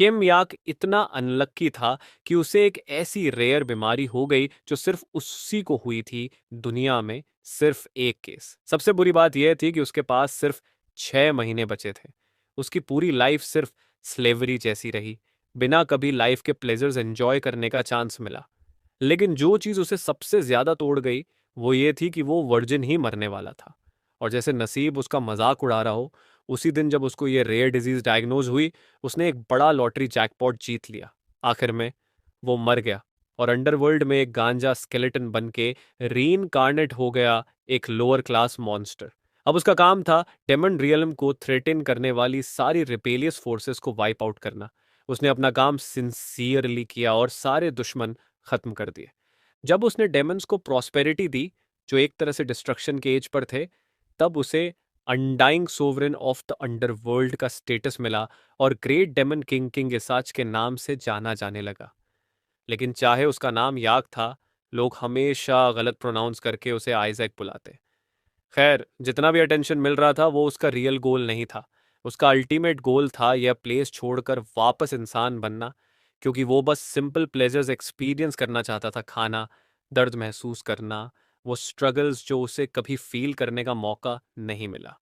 किम याक इतना अनलक्की था कि उसे एक ऐसी रेयर बीमारी हो गई जो सिर्फ उसी को हुई थी दुनिया में। सिर्फ एक केस। सबसे बुरी बात यह थी कि उसके पास सिर्फ 6 महीने बचे थे। उसकी पूरी लाइफ सिर्फ स्लेवरी जैसी रही, बिना कभी लाइफ के प्लेजर्स एंजॉय करने का चांस मिला। लेकिन जो चीज उसे सबसे ज्यादा तोड़ गई वो ये थी कि वो वर्जिन ही मरने वाला था। और जैसे नसीब उसका मजाक उड़ा रहा हो, उसी दिन जब उसको ये रेयर डिजीज डायग्नोज हुई, उसने एक बड़ा लॉटरी जैकपॉट जीत लिया। आखिर में वो मर गया और अंडरवर्ल्ड में एक गांजा स्केलेटन बन के रीइंकार्नेट हो गया, एक लोअर क्लास मॉन्स्टर। अब उसका काम था डेमन रियलम को थ्रेटन करने वाली सारी रिपेलियस फोर्सेस को वाइप आउट करना। उसने अपना काम सिंसियरली किया और सारे दुश्मन खत्म कर दिए। जब उसने डेमन्स को प्रॉस्पेरिटी दी, जो एक तरह से डिस्ट्रक्शन के एज पर थे, तब उसे undying sovereign of the underworld का स्टेटस मिला और ग्रेट डेमन किंग किंग इसाच के नाम से जाना जाने लगा। लेकिन चाहे उसका नाम याक था, लोग हमेशा गलत प्रोनाउंस करके उसे आइजैक बुलाते। खैर, जितना भी अटेंशन मिल रहा था वो उसका रियल गोल नहीं था। उसका अल्टीमेट गोल था यह प्लेस छोड़कर वापस इंसान बनना, क्योंकि वो बस सिंपल प्लेजर्स एक्सपीरियंस करना चाहता था। खाना, दर्द महसूस करना, वो स्ट्रगल्स जो उसे कभी फील करने का मौका नहीं मिला।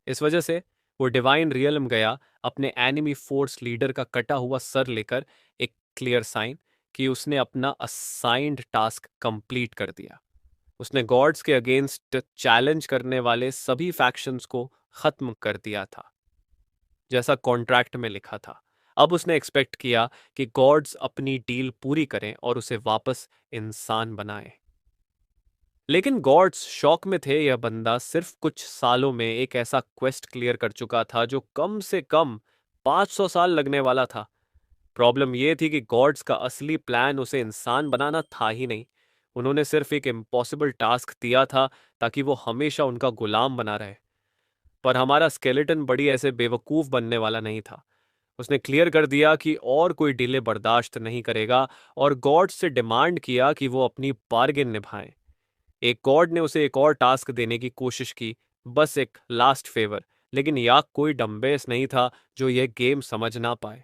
इस वजह से वो डिवाइन रियलम गया, अपने एनिमी फोर्स लीडर का कटा हुआ सर लेकर, एक क्लियर साइन कि उसने अपना असाइंड टास्क कंप्लीट कर दिया। उसने गॉड्स के अगेंस्ट चैलेंज करने वाले सभी फैक्शंस को खत्म कर दिया था, जैसा कॉन्ट्रैक्ट में लिखा था। अब उसने एक्सपेक्ट किया कि गॉड्स अपनी डील पूरी करें और उसे वापस इंसान बनाएं। लेकिन गॉड्स शॉक में थे। यह बंदा सिर्फ कुछ सालों में एक ऐसा क्वेस्ट क्लियर कर चुका था जो कम से कम 500 साल लगने वाला था। प्रॉब्लम यह थी कि गॉड्स का असली प्लान उसे इंसान बनाना था ही नहीं। उन्होंने सिर्फ एक इम्पॉसिबल टास्क दिया था ताकि वो हमेशा उनका गुलाम बना रहे। पर हमारा स्केलेटन बड़ी ऐसे बेवकूफ बनने वाला नहीं था। उसने क्लियर कर दिया कि और कोई डिले बर्दाश्त नहीं करेगा और गॉड से डिमांड किया कि वो अपनी बार्गेन निभाएं। एक गॉड ने उसे एक और टास्क देने की कोशिश की, बस एक लास्ट फेवर। लेकिन याक कोई डम्बेस नहीं था जो यह गेम समझ ना पाए।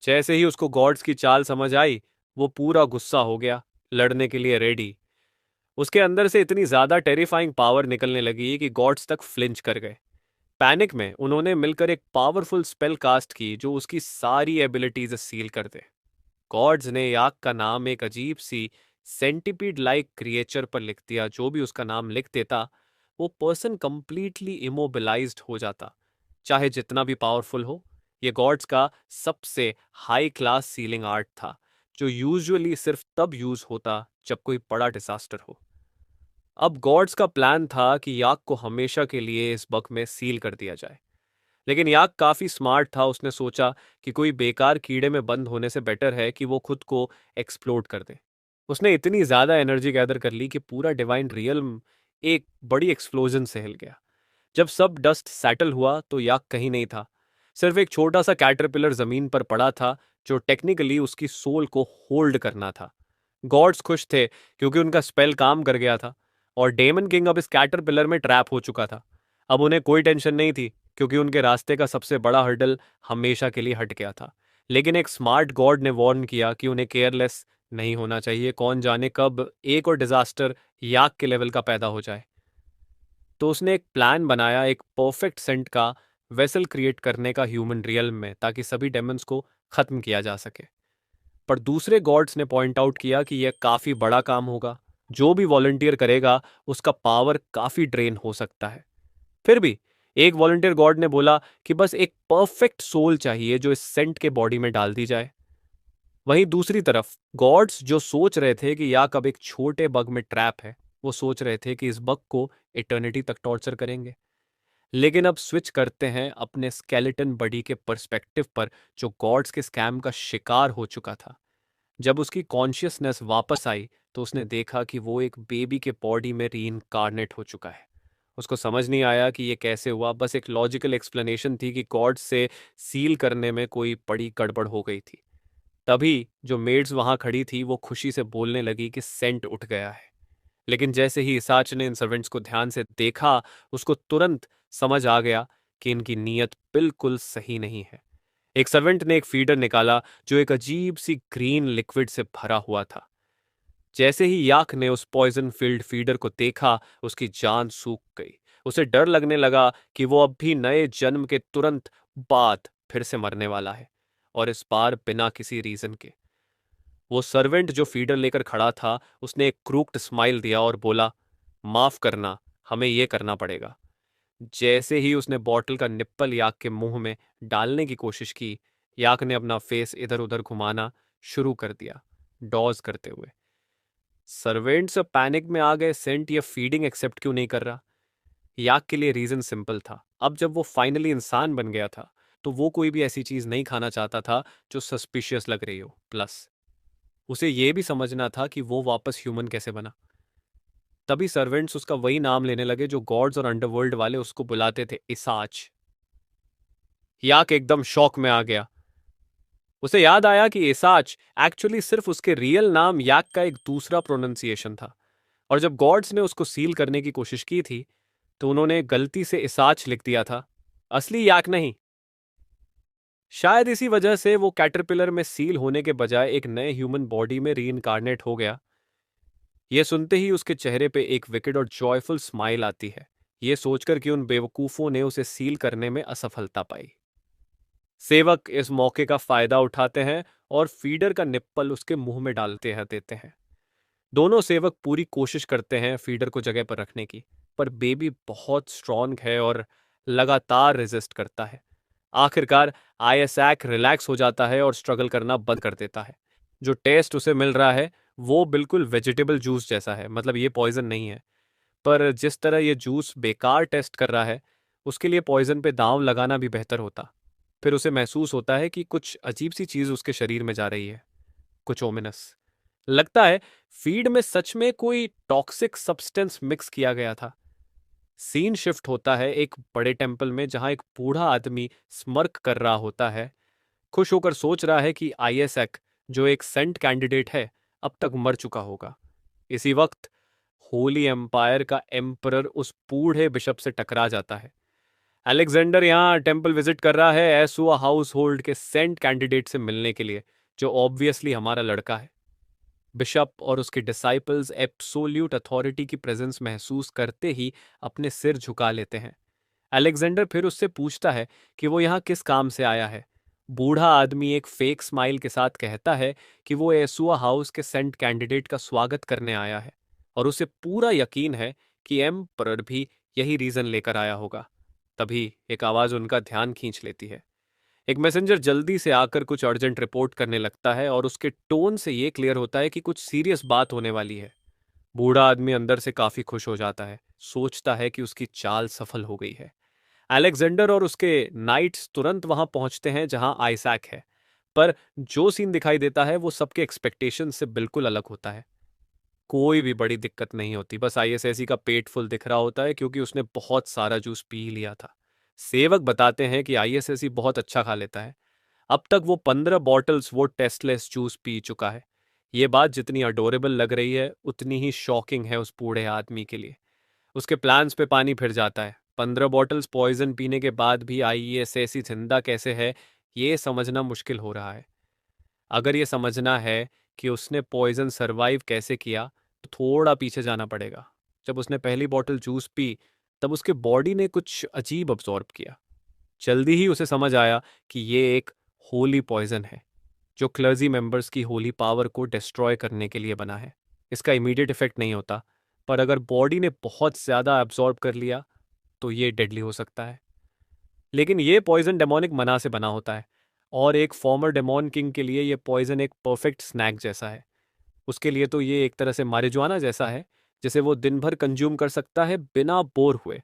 जैसे ही उसको गॉड्स की चाल समझ आई, वो पूरा गुस्सा हो गया, लड़ने के लिए रेडी। उसके अंदर से इतनी ज्यादा टेरिफाइंग पावर निकलने लगी कि गॉड्स तक फ्लिंच कर गए। पैनिक में उन्होंने मिलकर एक पावरफुल स्पेल कास्ट की जो उसकी सारी एबिलिटीज सील कर दे। गॉड्स ने याक का नाम एक अजीब सी सेंटिपीड लाइक क्रिएचर पर लिख दिया। जो भी उसका नाम लिख देता, वो पर्सन कंप्लीटली इमोबिलाइज्ड हो जाता, चाहे जितना भी पावरफुल हो। ये गॉड्स का सबसे हाई क्लास सीलिंग आर्ट था, जो यूजुअली सिर्फ तब यूज होता जब कोई बड़ा डिजास्टर हो। अब गॉड्स का प्लान था कि याक को हमेशा के लिए इस बग में सील कर दिया जाए। लेकिन याक काफी स्मार्ट था। उसने सोचा कि कोई बेकार कीड़े में बंद होने से बेटर है कि वो खुद को एक्सप्लोड कर दे। उसने इतनी ज्यादा एनर्जी गैदर कर ली कि पूरा डिवाइन रियल्म एक बड़ी एक्सप्लोजन से हिल गया। जब सब डस्ट सेटल हुआ तो याक कहीं नहीं था। सिर्फ एक छोटा सा कैटरपिलर जमीन पर पड़ा था, जो टेक्निकली उसकी सोल को होल्ड करना था। गॉड्स खुश थे क्योंकि उनका स्पेल काम कर गया था और डेमन किंग अब इस कैटरपिलर में ट्रैप हो चुका था। अब उन्हें कोई टेंशन नहीं थी, क्योंकि उनके रास्ते का सबसे बड़ा हर्डल हमेशा के लिए हट गया था। लेकिन एक स्मार्ट गॉड ने वार्न किया कि उन्हें केयरलेस नहीं होना चाहिए। कौन जाने कब एक और डिजास्टर याक के लेवल का पैदा हो जाए। तो उसने एक प्लान बनाया, एक परफेक्ट सेंट का वेसल क्रिएट करने का ह्यूमन रियल्म में, ताकि सभी डेमन्स को खत्म किया जा सके। पर दूसरे गॉड्स ने पॉइंट आउट किया कि यह काफी बड़ा काम होगा। जो भी वॉलंटियर करेगा उसका पावर काफी ड्रेन हो सकता है। फिर भी एक वॉलंटियर गॉड ने बोला कि बस एक परफेक्ट सोल चाहिए जो इस सेंट के बॉडी में डाल दी जाए। वहीं दूसरी तरफ गॉड्स जो सोच रहे थे कि या कब एक छोटे बग में ट्रैप है, वो सोच रहे थे कि इस बग को इटर्निटी तक टॉर्चर करेंगे। लेकिन अब स्विच करते हैं अपने स्केलेटन बडी के पर्सपेक्टिव पर, जो गॉड्स के स्कैम का शिकार हो चुका था। जब उसकी कॉन्शियसनेस वापस आई तो उसने देखा कि वो एक बेबी के बॉडी में रीइंकार्नेट हो चुका है। उसको समझ नहीं आया कि ये कैसे हुआ। बस एक लॉजिकल एक्सप्लेनेशन थी कि गॉड से सील करने में कोई बड़ी गड़बड़ हो गई थी। तभी जो मेड्स वहां खड़ी थी वो खुशी से बोलने लगी कि सेंट उठ गया है। लेकिन जैसे ही इसाच ने इन सर्वेंट्स को ध्यान से देखा, उसको तुरंत समझ आ गया कि इनकी नीयत बिल्कुल सही नहीं है। एक सर्वेंट ने एक फीडर निकाला जो एक अजीब सी ग्रीन लिक्विड से भरा हुआ था। जैसे ही याक ने उस पॉइजन फील्ड फीडर को देखा, उसकी जान सूख गई। उसे डर लगने लगा कि वो अब भी नए जन्म के तुरंत बाद फिर से मरने वाला है, और इस बार बिना किसी रीजन के। वो सर्वेंट जो फीडर लेकर खड़ा था, उसने एक क्रूक्ड स्माइल दिया और बोला, माफ करना, हमें यह करना पड़ेगा। जैसे ही उसने बॉटल का निप्पल याक के मुंह में डालने की कोशिश की, याक ने अपना फेस इधर उधर घुमाना शुरू कर दिया, डॉज करते हुए। सर्वेंट्स पैनिक में आ गए, सेंट ये फीडिंग एक्सेप्ट क्यों नहीं कर रहा। याक के लिए रीजन सिंपल था, अब जब वो फाइनली इंसान बन गया था, तो वो कोई भी ऐसी चीज नहीं खाना चाहता था जो सस्पिशियस लग रही हो। प्लस उसे यह भी समझना था कि वो वापस ह्यूमन कैसे बना। तभी सर्वेंट्स उसका वही नाम लेने लगे जो गॉड्स और अंडरवर्ल्ड वाले उसको बुलाते थे, इसाच। याक एकदम शॉक में आ गया। उसे याद आया कि इसाच एक्चुअली सिर्फ उसके रियल नाम याक का एक दूसरा प्रोनाउंसिएशन था, और जब गॉड्स ने उसको सील करने की कोशिश की थी, तो उन्होंने गलती से इसाच लिख दिया था, असली याक नहीं। शायद इसी वजह से वो कैटरपिलर में सील होने के बजाय एक नए ह्यूमन बॉडी में रीइंकार्नेट हो गया। यह सुनते ही उसके चेहरे पे एक विकेड और जॉयफुल स्माइल आती है, ये सोचकर कि उन बेवकूफों ने उसे सील करने में असफलता पाई। सेवक इस मौके का फायदा उठाते हैं और फीडर का निप्पल उसके मुंह में डालते हैं देते हैं। दोनों सेवक पूरी कोशिश करते हैं फीडर को जगह पर रखने की, पर बेबी बहुत स्ट्रांग है और लगातार रेजिस्ट करता है। आखिरकार आईएसएक रिलैक्स हो जाता है और स्ट्रगल करना बंद कर देता है। जो टेस्ट उसे मिल रहा है वो बिल्कुल वेजिटेबल जूस जैसा है, मतलब ये पॉइजन नहीं है। पर जिस तरह ये जूस बेकार टेस्ट कर रहा है, उसके लिए पॉइजन पे दांव लगाना भी बेहतर होता। फिर उसे महसूस होता है कि कुछ अजीब सी चीज उसके शरीर में जा रही है, कुछ ओमिनस। लगता है फीड में सच में कोई टॉक्सिक सब्सटेंस मिक्स किया गया था। सीन शिफ्ट होता है एक बड़े टेंपल में, जहां एक बूढ़ा आदमी स्मर्क कर रहा होता है, खुश होकर सोच रहा है कि आईएसएक, जो एक सेंट कैंडिडेट है, अब तक मर चुका होगा। इसी वक्त होली एम्पायर का एम्परर उस बूढ़े बिशप से टकरा जाता है। अलेक्जेंडर यहाँ टेंपल विजिट कर रहा है एसुआ हाउस होल्ड के सेंट कैंडिडेट से मिलने के लिए, जो ऑब्वियसली हमारा लड़का है। बिशप और उसके डिसाइपल्स एब्सोल्यूट अथॉरिटी की प्रेजेंस महसूस करते ही अपने सिर झुका लेते हैं। अलेक्जेंडर फिर उससे पूछता है कि वो यहाँ किस काम से आया है। बूढ़ा आदमी एक फेक स्माइल के साथ कहता है कि वो एसुआ हाउस के सेंट कैंडिडेट का स्वागत करने आया है, और उसे पूरा यकीन है कि एम्परर भी यही रीजन लेकर आया होगा। तभी एक आवाज उनका ध्यान खींच लेती है। एक मैसेंजर जल्दी से आकर कुछ अर्जेंट रिपोर्ट करने लगता है, और उसके टोन से ये क्लियर होता है कि कुछ सीरियस बात होने वाली है। बूढ़ा आदमी अंदर से काफी खुश हो जाता है, सोचता है कि उसकी चाल सफल हो गई है। अलेक्जेंडर और उसके नाइट्स तुरंत वहां पहुंचते हैं जहां आइसैक है, पर जो सीन दिखाई देता है वो सबके एक्सपेक्टेशन से बिल्कुल अलग होता है। कोई भी बड़ी दिक्कत नहीं होती, बस आईएसएसी का पेट फुल दिख रहा होता है क्योंकि उसने बहुत सारा जूस पी लिया था। सेवक बताते हैं कि आईएसएसी बहुत अच्छा खा लेता है। अब तक वो 15 बॉटल्स वो टेस्टलेस जूस पी चुका है। ये बात जितनी अडोरेबल लग रही है, उतनी ही शॉकिंग है उस बूढ़े आदमी के लिए। उसके प्लान्स पे पानी फिर जाता है। 15 बॉटल्स पॉइजन पीने के बाद भी आईएसएसी जिंदा कैसे है, ये समझना मुश्किल हो रहा है। अगर ये समझना है कि उसने पॉइजन सरवाइव कैसे किया, तो थोड़ा पीछे जाना पड़ेगा। जब उसने पहली बॉटल जूस पी, तब उसके बॉडी ने कुछ अजीब अब्जॉर्ब किया। जल्दी ही उसे समझ आया कि ये एक होली पॉइजन है, जो क्लर्जी मेंबर्स की होली पावर को डिस्ट्रॉय करने के लिए बना है। इसका इमीडिएट इफेक्ट नहीं होता, पर अगर बॉडी ने बहुत ज़्यादा एब्जॉर्ब कर लिया, तो ये डेडली हो सकता है। लेकिन ये पॉइजन डेमोनिक मना से बना होता है, और एक फॉर्मर डेमोन किंग के लिए ये पॉइजन एक परफेक्ट स्नैक जैसा है। उसके लिए तो ये एक तरह से मारिजुआना जैसा है, जिसे वो दिन भर कंज्यूम कर सकता है बिना बोर हुए।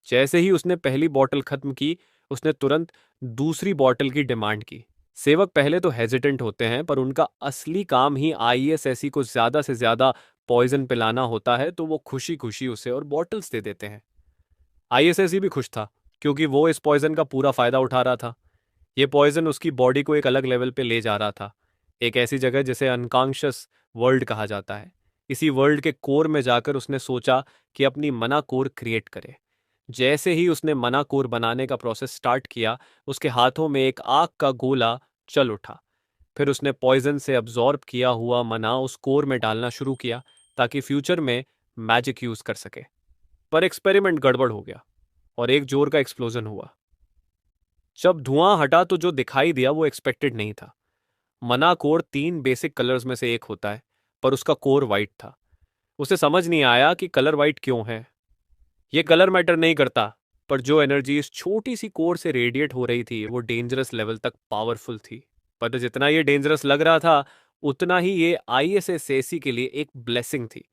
जैसे ही उसने पहली बॉटल खत्म की, उसने तुरंत दूसरी बॉटल की डिमांड की। सेवक पहले तो हेजिटेंट होते हैं, पर उनका असली काम ही आईएसएसी को ज्यादा से ज्यादा पॉइजन पिलाना होता है, तो वो खुशी खुशी उसे और बॉटल्स दे देते हैं। आईएसएसी भी खुश था, क्योंकि वो इस पॉइजन का पूरा फायदा उठा रहा था। ये पॉइजन उसकी बॉडी को एक अलग लेवल पे ले जा रहा था, एक ऐसी जगह जिसे अनकॉन्शियस वर्ल्ड कहा जाता है। इसी वर्ल्ड के कोर में जाकर उसने सोचा कि अपनी मना कोर क्रिएट करे, जैसे ही उसने मना कोर बनाने का प्रोसेस स्टार्ट किया, उसके हाथों में एक आग का गोला चल उठा। फिर उसने पॉइजन से अब्जॉर्ब किया हुआ मना उस कोर में डालना शुरू किया ताकि फ्यूचर में मैजिक यूज कर सके। पर एक्सपेरिमेंट गड़बड़ हो गया और एक जोर का एक्सप्लोजन हुआ। जब धुआं हटा तो जो दिखाई दिया वो एक्सपेक्टेड नहीं था। मना कोर 3 बेसिक कलर्स में से एक होता है, पर उसका कोर वाइट था। उसे समझ नहीं आया कि कलर वाइट क्यों है। ये कलर मैटर नहीं करता, पर जो एनर्जी इस छोटी सी कोर से रेडिएट हो रही थी वो डेंजरस लेवल तक पावरफुल थी। पर जितना ये डेंजरस लग रहा था, उतना ही ये आईएसएस के लिए एक ब्लेसिंग थी।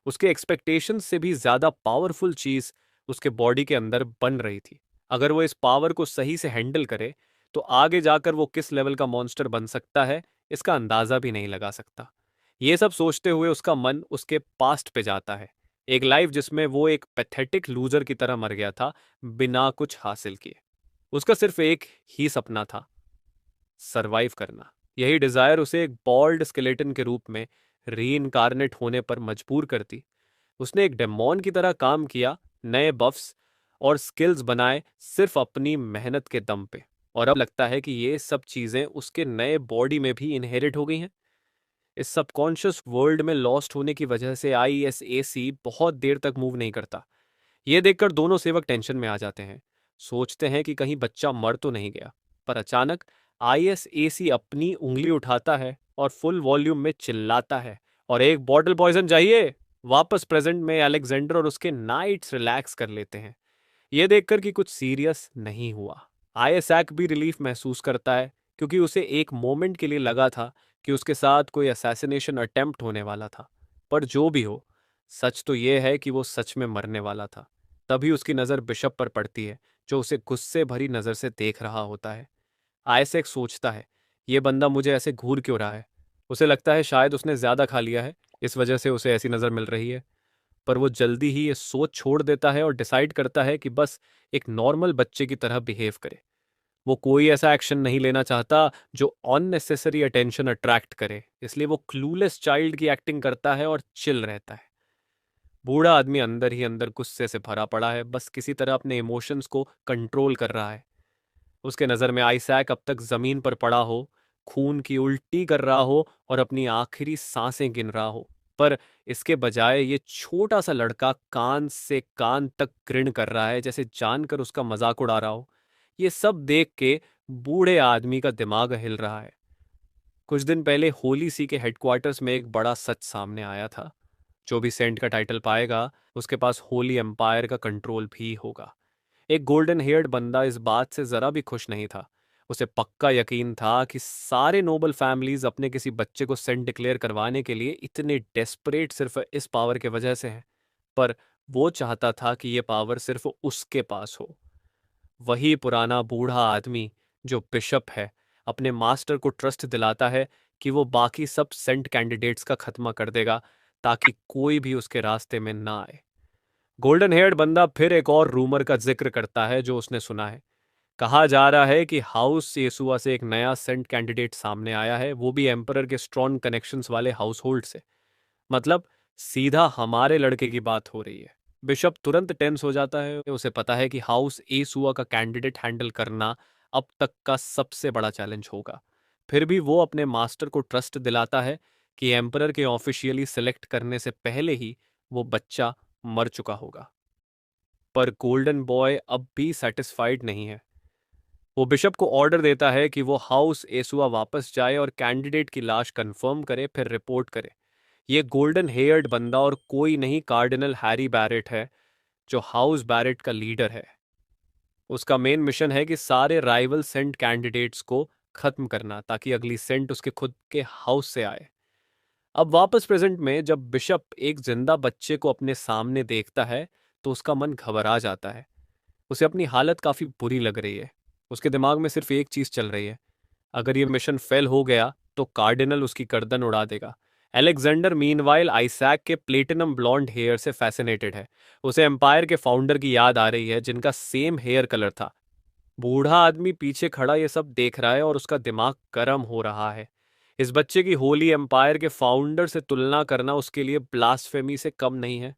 उसके एक्सपेक्टेशंस से भी ज्यादा पावरफुल चीज उसके बॉडी के अंदर बन रही थी। अगर वो इस पावर को सही से हैंडल करे तो आगे जाकर वो किस लेवल का मॉन्स्टर बन सकता है, इसका अंदाजा भी नहीं लगा सकता। ये सब सोचते हुए उसका मन उसके पास्ट पे जाता है। एक लाइफ जिसमें वो एक पैथेटिक लूजर की तरह मर गया था, बिना कुछ हासिल किए। उसका सिर्फ एक ही सपना था, सरवाइव करना। यही डिजायर उसे एक बॉल्ड स्केलेटन के रूप में री होने पर मजबूर करती। उसने एक डेमॉन की तरह काम किया, नए बफ्स और स्किल्स बनाए सिर्फ अपनी मेहनत के दम पे। और अब लगता है कि ये सब चीजें उसके नए बॉडी में भी इनहेरिट हो गई हैं। इस सबकॉन्शियस वर्ल्ड में लॉस्ट होने की वजह से आईएसएसी बहुत देर तक मूव नहीं करता। ये देखकर दोनों सेवक टेंशन में आ जाते हैं। सोचते हैं कि कहीं बच्चा मर तो नहीं गया। पर अचानक आईएसएसी अपनी उंगली उठाता है और फुल वॉल्यूम में चिल्लाता है, और एक बॉटल पॉइजन चाहिए। वापस प्रेजेंट में अलेक्जेंडर और उसके नाइट्स रिलैक्स कर लेते हैं, ये देखकर कि कुछ सीरियस नहीं हुआ। आईएसएक भी रिलीफ महसूस करता है, क्योंकि उसे एक मोमेंट के लिए लगा था कि उसके साथ कोई असैसिनेशन अटेम्प्ट होने वाला था। पर जो भी हो, सच तो यह है कि वो सच में मरने वाला था। तभी उसकी नज़र बिशप पर पड़ती है, जो उसे गुस्से भरी नज़र से देख रहा होता है। आईएसएक सोचता है, ये बंदा मुझे ऐसे घूर क्यों रहा है। उसे लगता है शायद उसने ज्यादा खा लिया है, इस वजह से उसे ऐसी नज़र मिल रही है। पर वो जल्दी ही ये सोच छोड़ देता है और डिसाइड करता है कि बस एक नॉर्मल बच्चे की तरह बिहेव करे। वो कोई ऐसा एक्शन नहीं लेना चाहता जो अननेसेसरी अटेंशन अट्रैक्ट करे, इसलिए वो क्लूलेस चाइल्ड की एक्टिंग करता है और चिल रहता है। बूढ़ा आदमी अंदर ही अंदर गुस्से से भरा पड़ा है, बस किसी तरह अपने इमोशंस को कंट्रोल कर रहा है। उसके नज़र में आइसैक अब तक जमीन पर पड़ा हो, खून की उल्टी कर रहा हो और अपनी आखिरी सांसें गिन रहा हो। पर इसके बजाय ये छोटा सा लड़का कान से कान तक गृण कर रहा है, जैसे जानकर उसका मजाक उड़ा रहा हो। ये सब देख के बूढ़े आदमी का दिमाग हिल रहा है। कुछ दिन पहले होली सी के हेडक्वार्टर्स में एक बड़ा सच सामने आया था। जो भी सेंट का टाइटल पाएगा, उसके पास होली एम्पायर का कंट्रोल भी होगा। एक गोल्डन हेयर्ड बंदा इस बात से जरा भी खुश नहीं था। उसे पक्का यकीन था कि सारे नोबल फैमिलीज अपने किसी बच्चे को सेंट डिक्लेयर करवाने के लिए इतने डेस्परेट सिर्फ इस पावर के वजह से हैं। पर वो चाहता था कि ये पावर सिर्फ उसके पास हो। वही पुराना बूढ़ा आदमी जो बिशप है, अपने मास्टर को ट्रस्ट दिलाता है कि वो बाकी सब सेंट कैंडिडेट्स का खत्मा कर देगा, ताकि कोई भी उसके रास्ते में ना आए। गोल्डन हेयर्ड बंदा फिर एक और रूमर का जिक्र करता है जो उसने सुना है। कहा जा रहा है कि हाउस येसुआ से एक नया सेंट कैंडिडेट सामने आया है, वो भी एम्परर के स्ट्रॉन्ग कनेक्शंस वाले हाउस होल्ड से। मतलब सीधा हमारे लड़के की बात हो रही है। बिशप तुरंत टेंस हो जाता है। उसे पता है कि हाउस एसुआ का कैंडिडेट हैंडल करना अब तक का सबसे बड़ा चैलेंज होगा। फिर भी वो अपने मास्टर को ट्रस्ट दिलाता है कि एम्परर के ऑफिशियली सिलेक्ट करने से पहले ही वो बच्चा मर चुका होगा। पर गोल्डन बॉय अब भी सेटिस्फाइड नहीं है। वो बिशप को ऑर्डर देता है कि वो हाउस एसुआ वापस जाए और कैंडिडेट की लाश कंफर्म करे, फिर रिपोर्ट करे। ये गोल्डन हेयर्ड बंदा और कोई नहीं, कार्डिनल हैरी बैरेट है, जो हाउस बैरेट का लीडर है। उसका मेन मिशन है कि सारे राइवल सेंट कैंडिडेट्स को खत्म करना, ताकि अगली सेंट उसके खुद के हाउस से आए। अब वापस प्रेजेंट में जब बिशप एक जिंदा बच्चे को अपने सामने देखता है तो उसका मन घबरा जाता है। उसे अपनी हालत काफी बुरी लग रही है। उसके दिमाग में सिर्फ एक चीज चल रही है, अगर ये मिशन फेल हो गया तो कार्डिनल उसकी गर्दन उड़ा देगा। एलेक्जेंडर मीनवाइल आइसैक के प्लेटिनम ब्लॉन्ड हेयर से फैसिनेटेड है। उसे एम्पायर के फाउंडर की याद आ रही है, जिनका सेम हेयर कलर था। बूढ़ा आदमी पीछे खड़ा ये सब देख रहा है और उसका दिमाग गर्म हो रहा है। इस बच्चे की होली एम्पायर के फाउंडर से तुलना करना उसके लिए ब्लास्फेमी से कम नहीं है।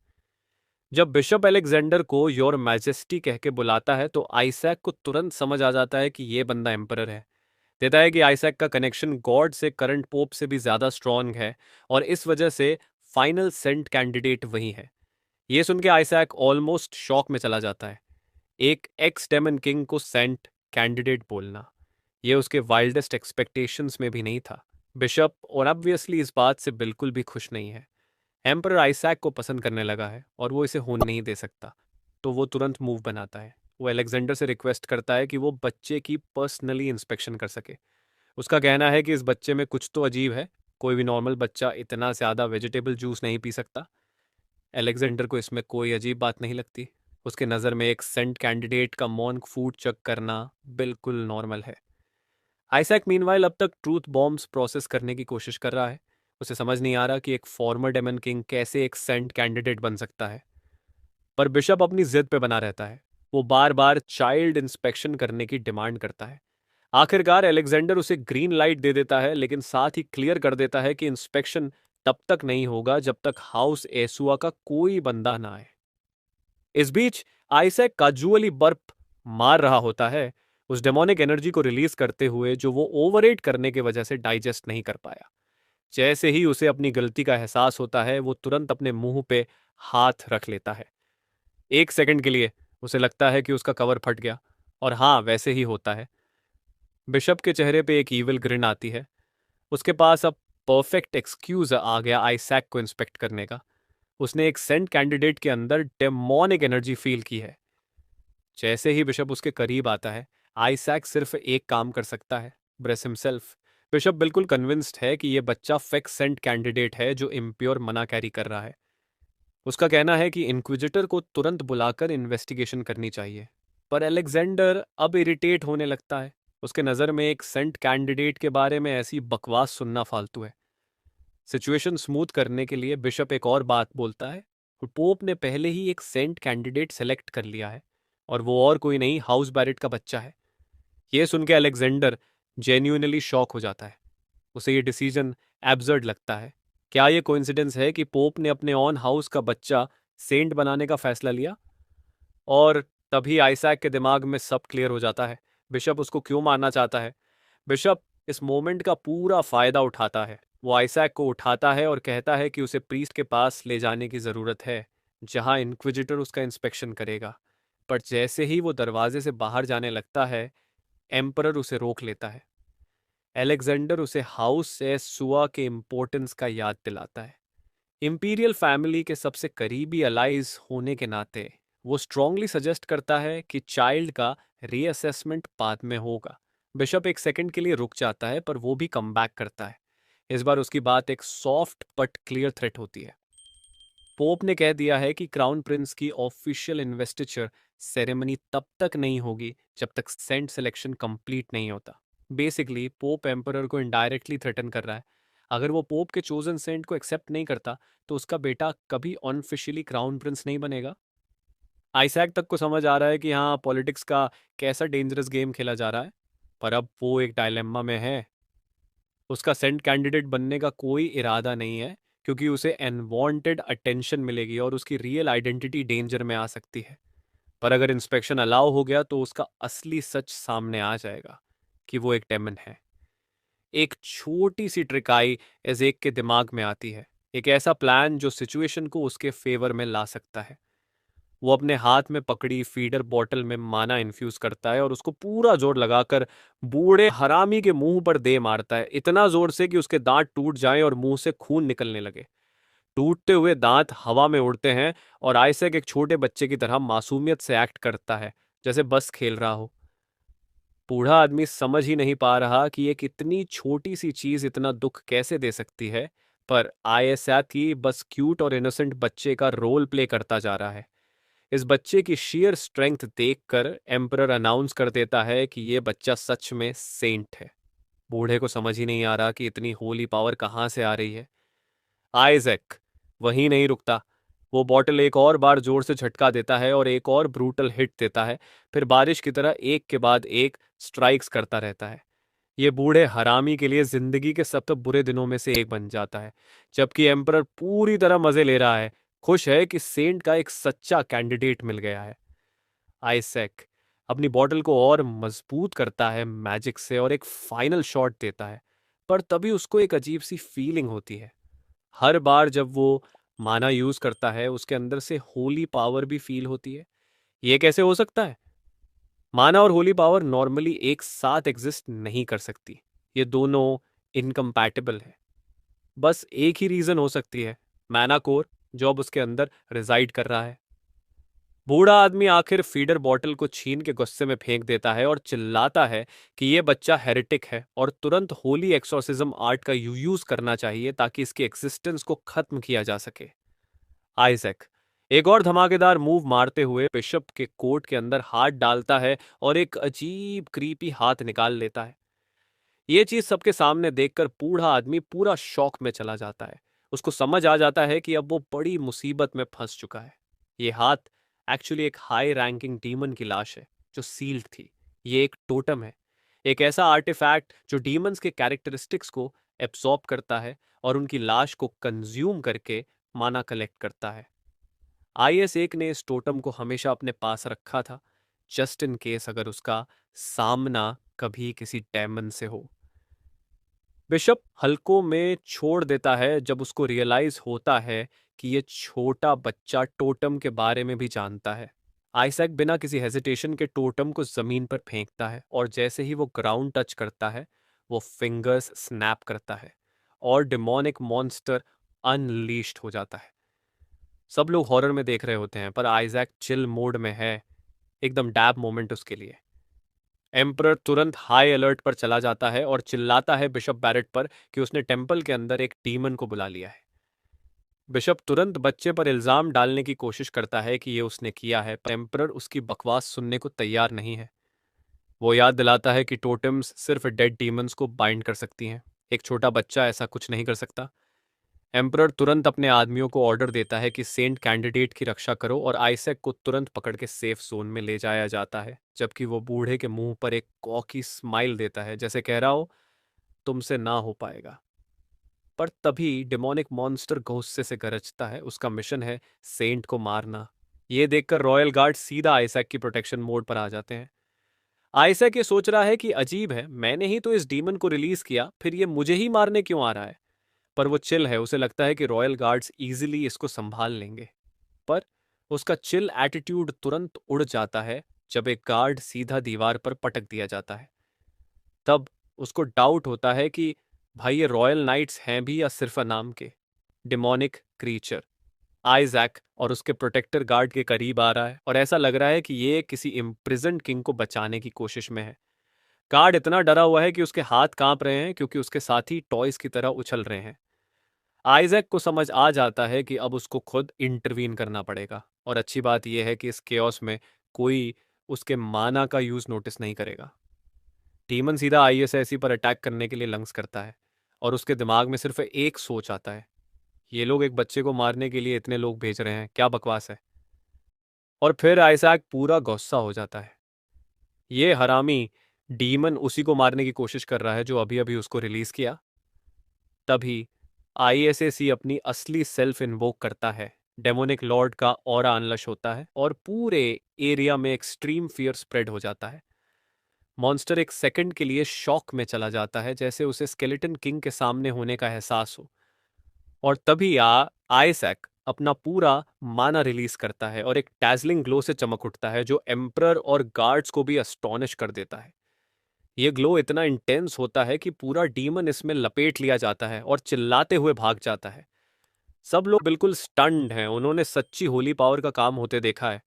जब बिशप अलेक्जेंडर को योर मैजेस्टी कह के बुलाता है तो आइजैक को तुरंत समझ आ जाता है कि ये बंदा एम्परर है। देता है कि आइजैक का कनेक्शन गॉड से करंट पोप से भी ज्यादा स्ट्रांग है और इस वजह से फाइनल सेंट कैंडिडेट वही है। ये सुन के आइजैक ऑलमोस्ट शॉक में चला जाता है। एक एक्स डेमन किंग को सेंट कैंडिडेट बोलना, ये उसके वाइल्डेस्ट एक्सपेक्टेशंस में भी नहीं था। बिशप और ऑब्वियसली इस बात से बिल्कुल भी खुश नहीं है। एम्परर आइजैक को पसंद करने लगा है और वो इसे होने नहीं दे सकता, तो वो तुरंत मूव बनाता है। वो अलेक्जेंडर से रिक्वेस्ट करता है कि वो बच्चे की पर्सनली इंस्पेक्शन कर सके। उसका कहना है कि इस बच्चे में कुछ तो अजीब है, कोई भी नॉर्मल बच्चा इतना ज़्यादा वेजिटेबल जूस नहीं पी सकता। अलेक्जेंडर को इसमें कोई अजीब बात नहीं लगती। उसके नज़र में एक सेंट कैंडिडेट का मॉन्क फूड चक करना बिल्कुल नॉर्मल है। आइजैक मीनवाइल अब तक ट्रूथ बॉम्ब्स प्रोसेस करने की कोशिश कर रहा है। उसे समझ नहीं आ रहा कि एक फॉर्मर डेमन किंग कैसे एक सेंट कैंडिडेट बन सकता है। पर बिशप अपनी जिद पे बना रहता है। वो बार बार चाइल्ड इंस्पेक्शन करने की डिमांड करता है। आखिरकार अलेक्जेंडर उसे ग्रीन लाइट दे देता है, लेकिन साथ ही क्लियर कर देता है कि इंस्पेक्शन तब तक नहीं होगा जब तक हाउस एसुआ का कोई बंदा ना आए। इस बीच आइजैक काजुअली बर्फ मार रहा होता है, उस डेमोनिक एनर्जी को रिलीज करते हुए जो वो ओवरएट करने की वजह से डाइजेस्ट नहीं कर पाया। जैसे ही उसे अपनी गलती का एहसास होता है वो तुरंत अपने मुंह पे हाथ रख लेता है। एक सेकंड के लिए उसे लगता है कि उसका कवर फट गया, और हाँ, वैसे ही होता है। बिशप के चेहरे पे एक ईविल ग्रिन आती है। उसके पास अब परफेक्ट एक्सक्यूज आ गया आइजैक को इंस्पेक्ट करने का। उसने एक सेंट कैंडिडेट के अंदर डेमोनिक एनर्जी फील की है। जैसे ही बिशप उसके करीब आता है, आइजैक सिर्फ एक काम कर सकता है, ब्रेस हिमसेल्फ। बिशप बिल्कुल कन्विंस्ड है कि यह बच्चा फेक सेंट कैंडिडेट है जो इम्प्योर मना कैरी कर रहा है। उसका कहना है कि इंक्विजिटर को तुरंत बुलाकर इन्वेस्टिगेशन करनी चाहिए। पर अलेक्जेंडर अब इरिटेट होने लगता है। उसके नज़र में एक सेंट कैंडिडेट के बारे में ऐसी बकवास सुनना फालतू है। सिचुएशन स्मूथ करने के लिए बिशप एक और बात बोलता है। पोप ने पहले ही एक सेंट कैंडिडेट सेलेक्ट कर लिया है, और वो और कोई नहीं, हाउस बैरेट का बच्चा है। ये सुन के अलेक्जेंडर जेन्युइनली शॉक हो जाता है। उसे ये डिसीजन एब्सर्ड लगता है। क्या ये कोइंसिडेंस है कि पोप ने अपने ऑन हाउस का बच्चा सेंट बनाने का फैसला लिया? और तभी आइजैक के दिमाग में सब क्लियर हो जाता है। बिशप उसको क्यों मारना चाहता है। बिशप इस मोमेंट का पूरा फायदा उठाता है। वो आइजैक को उठाता है और कहता है कि उसे प्रीस्ट के पास ले जाने की जरूरत है, जहां इंक्विजिटर उसका इंस्पेक्शन करेगा। पर जैसे ही वो दरवाजे से बाहर जाने लगता है, एम्परर उसे रोक लेता है। एलेक्जेंडर उसे हाउस से सुआ के इम्पोर्टेंस का याद दिलाता है। इंपीरियल फैमिली के सबसे करीबी अलाइज होने के नाते वो स्ट्रांगली सजेस्ट करता है कि चाइल्ड का रीअसेसमेंट बाद में होगा। बिशप एक सेकंड के लिए रुक जाता है, पर वो भी कम बैक करता है। इस बार उसकी बात एक सॉफ्ट बट क्लियर थ्रेट होती है। पोप ने कह दिया है कि क्राउन प्रिंस की ऑफिशियल इन्वेस्टिचर सेरेमनी तब तक नहीं होगी जब तक सेंट सिलेक्शन कंप्लीट नहीं होता। बेसिकली पोप एम्परर को इनडायरेक्टली थ्रेटन कर रहा है। अगर वो पोप के चोजन सेंट को एक्सेप्ट नहीं करता तो उसका बेटा कभी ऑनऑफिशियली क्राउन प्रिंस नहीं बनेगा। आइजैक तक को समझ आ रहा है कि हाँ, पॉलिटिक्स का कैसा डेंजरस गेम खेला जा रहा है, पर अब वो एक डायलेमा में है। उसका सेंट कैंडिडेट बनने का कोई इरादा नहीं है, क्योंकि उसे अनवांटेड अटेंशन मिलेगी और उसकी रियल आइडेंटिटी डेंजर में आ सकती है। पर अगर इंस्पेक्शन अलाउ हो गया तो उसका असली सच सामने आ जाएगा कि वो एक डेमन है। एक छोटी सी ट्रिकाई एजेक के दिमाग में आती है, एक ऐसा प्लान जो सिचुएशन को उसके फेवर में ला सकता है। वो अपने हाथ में पकड़ी फीडर बॉटल में माना इन्फ्यूज करता है और उसको पूरा जोर लगाकर बूढ़े हरामी के मुंह पर दे मारता है, इतना जोर से कि उसके दांत टूट जाएं और मुंह से खून निकलने लगे। टूटते हुए दांत हवा में उड़ते हैं और आइजैक एक छोटे बच्चे की तरह मासूमियत से एक्ट करता है, जैसे बस खेल रहा हो। बूढ़ा आदमी समझ ही नहीं पा रहा कि एक इतनी छोटी सी चीज इतना दुख कैसे दे सकती है, पर आइजैक की बस क्यूट और इनोसेंट बच्चे का रोल प्ले करता जा रहा है। इस बच्चे की शेयर स्ट्रेंथ देखकर एम्परर अनाउंस कर देता है कि यह बच्चा सच में सेंट है। बूढ़े को समझ ही नहीं आ रहा कि इतनी होली पावर कहाँ से आ रही है। आइजैक वहीं नहीं रुकता। वो बॉटल एक और बार जोर से झटका देता है और एक और ब्रूटल हिट देता है। फिर बारिश की तरह एक के बाद एक स्ट्राइक्स करता रहता है। ये बूढ़े हरामी के लिए जिंदगी के सबसे बुरे दिनों में से एक बन जाता है। जबकि एम्परर पूरी तरह मजे ले रहा है, खुश है कि सेंट का एक सच्चा कैंडिडेट मिल गया है। आइजैक अपनी बॉटल को और मजबूत करता है मैजिक से और एक फाइनल शॉट देता है, पर तभी उसको एक अजीब सी फीलिंग होती है। हर बार जब वो माना यूज करता है उसके अंदर से होली पावर भी फील होती है। ये कैसे हो सकता है? माना और होली पावर नॉर्मली एक साथ एग्जिस्ट नहीं कर सकती। ये दोनों इनकम्पैटिबल है। बस एक ही रीजन हो सकती है, मैना कोर जो अब उसके अंदर रिजाइड कर रहा है। बूढ़ा आदमी आखिर फीडर बॉटल को छीन के गुस्से में फेंक देता है और चिल्लाता है कि यह बच्चा हेरेटिक है और तुरंत होली एक्सोर्सिज्म आर्ट का यूज करना चाहिए ताकि इसकी एक्सिस्टेंस को खत्म किया जा सके। आइजैक एक और धमाकेदार मूव मारते हुए बिशप के कोट के अंदर हाथ डालता है और एक अजीब क्रीपी हाथ निकाल लेता है। ये चीज सबके सामने देखकर बूढ़ा आदमी पूरा शॉक में चला जाता है। उसको समझ आ जाता है कि अब वो बड़ी मुसीबत में फंस चुका है। ये हाथ एक्चुअली एक हाई रैंकिंग डीमन की लाश है जो सील्ड थी। ये एक टोटम है, एक ऐसा आर्टिफैक्ट जो डीमंस के कैरेक्टरिस्टिक्स को एब्सॉर्ब करता है और उनकी लाश को कंज्यूम करके माना कलेक्ट करता है। IS-1 ने इस टोटम को हमेशा अपने पास रखा था, जस्ट इन केस अगर उसका सामना कभी किसी डेमन से हो। बिशप हल्कों में छोड़ देता है जब उसको रियलाइज होता है कि ये छोटा बच्चा टोटम के बारे में भी जानता है। आइजैक बिना किसी हेजिटेशन के टोटम को जमीन पर फेंकता है और जैसे ही वो ग्राउंड टच करता है वो फिंगर्स स्नैप करता है और डिमोनिक मॉन्स्टर अनलीश्ड हो जाता है। सब लोग हॉरर में देख रहे होते हैं पर आइजैक चिल मोड में है, एकदम डैब मोमेंट उसके लिए। एम्परर तुरंत हाई अलर्ट पर चला जाता है और चिल्लाता है बिशप बैरेट पर कि उसने टेम्पल के अंदर एक डीमन को बुला लिया है। बिशप तुरंत बच्चे पर इल्जाम डालने की कोशिश करता है कि ये उसने किया है, पर एम्परर उसकी बकवास सुनने को तैयार नहीं है। वो याद दिलाता है कि टोटेम्स सिर्फ डेड डीमंस को बाइंड कर सकती हैं, एक छोटा बच्चा ऐसा कुछ नहीं कर सकता। एम्परर तुरंत अपने आदमियों को ऑर्डर देता है कि सेंट कैंडिडेट की रक्षा करो और आइजैक को तुरंत पकड़ के सेफ जोन में ले जाया जाता है, जबकि वो बूढ़े के मुंह पर एक कॉकी स्माइल देता है जैसे कह रहा हो तुमसे ना हो पाएगा। पर तभी डिमोनिक मॉन्स्टर गुस्से से गरजता है। उसका मिशन है सेंट को मारना। ये देखकर रॉयल गार्ड सीधा आइजैक की प्रोटेक्शन मोड पर आ जाते हैं। आइजैक ये सोच रहा है कि अजीब है, मैंने ही तो इस डीमन को रिलीज किया, फिर ये मुझे ही मारने क्यों आ रहा है। पर वो चिल है, उसे लगता है कि रॉयल गार्ड्स इजीली इसको संभाल लेंगे। पर उसका चिल एटीट्यूड तुरंत उड़ जाता है जब एक गार्ड सीधा दीवार पर पटक दिया जाता है। तब उसको डाउट होता है कि भाई ये रॉयल नाइट्स हैं भी या सिर्फ नाम के। डिमोनिक क्रीचर आइजैक और उसके प्रोटेक्टर गार्ड के करीब आ रहा है और ऐसा लग रहा है कि ये किसी इम्प्रिजन्ड किंग को बचाने की कोशिश में है। गार्ड इतना डरा हुआ है कि उसके हाथ कांप रहे हैं क्योंकि उसके साथी टॉयज की तरह उछल रहे हैं। आइजैक को समझ आ जाता है कि अब उसको खुद इंटरवीन करना पड़ेगा और अच्छी बात यह है कि इस केओस में कोई उसके माना का यूज नोटिस नहीं करेगा। डीमन सीधा ISIC पर अटैक करने के लिए लंग्स करता है और उसके दिमाग में सिर्फ एक सोच आता है, ये लोग एक बच्चे को मारने के लिए इतने लोग भेज रहे हैं, क्या बकवास है। और फिर आइजैक पूरा गुस्सा हो जाता है। ये हरामी डीमन उसी को मारने की कोशिश कर रहा है जो अभी अभी उसको रिलीज किया। तभी ISAC अपनी असली सेल्फ इन्वोक करता है। डेमोनिक लॉर्ड का ऑरा अनलश होता है और पूरे एरिया में एक्सट्रीम फियर स्प्रेड हो जाता है। मॉन्स्टर एक सेकंड के लिए शॉक में चला जाता है जैसे उसे स्केलेटन किंग के सामने होने का एहसास हो। और तभी आइजैक अपना पूरा माना रिलीज करता है और एक टैजलिंग ग्लो से चमक उठता है जो एम्परर और गार्ड्स को भी अस्टॉनिश कर देता है। ये ग्लो इतना इंटेंस होता है कि पूरा डीमन इसमें लपेट लिया जाता है और चिल्लाते हुए भाग जाता है। सब लोग बिल्कुल स्टन्ड हैं, उन्होंने सच्ची होली पावर का काम होते देखा है।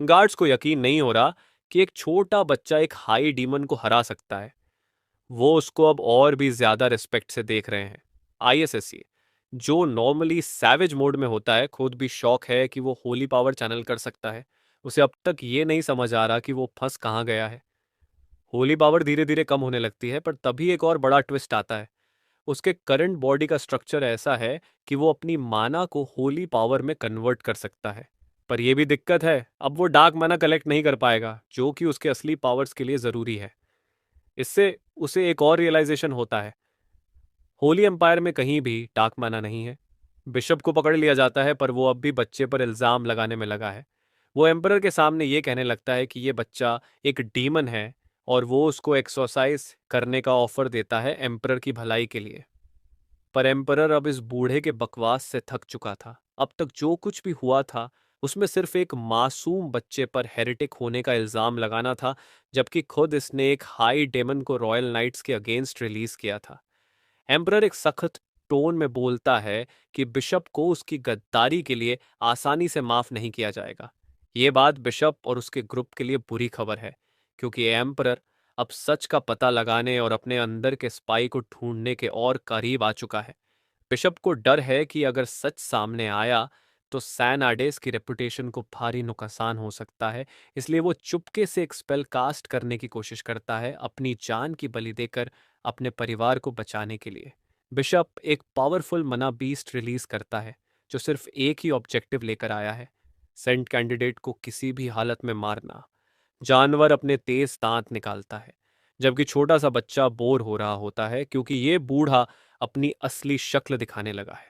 गार्ड्स को यकीन नहीं हो रहा कि एक छोटा बच्चा एक हाई डीमन को हरा सकता है। वो उसको अब और भी ज्यादा रिस्पेक्ट से देख रहे हैं। ISSC जो नॉर्मली सैवेज मोड में होता है खुद भी शौक है कि वो होली पावर चैनल कर सकता है। उसे अब तक ये नहीं समझ आ रहा कि वो फंस कहाँ गया है। होली पावर धीरे धीरे कम होने लगती है पर तभी एक और बड़ा ट्विस्ट आता है। उसके करंट बॉडी का स्ट्रक्चर ऐसा है कि वो अपनी माना को होली पावर में कन्वर्ट कर सकता है। पर यह भी दिक्कत है, अब वो डार्क माना कलेक्ट नहीं कर पाएगा जो कि उसके असली पावर्स के लिए जरूरी है। इससे उसे एक और रियलाइजेशन होता है, होली एम्पायर में कहीं भी डार्क माना नहीं है। बिशप को पकड़ लिया जाता है, पर वो अब भी बच्चे पर इल्जाम लगाने में लगा है। वो एम्परर के सामने ये कहने लगता है कि ये बच्चा एक डीमन है और वो उसको एक्सरसाइज करने का ऑफर देता है एम्परर की भलाई के लिए। पर एम्परर अब इस बूढ़े के बकवास से थक चुका था। अब तक जो कुछ भी हुआ था उसमें सिर्फ एक मासूम बच्चे पर हेरिटिक होने का इल्जाम लगाना था, जबकि खुद इसने एक हाई डेमन को रॉयल नाइट्स के अगेंस्ट रिलीज किया था। एम्परर एक सख्त टोन में बोलता है कि बिशप को उसकी गद्दारी के लिए आसानी से माफ नहीं किया जाएगा। ये बात बिशप और उसके ग्रुप के लिए बुरी खबर है, क्योंकि एम्परर अब सच का पता लगाने और अपने अंदर के स्पाई को ढूंढने के और करीब आ चुका है। बिशप को डर है कि अगर सच सामने आया तो सैन आडेस की रेपुटेशन को भारी नुकसान हो सकता है। इसलिए वो चुपके से एक स्पेल कास्ट करने की कोशिश करता है, अपनी जान की बलि देकर अपने परिवार को बचाने के लिए। बिशप एक पावरफुल मना बीस्ट रिलीज करता है, जो सिर्फ एक ही ऑब्जेक्टिव लेकर आया है, सेंट कैंडिडेट को किसी भी हालत में मारना। जानवर अपने तेज दांत निकालता है, जबकि छोटा सा बच्चा बोर हो रहा होता है, क्योंकि ये बूढ़ा अपनी असली शक्ल दिखाने लगा है।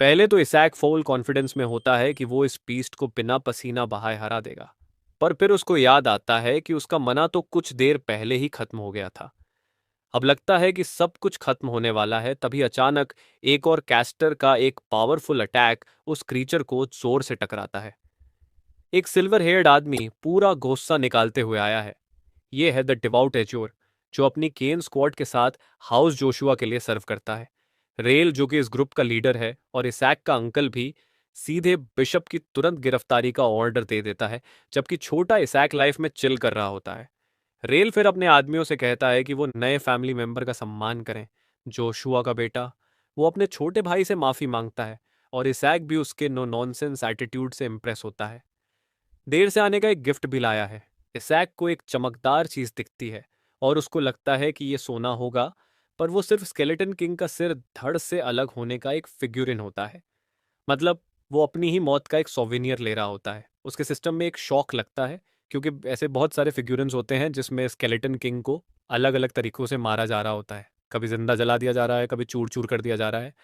पहले तो इसैक फुल कॉन्फिडेंस में होता है कि वो इस बीस्ट को बिना पसीना बहाए हरा देगा, पर फिर उसको याद आता है कि उसका मना तो कुछ देर पहले ही खत्म हो गया था। अब लगता है कि सब कुछ खत्म होने वाला है, तभी अचानक एक और कैस्टर का एक पावरफुल अटैक उस क्रीचर को जोर से टकराता है। एक सिल्वर हेयर्ड आदमी पूरा गुस्सा निकालते हुए आया है। ये है द डिवाउट एजोर, जो अपनी केन स्क्वाड के साथ हाउस जोशुआ के लिए सर्व करता है। रेल, जो कि इस ग्रुप का लीडर है, और इसैक का अंकल भी सीधे बिशप की तुरंत गिरफ्तारी का ऑर्डर दे देता है, जबकि छोटा इसैक लाइफ में चिल कर रहा होता है। रेल फिर अपने आदमियों से कहता है कि वो नए फैमिली मेंबर का सम्मान करें। जोशुआ का बेटा, वो अपने छोटे भाई से माफी मांगता है, और इसैक भी उसके नो नॉनसेंस एटीट्यूड से इम्प्रेस होता है। देर से आने का एक गिफ्ट भी लाया है। इसैक को एक चमकदार चीज दिखती है और उसको लगता है कि ये सोना होगा, पर वो सिर्फ स्केलेटन किंग का सिर धड़ से अलग होने का एक फिग्यूरिन होता है। मतलब वो अपनी ही मौत का एक सोवेनियर ले रहा होता है। उसके सिस्टम में एक शॉक लगता है, क्योंकि ऐसे बहुत सारे फिग्यूरेंस होते हैं जिसमें स्केलेटन किंग को अलग अलग तरीकों से मारा जा रहा होता है। कभी जिंदा जला दिया जा रहा है, कभी चूर चूर कर दिया जा रहा है।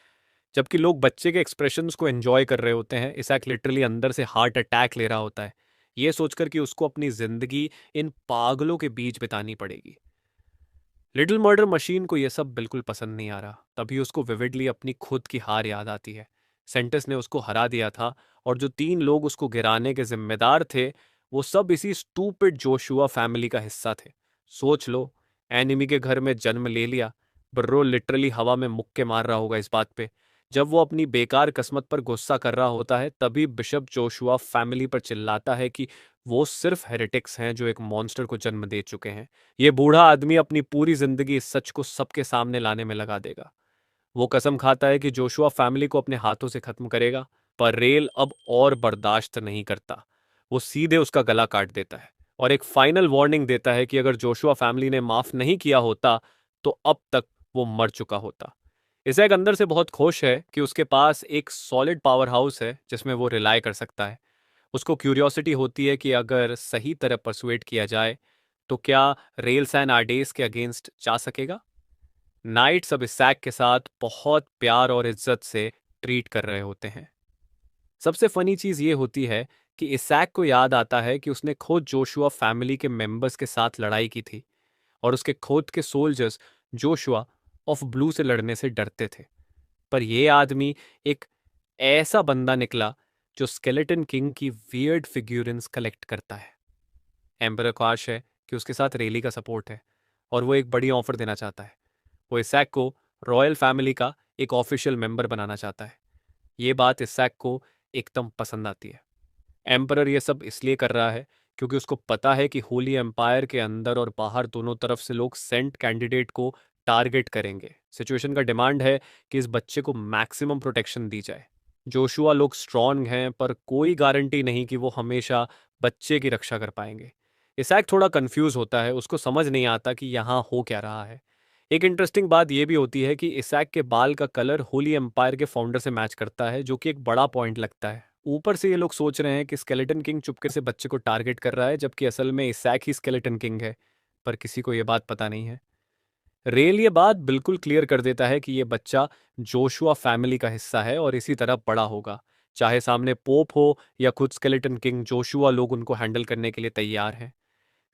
जबकि लोग बच्चे के एक्सप्रेशंस को एंजॉय कर रहे होते हैं, इसैक लिटरली अंदर से हार्ट अटैक ले रहा होता है, ये सोचकर कि उसको अपनी जिंदगी इन पागलों के बीच बितानी पड़ेगी। लिटिल मर्डर मशीन को यह सब बिल्कुल पसंद नहीं आ रहा। तभी उसको विविडली अपनी खुद की हार याद आती है। सेंटस ने उसको हरा दिया था, और जो 3 लोग उसको गिराने के जिम्मेदार थे, वो सब इसी स्टूपिड जोशुआ फैमिली का हिस्सा थे। सोच लो, एनिमी के घर में जन्म ले लिया। ब्रो लिटरली हवा में मुक्के मार रहा होगा इस बात पे। जब वो अपनी बेकार किस्मत पर गुस्सा कर रहा होता है, तभी बिशप जोशुआ फैमिली पर चिल्लाता है कि वो सिर्फ हेरेटिक्स हैं जो एक मॉन्स्टर को जन्म दे चुके हैं। ये बूढ़ा आदमी अपनी पूरी जिंदगी इस सच को सबके सामने लाने में लगा देगा। वो कसम खाता है कि जोशुआ फैमिली को अपने हाथों से खत्म करेगा, पर रेल अब और बर्दाश्त नहीं करता। वो सीधे उसका गला काट देता है और एक फाइनल वार्निंग देता है कि अगर जोशुआ फैमिली ने माफ नहीं किया होता तो अब तक वो मर चुका होता। इसेक अंदर से बहुत खुश है कि उसके पास एक सॉलिड पावर हाउस है जिसमें वो रिलाय कर सकता है। उसको क्यूरियोसिटी होती है कि अगर सही तरह परसुएट किया जाए तो क्या रेल्स एंड आर्डेस के अगेंस्ट जा सकेगा। नाइट्स अब इसैक के साथ बहुत प्यार और इज्जत से ट्रीट कर रहे होते हैं। सबसे फनी चीज ये होती है कि इसैक को याद आता है कि उसने खुद जोशुआ फैमिली के मेंबर्स के साथ लड़ाई की थी, और उसके खुद के सोल्जर्स जोशुआ ऑफ ब्लू से लड़ने से डरते थे। पर यह आदमी एक ऐसा बंदा निकला जो स्केलेटन किंग की वियर्ड फिग्यूरेंस कलेक्ट करता है। एम्बर को आश है कि उसके साथ रेली का सपोर्ट है, और वो एक बड़ी ऑफर देना चाहता है। वो इसैक को रॉयल फैमिली का एक ऑफिशियल मेंबर बनाना चाहता है। ये बात इसैक को एकदम पसंद आती है। एम्परर ये सब इसलिए कर रहा है क्योंकि उसको पता है कि होली एम्पायर के अंदर और बाहर दोनों तरफ से लोग सेंट कैंडिडेट को टारगेट करेंगे। सिचुएशन का डिमांड है कि इस बच्चे को मैक्सिमम प्रोटेक्शन दी जाए। जोशुआ लोग स्ट्रांग हैं, पर कोई गारंटी नहीं कि वो हमेशा बच्चे की रक्षा कर पाएंगे। इसैक थोड़ा कंफ्यूज होता है, उसको समझ नहीं आता कि यहाँ हो क्या रहा है। एक इंटरेस्टिंग बात यह भी होती है कि इसैक के बाल का कलर होली एम्पायर के फाउंडर से मैच करता है, जो कि एक बड़ा पॉइंट लगता है। ऊपर से ये लोग सोच रहे हैं कि स्केलेटन किंग चुपके से बच्चे को टारगेट कर रहा है, जबकि असल में इसैक ही स्केलेटन किंग है, पर किसी को ये बात पता नहीं है। रेल ये बात बिल्कुल क्लियर कर देता है कि ये बच्चा जोशुआ फैमिली का हिस्सा है और इसी तरह बड़ा होगा। चाहे सामने पोप हो या खुद स्केलेटन किंग जोशुआ, लोग उनको हैंडल करने के लिए तैयार हैं।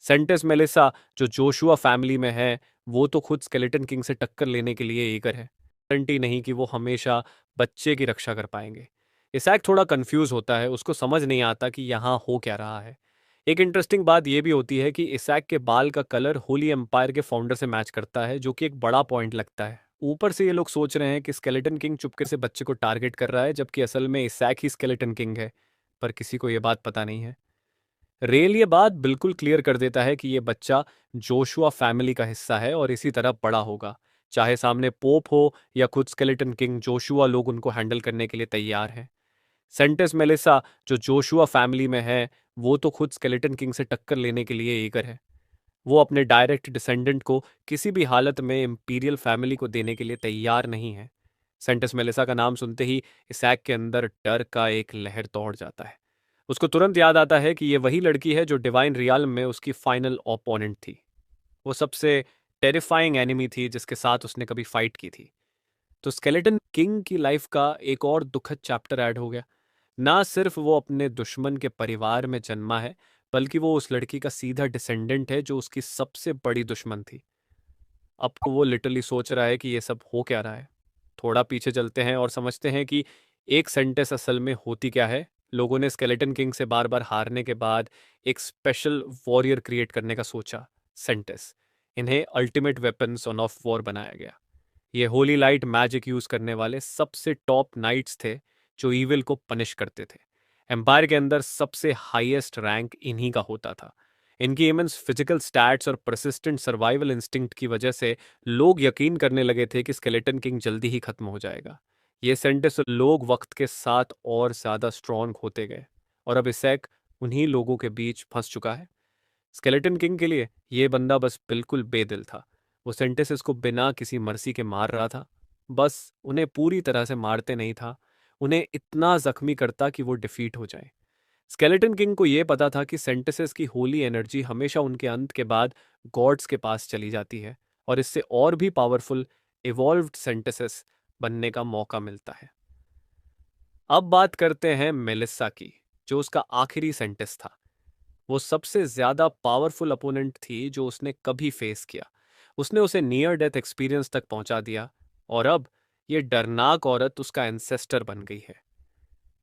सेंटेस मेलिसा जो जोशुआ फैमिली में है, वो तो खुद स्केलेटन किंग से टक्कर लेने के लिए eager है। गारंटी नहीं कि वो हमेशा बच्चे की रक्षा कर पाएंगे। इसैक थोड़ा कंफ्यूज होता है, उसको समझ नहीं आता कि यहाँ हो क्या रहा है। एक इंटरेस्टिंग बात यह भी होती है कि इसैक के बाल का कलर होली एम्पायर के फाउंडर से मैच करता है, जो कि एक बड़ा पॉइंट लगता है। ऊपर से ये लोग सोच रहे हैं कि स्केलेटन किंग चुपके से बच्चे को टारगेट कर रहा है, जबकि असल में इसैक ही स्केलेटन किंग है। पर किसी को ये बात पता नहीं है। रेल ये बात बिल्कुल क्लियर कर देता है कि ये बच्चा जोशुआ फैमिली का हिस्सा है और इसी तरह बड़ा होगा। चाहे सामने पोप हो या खुद स्केलेटन किंग जोशुआ, लोग उनको हैंडल करने के लिए तैयार हैं। सेंटेस मेलिसा जो जोशुआ फैमिली में है, वो तो खुद स्केलेटन किंग से टक्कर लेने के लिए eager है। वो अपने डायरेक्ट डिसेंडेंट को किसी भी हालत में इंपीरियल फैमिली को देने के लिए तैयार नहीं है। सेंटेस मेलिसा का नाम सुनते ही इसैक के अंदर डर का एक लहर दौड़ जाता है। उसको तुरंत याद आता है कि ये वही लड़की है जो डिवाइन रियाल्म में उसकी फाइनल ओपोनेंट थी। वो सबसे टेरिफाइंग एनिमी थी जिसके साथ उसने कभी फाइट की थी। तो स्केलेटन किंग की लाइफ का एक और दुखद चैप्टर ऐड हो गया। ना सिर्फ वो अपने दुश्मन के परिवार में जन्मा है, बल्कि वो उस लड़की का सीधा डिसेंडेंट है जो उसकी सबसे बड़ी दुश्मन थी। अब तो वो लिटरली सोच रहा है कि ये सब हो क्या रहा है। थोड़ा पीछे चलते हैं और समझते हैं कि एक सेंटेंस असल में होती क्या है। लोगों ने स्केलेटन किंग से बार बार हारने के बाद एक स्पेशल वॉरियर क्रिएट करने का सोचा, सेंटेस। इन्हें ultimate weapon son of war बनाया गया। ये होली लाइट मैजिक यूज करने वाले सबसे टॉप नाइट्स थे जो ईविल को पनिश करते थे। एम्पायर के अंदर सबसे हाईएस्ट रैंक इन्हीं का होता था। इनकी इमेंस फिजिकल स्टैट्स और परसिस्टेंट सर्वाइवल इंस्टिंक्ट की वजह से लोग यकीन करने लगे थे कि स्केलेटन किंग जल्दी ही खत्म हो जाएगा। ये सेंटेंस लोग वक्त के साथ और ज्यादा स्ट्रांग होते गए और अब इसेक उन्हीं लोगों के बीच फंस चुका है। स्केलेटन किंग के लिए ये बंदा बस बिल्कुल बेदिल था। वो सेंटेंसेस को बिना किसी मर्जी के मार रहा था। बस उन्हें पूरी तरह से मारते नहीं था, उन्हें इतना जख्मी करता कि वो डिफीट हो जाए। स्केलेटन किंग को यह पता था कि सेंटेंसेस की होली एनर्जी हमेशा उनके अंत के बाद गॉड्स के पास चली जाती है और इससे और भी पावरफुल इवॉल्व्ड सेंटेंसेस बनने का मौका मिलता है। अब बात करते हैं मेलिसा की, जो उसका आखिरी सेंटेंस था। वो सबसे ज्यादा पावरफुल अपोनेंट थी जो उसने कभी फेस किया। उसने उसे नियर डेथ एक्सपीरियंस तक पहुंचा दिया और अब ये डरनाक औरत उसका एंसेस्टर बन गई है।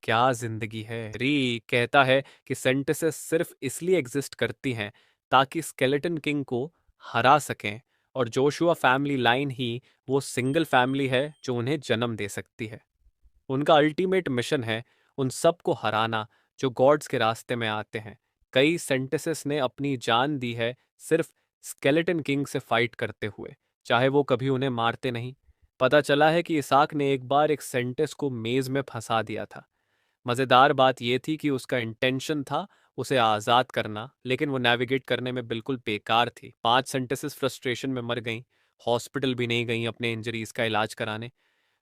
क्या जिंदगी है। री कहता है कि सेंटेंसेस सिर्फ इसलिए एग्जिस्ट करती हैं ताकि स्केलेटन किंग को हरा सकें, और जोशुआ फैमिली लाइन ही वो सिंगल फैमिली है जो उन्हें जन्म दे सकती है। उनका अल्टीमेट मिशन है उन सबको हराना जो गॉड्स के रास्ते में आते हैं। कई सेंटेसेस ने अपनी जान दी है सिर्फ स्केलेटन किंग से फाइट करते हुए, चाहे वो कभी उन्हें मारते नहीं। पता चला है कि इसाक ने एक बार एक सेंटेंस को मेज में फंसा दिया था। मजेदार बात यह थी कि उसका इंटेंशन था उसे आजाद करना, लेकिन वो नेविगेट करने में बिल्कुल बेकार थी। 5 सेंटेंसेस फ्रस्ट्रेशन में मर गईं, हॉस्पिटल भी नहीं गईं अपने इंजरीज का इलाज कराने।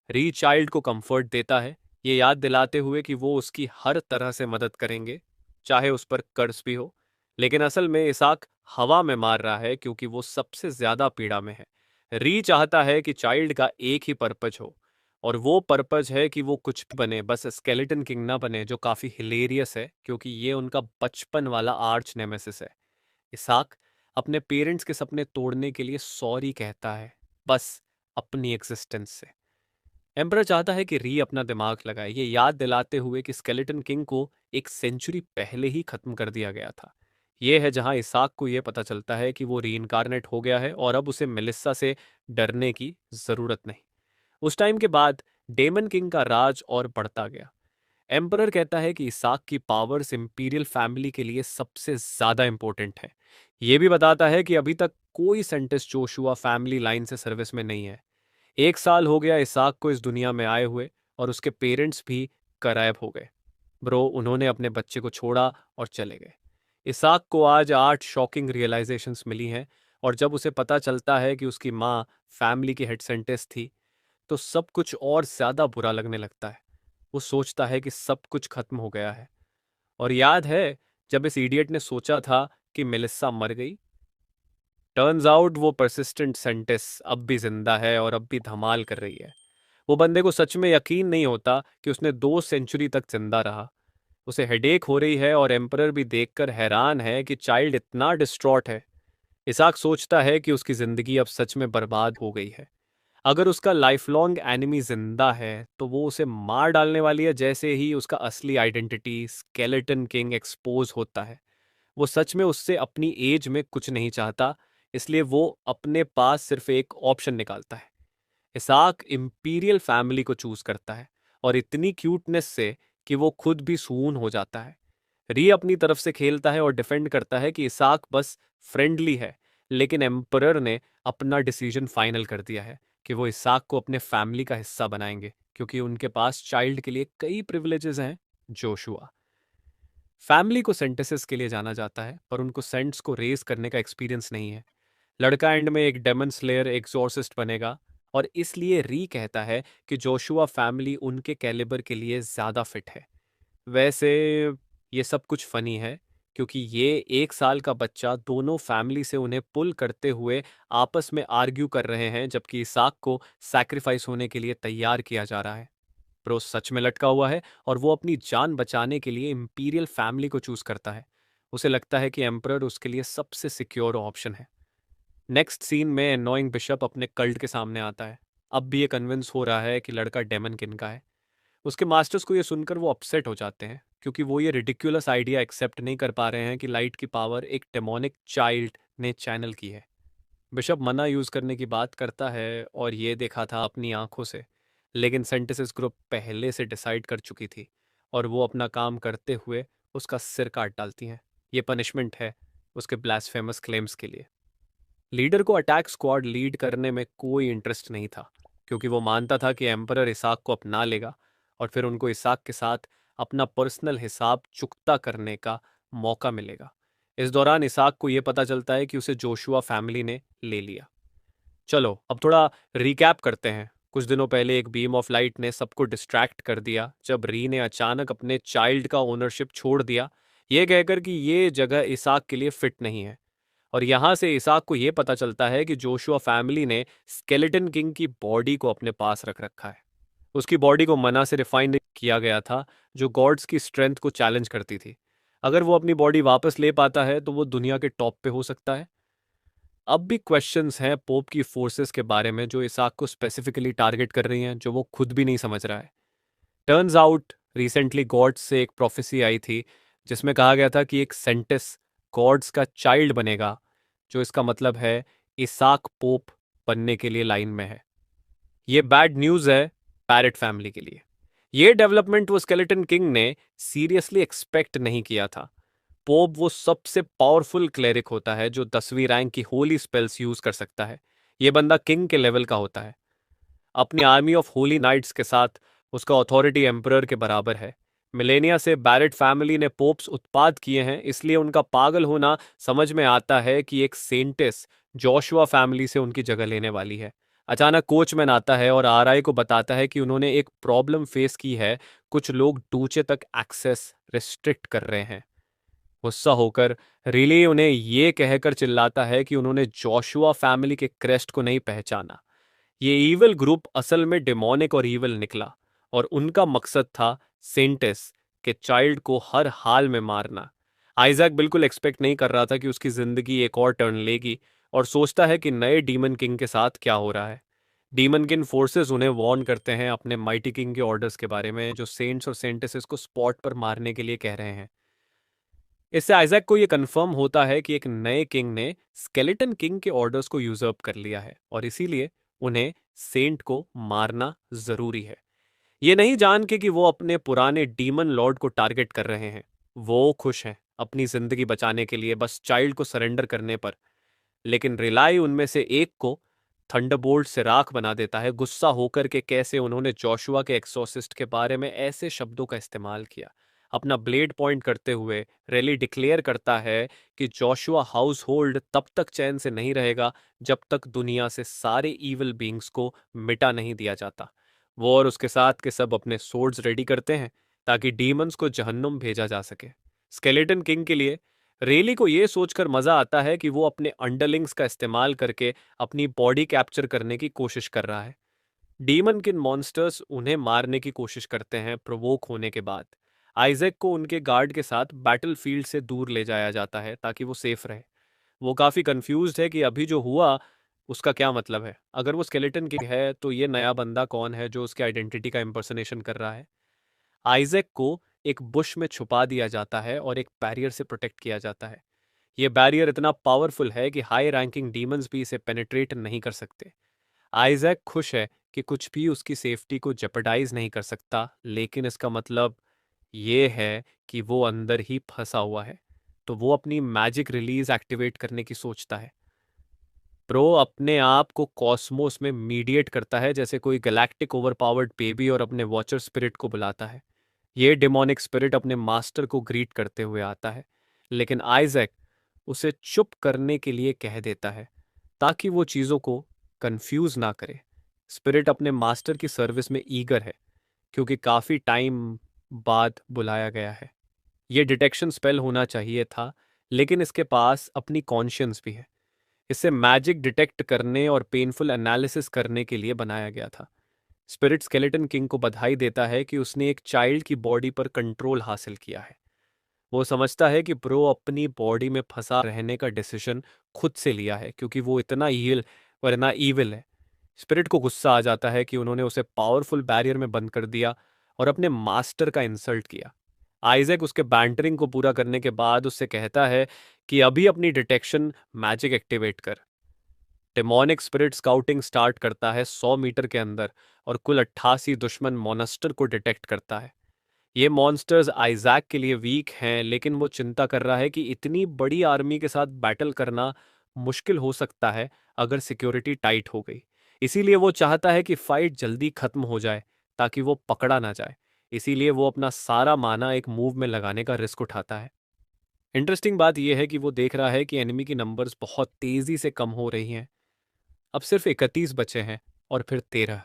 री चाइल्ड को कंफर्ट देता है, ये याद दिलाते हुए कि वो उसकी हर तरह से मदद करेंगे, चाहे उस पर कर्ज भी हो। लेकिन असल में इसाक हवा में मार रहा है क्योंकि वो सबसे ज्यादा पीड़ा में है। री चाहता है कि चाइल्ड का एक ही पर्पज हो, और वो पर्पज है कि वो कुछ भी बने, बस स्केलेटन किंग ना बने, जो काफी हिलेरियस है क्योंकि ये उनका बचपन वाला आर्च नेमेसिस है। इसाक अपने पेरेंट्स के सपने तोड़ने के लिए सॉरी कहता है, बस अपनी एग्जिस्टेंस से। एम्परर चाहता है कि री अपना दिमाग लगाए, ये याद दिलाते हुए कि स्केलेटन किंग को एक सेंचुरी पहले ही खत्म कर दिया गया था। ये है जहां इसाक को यह पता चलता है कि वो रीइंकारनेट हो गया है और अब उसे मेलिसा से डरने की जरूरत नहीं। उस टाइम के बाद डेमन किंग का राज और बढ़ता गया। एम्परर कहता है कि इसाक की पावर्स इंपीरियल फैमिली के लिए सबसे ज्यादा इंपॉर्टेंट है। यह भी बताता है कि अभी तक कोई सेंटेस जोशुआ फैमिली लाइन से सर्विस में नहीं है। 1 साल हो गया इसाक को इस दुनिया में आए हुए, और उसके पेरेंट्स भी गायब हो गए। ब्रो, उन्होंने अपने बच्चे को छोड़ा और चले गए। इसाक को आज 8 शॉकिंग रियलाइजेशंस मिली हैं, और जब उसे पता चलता है कि उसकी माँ फैमिली की हेड सेंटेंस थी, तो सब कुछ और ज्यादा बुरा लगने लगता है। वो सोचता है कि सब कुछ खत्म हो गया है। और याद है जब इस इडियट ने सोचा था कि मेलिसा मर गई, टर्न्स आउट वो परसिस्टेंट सेंटिस अब भी जिंदा है और अब भी धमाल कर रही है। वो बंदे को सच में यकीन नहीं होता कि उसने 2 सेंचुरी तक जिंदा रहा। उसे हेडेक हो रही है और एम्परर भी देखकर हैरान है कि चाइल्ड इतना डिस्ट्रॉट है। इसाक सोचता है कि उसकी जिंदगी अब सच में बर्बाद हो गई है। अगर उसका लाइफ लॉन्ग एनिमी जिंदा है तो वो उसे मार डालने वाली है जैसे ही उसका असली आइडेंटिटी स्केलेटन किंग एक्सपोज होता है। वो सच में उससे अपनी एज में कुछ नहीं चाहता, इसलिए वो अपने पास सिर्फ एक ऑप्शन निकालता है। इसाक इंपीरियल फैमिली को चूज करता है और इतनी क्यूटनेस से कि वो खुद भी सून हो जाता है। री अपनी तरफ से खेलता है और डिफेंड करता है कि इसाक बस फ्रेंडली है, लेकिन एम्परर ने अपना डिसीजन फाइनल कर दिया है कि वो इसाक को अपने फैमिली का हिस्सा बनाएंगे क्योंकि उनके पास चाइल्ड के लिए कई प्रिविलेजेस हैं। जोशुआ फैमिली को सेंटेसिस के लिए जाना जाता है, पर उनको सेंट्स को रेज करने का एक्सपीरियंस नहीं है। लड़का एंड में एक डेमन स्लेयर एक्सोर्सिस्ट बनेगा और इसलिए री कहता है कि जोशुआ फैमिली उनके कैलिबर के लिए ज्यादा फिट है। वैसे ये सब कुछ फनी है क्योंकि ये 1 साल का बच्चा दोनों फैमिली से उन्हें पुल करते हुए आपस में आर्ग्यू कर रहे हैं, जबकि इसाक को सैक्रिफाइस होने के लिए तैयार किया जा रहा है। प्रो सच में लटका हुआ है और वो अपनी जान बचाने के लिए इंपीरियल फैमिली को चूज करता है। उसे लगता है कि एम्परर उसके लिए सबसे सिक्योर ऑप्शन है। नेक्स्ट सीन में एनोइंग बिशप अपने कल्ट के सामने आता है। अब भी ये कन्विंस हो रहा है कि लड़का डेमन किन का है। उसके मास्टर्स को ये सुनकर वो अपसेट हो जाते हैं क्योंकि वो ये रिडिकुलस आइडिया एक्सेप्ट नहीं कर पा रहे हैं कि लाइट की पावर एक डेमोनिक चाइल्ड ने चैनल की है। बिशप मना यूज करने की बात करता है और ये देखा था अपनी आंखों से, लेकिन सेंटिसिस ग्रुप पहले से डिसाइड कर चुकी थी और वो अपना काम करते हुए उसका सिर काट डालती हैं। ये पनिशमेंट है उसके ब्लास्फेमस क्लेम्स के लिए। लीडर को अटैक स्क्वाड लीड करने में कोई इंटरेस्ट नहीं था क्योंकि वो मानता था कि एम्परर इसाक को अपना लेगा और फिर उनको इसाक के साथ अपना पर्सनल हिसाब चुकता करने का मौका मिलेगा। इस दौरान इसाक को यह पता चलता है कि उसे जोशुआ फैमिली ने ले लिया। चलो अब थोड़ा रिकैप करते हैं। कुछ दिनों पहले एक बीम ऑफ लाइट ने सबको डिस्ट्रैक्ट कर दिया जब री ने अचानक अपने चाइल्ड का ओनरशिप छोड़ दिया, ये कहकर कि ये जगह इसाक के लिए फिट नहीं है। और यहां से इसाक को यह पता चलता है कि जोशुआ फैमिली ने स्केलेटन किंग की बॉडी को अपने पास रख रखा है। उसकी बॉडी को मना से रिफाइंड किया गया था, जो गॉड्स की स्ट्रेंथ को चैलेंज करती थी। अगर वो अपनी बॉडी वापस ले पाता है तो वो दुनिया के टॉप पे हो सकता है। अब भी क्वेश्चंस हैं पोप की फोर्सेस के बारे में जो इसाक को स्पेसिफिकली टारगेट कर रही हैं, जो वो खुद भी नहीं समझ रहा है। टर्न्स आउट रिसेंटली गॉड्स से एक प्रोफेसी आई थी जिसमें कहा गया था कि एक सेंटिस गॉड्स का चाइल्ड बनेगा, जो इसका मतलब है इसाक पोप बनने के लिए लाइन में है। ये बैड न्यूज़ है पैरेट फैमिली के लिए। ये डेवलपमेंट वो स्केलेटन किंग ने सीरियसली एक्सपेक्ट नहीं किया था। पोप वो सबसे पावरफुल क्लेरिक होता है जो 10वीं रैंक की होली स्पेल्स यूज कर सकता है। ये बंदा किंग के लेवल का होता है। अपनी आर्मी ऑफ होली नाइट्स के साथ उसका अथॉरिटी एम्परर के बराबर है। मिलेनिया से बैरेट फैमिली ने पोप्स उत्पाद किए हैं, इसलिए उनका पागल होना समझ में आता है कि एक सेंटिस जोशुआ फैमिली से उनकी जगह लेने वाली है। अचानक कोचमैन आता है और आरआई को बताता है कि उन्होंने एक प्रॉब्लम फेस की है। कुछ लोग टूचे तक एक्सेस रिस्ट्रिक्ट कर रहे हैं। गुस्सा होकर रिली उन्हें ये कहकर चिल्लाता है कि उन्होंने जोशुआ फैमिली के क्रेस्ट को नहीं पहचाना। ये ईविल ग्रुप असल में डेमोनिक और ईविल निकला और उनका मकसद था सेंटिस के चाइल्ड को हर हाल में मारना। आइजैक बिल्कुल एक्सपेक्ट नहीं कर रहा था कि उसकी जिंदगी एक और टर्न लेगी और सोचता है कि नए डीमन किंग के साथ क्या हो रहा है। डीमन किंग फोर्सेस उन्हें वार्न करते हैं अपने माइटी किंग के ऑर्डर्स के बारे में, जो सेंट्स और सेंटिस को स्पॉट पर मारने के लिए कह रहे हैं। इससे आइजैक को यह कंफर्म होता है कि एक नए किंग ने स्केलेटन किंग के ऑर्डर्स को यूजर्प कर लिया है और इसीलिए उन्हें सेंट को मारना जरूरी है। ये नहीं जान के कि वो अपने पुराने डीमन लॉर्ड को टारगेट कर रहे हैं। वो खुश हैं अपनी जिंदगी बचाने के लिए बस चाइल्ड को सरेंडर करने पर। लेकिन रिलाई उनमें से एक को थंडरबोल्ट से राख बना देता है, गुस्सा होकर के कैसे उन्होंने जोशुआ के एक्सोसिस्ट के बारे में ऐसे शब्दों का इस्तेमाल किया। अपना ब्लेड पॉइंट करते हुए रेली डिक्लेयर करता है कि जोशुआ हाउस होल्ड तब तक चैन से नहीं रहेगा जब तक दुनिया से सारे ईविल बींग्स को मिटा नहीं दिया जाता। वो और उसके साथ के सब अपने सोर्ड्स रेडी करते हैं ताकि डीमंस को जहन्नुम भेजा जा सके। स्केलेटन किंग के लिए रेली को ये सोचकर मजा आता है कि वो अपने अंडरलिंग्स का इस्तेमाल करके अपनी बॉडी कैप्चर करने की कोशिश कर रहा है। डीमन किन मॉन्स्टर्स उन्हें मारने की कोशिश करते हैं प्रोवोक होने के बाद। आइजैक को उनके गार्ड के साथ बैटलफील्ड से दूर ले जाया जाता है ताकि वो सेफ रहे। वो काफी कंफ्यूज्ड है कि अभी जो हुआ उसका क्या मतलब है। अगर वो स्केलेटन की है तो ये नया बंदा कौन है जो उसके आइडेंटिटी का इंपर्सनेशन कर रहा है। आइजैक को एक बुश में छुपा दिया जाता है और एक बैरियर से प्रोटेक्ट किया जाता है। ये बैरियर इतना पावरफुल है कि हाई रैंकिंग डीमंस भी इसे पेनिट्रेट नहीं कर सकते। आइजैक खुश है कि कुछ भी उसकी सेफ्टी को जेपरडाइज नहीं कर सकता, लेकिन इसका मतलब ये है कि वो अंदर ही फंसा हुआ है। तो वो अपनी मैजिक रिलीज एक्टिवेट करने की सोचता है। प्रो अपने आप को कॉस्मोस में मीडिएट करता है जैसे कोई गैलेक्टिक ओवरपावर्ड बेबी और अपने वॉचर स्पिरिट को बुलाता है। ये डिमोनिक स्पिरिट अपने मास्टर को ग्रीट करते हुए आता है, लेकिन आइजैक उसे चुप करने के लिए कह देता है ताकि वो चीज़ों को कंफ्यूज ना करे। स्पिरिट अपने मास्टर की सर्विस में ईगर है क्योंकि काफ़ी टाइम बाद बुलाया गया है। ये डिटेक्शन स्पेल होना चाहिए था, लेकिन इसके पास अपनी कॉन्शियंस भी है। इसे मैजिक डिटेक्ट करने और पेनफुल एनालिसिस करने के लिए बनाया गया था। स्पिरिट स्केलेटन किंग को बधाई देता है कि उसने एक चाइल्ड की बॉडी पर कंट्रोल हासिल किया है। वो समझता है कि प्रो अपनी बॉडी में फंसा रहने का डिसीजन खुद से लिया है क्योंकि वो इतना ईल और इतना ईविल है। स्पिरिट को गुस्सा आ जाता है कि उन्होंने उसे पावरफुल बैरियर में बंद कर दिया और अपने मास्टर का इंसल्ट किया। आइजैक उसके बैंटरिंग को पूरा करने के बाद उससे कहता है कि अभी अपनी डिटेक्शन मैजिक एक्टिवेट कर। डेमोनिक स्पिरिट स्काउटिंग स्टार्ट करता है 100 मीटर के अंदर और कुल 88 दुश्मन मॉन्स्टर को डिटेक्ट करता है। ये मॉन्स्टर्स आइजैक के लिए वीक हैं, लेकिन वो चिंता कर रहा है कि इतनी बड़ी आर्मी के साथ बैटल करना मुश्किल हो सकता है अगर सिक्योरिटी टाइट हो गई। इसीलिए वो चाहता है कि फाइट जल्दी खत्म हो जाए ताकि वो पकड़ा ना जाए। इसीलिए वो अपना सारा माना एक मूव में लगाने का रिस्क उठाता है। इंटरेस्टिंग बात यह है कि वो देख रहा है कि एनिमी की नंबर्स बहुत तेजी से कम हो रही हैं। अब सिर्फ 31 बचे हैं और फिर 13।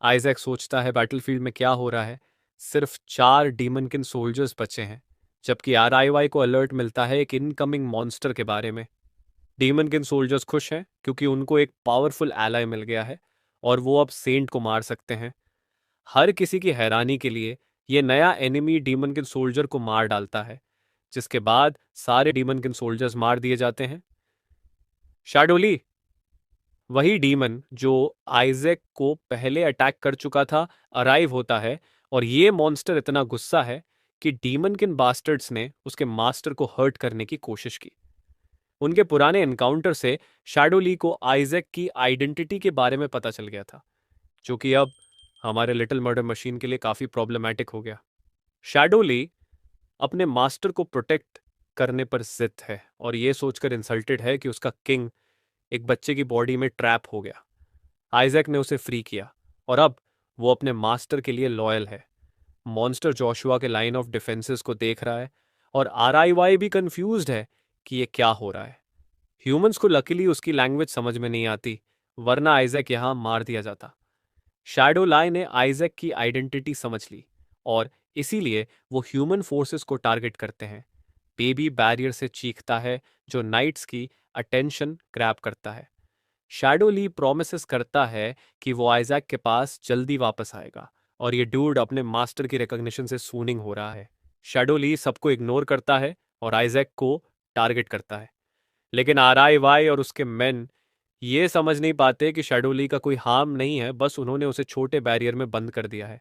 आइजैक सोचता है बैटलफील्ड में क्या हो रहा है। सिर्फ 4 डीमनकिन सोल्जर्स बचे हैं, जबकि आरआईवाई को अलर्ट मिलता है एक इनकमिंग मॉन्स्टर के बारे में। डीमनकिन सोल्जर्स खुश हैं क्योंकि उनको एक पावरफुल एलाय मिल गया है और वो अब सेंट को मार सकते हैं। हर किसी की हैरानी के लिए ये नया एनिमी डीमनकिन सोल्जर को मार डालता है, जिसके बाद सारे डीमनकिन सोल्जर्स मार दिए जाते हैं। शैडोली, वही डीमन जो आइजैक को पहले अटैक कर चुका था, अराइव होता है और ये मॉन्स्टर इतना गुस्सा है कि डीमन किन बास्टर्ड्स ने उसके मास्टर को हर्ट करने की कोशिश की। उनके पुराने एनकाउंटर से शैडो ली को आइजैक की आइडेंटिटी के बारे में पता चल गया था, जो कि अब हमारे लिटिल मर्डर मशीन के लिए काफी प्रॉब्लमैटिक हो गया। शैडो ली अपने मास्टर को प्रोटेक्ट करने पर जिद है और ये सोचकर इंसल्टेड है कि उसका किंग एक बच्चे की बॉडी में ट्रैप हो गया। आइजैक ने उसे फ्री किया और अब वो अपने मास्टर के लिए लॉयल है। मॉन्स्टर जोशुआ के लाइन ऑफ डिफेंसेस को देख रहा है और आरआईवाई भी कंफ्यूज्ड है कि ये क्या हो रहा है। ह्यूमंस को लकीली उसकी लैंग्वेज समझ में नहीं आती, वरना आइजैक यहां मार दिया जाता। शैडो लाई ने आइजैक की आइडेंटिटी समझ ली और इसीलिए वो ह्यूमन फोर्सेस को टारगेट करते हैं। बेबी बैरियर से चीखता है जो नाइट्स की अटेंशन ग्रैब करता है। शैडो ली प्रोमिस करता है कि वो आइजैक के पास जल्दी वापस आएगा और ये डूड अपने मास्टर की रिकॉग्निशन से सूनिंग हो रहा है। शैडो ली सबको इग्नोर करता है और आइजैक को टारगेट करता है, लेकिन आरआईवाई और उसके मेन ये समझ नहीं पाते कि शैडो ली का कोई हार्म नहीं है, बस उन्होंने उसे छोटे बैरियर में बंद कर दिया है।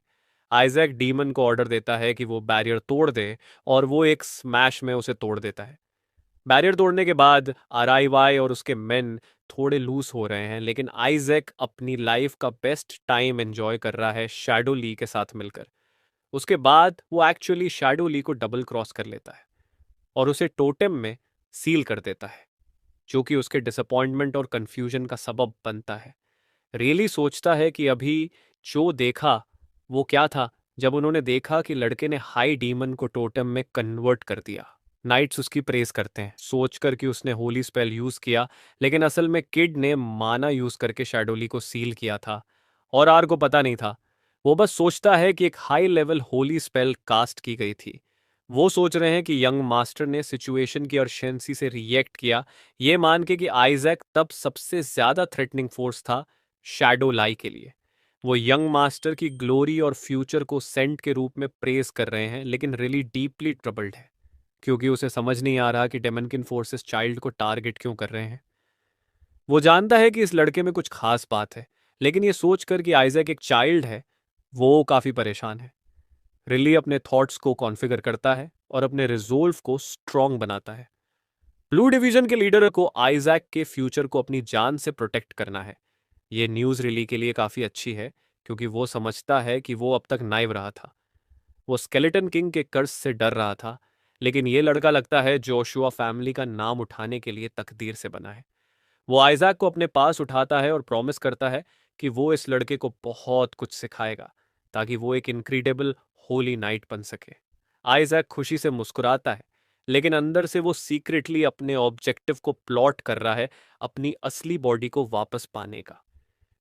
आइजैक डीमन को ऑर्डर देता है कि वो बैरियर तोड़ दे और वो एक स्मैश में उसे तोड़ देता है। बैरियर तोड़ने के बाद आरआईवाई और उसके मेन थोड़े लूज हो रहे हैं, लेकिन आइजैक अपनी लाइफ का बेस्ट टाइम एंजॉय कर रहा है शैडो ली के साथ मिलकर। उसके बाद वो एक्चुअली शैडो ली को डबल क्रॉस कर लेता है और उसे टोटेम में सील कर देता है, जो कि उसके डिसअपॉइंटमेंट और कंफ्यूजन का सबब बनता है। रियली सोचता है कि अभी जो देखा वो क्या था जब उन्होंने देखा कि लड़के ने हाई डीमन को टोटेम में कन्वर्ट कर दिया। नाइट्स उसकी प्रेस करते हैं सोचकर कि उसने होली स्पेल यूज किया, लेकिन असल में किड ने माना यूज करके शैडोली को सील किया था और आर को पता नहीं था। वो बस सोचता है कि एक high level holy spell cast की गई थी। वो सोच रहे हैं कि यंग मास्टर ने सिचुएशन की अर्जेंसी से रिएक्ट किया, ये मान के कि आइजैक तब सबसे ज्यादा थ्रेटनिंग फोर्स था शैडो लाई के लिए। वो यंग मास्टर की ग्लोरी और फ्यूचर को सेंट के रूप में प्रेज कर रहे हैं, लेकिन रियली डीपली ट्रबल्ड है, क्योंकि उसे समझ नहीं आ रहा कि डेमनकिन फोर्सेस चाइल्ड को टारगेट क्यों कर रहे हैं। वो जानता है कि इस लड़के में कुछ खास बात है, लेकिन ये सोचकर कि आइजैक एक चाइल्ड है, वो काफी परेशान है। रिली अपने थॉट्स को कॉन्फ़िगर करता है और अपने रिजोल्व को स्ट्रॉन्ग बनाता है। ब्लू डिवीजन के लीडर को आइजैक के फ्यूचर को अपनी जान से प्रोटेक्ट करना है। ये न्यूज़ रिली के लिए काफ़ी अच्छी है, क्योंकि वो समझता है कि वो अब तक नाइव रहा था। वो स्केलेटन किंग के कर्ज से डर रहा था, लेकिन ये लड़का लगता है जोशुआ फैमिली का नाम उठाने के लिए तकदीर से बना है। वो आइजैक को अपने पास उठाता है और प्रॉमिस करता है कि वो इस लड़के को बहुत कुछ सिखाएगा, ताकि वो एक इनक्रेडिबल होली नाइट बन सके। आइजैक खुशी से मुस्कुराता है, लेकिन अंदर से वो सीक्रेटली अपने ऑब्जेक्टिव को प्लॉट कर रहा है, अपनी असली बॉडी को वापस पाने का।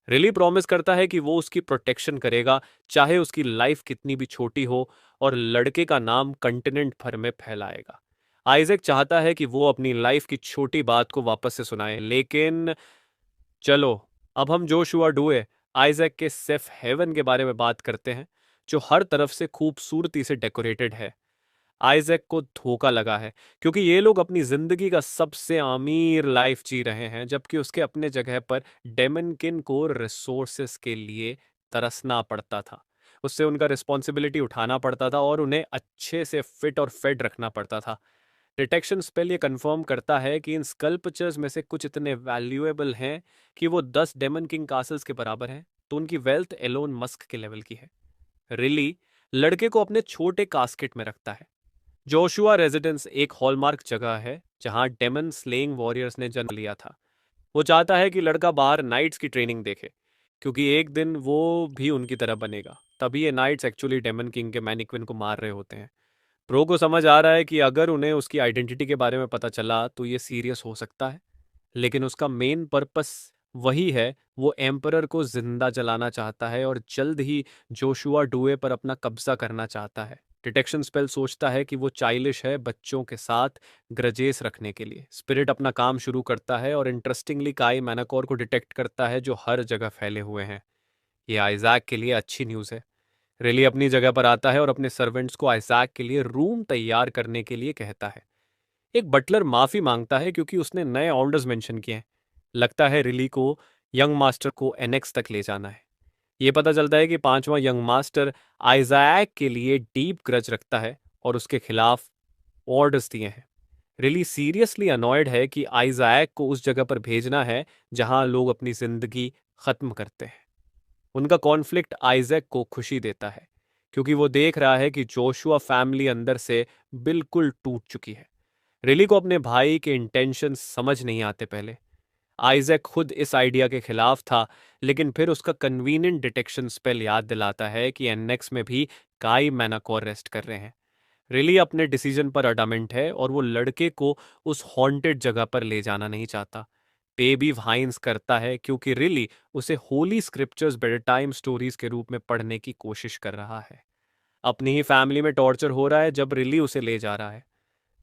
रिली प्रॉमिस करता है कि वो उसकी प्रोटेक्शन करेगा, चाहे उसकी लाइफ कितनी भी छोटी हो, और लड़के का नाम कंटिनेंट भर में फैलाएगा। आइजैक चाहता है कि वो अपनी लाइफ की छोटी बात को वापस से सुनाए, लेकिन चलो अब हम जोशुआ डुए, आइजैक के सेफ हेवन के बारे में बात करते हैं, जो हर तरफ से खूबसूरती से डेकोरेटेड है। आइजैक को धोखा लगा है, क्योंकि ये लोग अपनी जिंदगी का सबसे अमीर लाइफ जी रहे हैं, जबकि उसके अपने जगह पर डेमनकिन को रिसोर्सेस के लिए तरसना पड़ता था। उससे उनका रिस्पॉन्सिबिलिटी उठाना पड़ता था और उन्हें अच्छे से फिट और फेड रखना पड़ता था। डिटेक्शन स्पेल ये कंफर्म करता है कि इन स्कल्पचर्स में से कुछ इतने वैल्यूएबल हैं कि वो 10 डेमन किंग कासल्स के बराबर हैं, तो उनकी वेल्थ एलोन मस्क के लेवल की है। रिली लड़के को अपने छोटे कास्केट में रखता है। जोशुआ रेजिडेंस एक हॉलमार्क जगह है जहां डेमन स्लेइंग वॉरियर्स ने जन्म लिया था। वो चाहता है कि लड़का बाहर नाइट्स की ट्रेनिंग देखे, क्योंकि एक दिन वो भी उनकी तरह बनेगा। तभी ये नाइट्स एक्चुअली डेमन किंग के मैनिक्विन को मार रहे होते हैं। प्रो को समझ आ रहा है कि अगर उन्हें उसकी आइडेंटिटी के बारे में पता चला तो ये सीरियस हो सकता है, लेकिन उसका मेन पर्पस वही है। वो एम्परर को जिंदा जलाना चाहता है और जल्द ही जोशुआ डुए पर अपना कब्जा करना चाहता है। डिटेक्शन स्पेल सोचता है कि वो चाइल्डिश है बच्चों के साथ ग्रजेस रखने के लिए। स्पिरिट अपना काम शुरू करता है और इंटरेस्टिंगली काई मैनाकोर को डिटेक्ट करता है, जो हर जगह फैले हुए हैं। ये आइजैक के लिए अच्छी न्यूज़ है। रेली अपनी जगह पर आता है और अपने सर्वेंट्स को आइजैक के लिए रूम तैयार करने के लिए कहता है। एक बटलर माफी मांगता है क्योंकि उसने नए ऑर्डर्स मेंशन किए हैं। लगता है रिली को यंग मास्टर को एनेक्स तक ले जाना है। ये पता चलता है कि पांचवा यंग मास्टर आइजैक के लिए डीप ग्रज रखता है और उसके खिलाफ ऑर्डर्स दिए हैं। रिली सीरियसली अनॉयड है कि आइजैक को उस जगह पर भेजना है जहां लोग अपनी जिंदगी खत्म करते हैं। उनका कॉन्फ्लिक्ट आइजैक को खुशी देता है, क्योंकि वो देख रहा है कि जोशुआ फैमिली अंदर से बिल्कुल टूट चुकी है। रिली को अपने भाई के इंटेंशन समझ नहीं आते पहले। आइजैक खुद इस आइडिया के खिलाफ था, लेकिन फिर उसका कन्वीनियंट डिटेक्शन स्पेल याद दिलाता है कि एनेक्स में भी काई मैनाकोर रेस्ट कर रहे हैं। रिली अपने डिसीजन पर अडामेंट है और वो लड़के को उस हॉन्टेड जगह पर ले जाना नहीं चाहता। बेबी वाइन्स करता है क्योंकि रिली उसे Holi scriptures bed time stories के रूप में पढ़ने की कोशिश कर रहा है। अपनी ही फैमिली में टॉर्चर हो रहा है जब रिली उसे ले जा रहा है।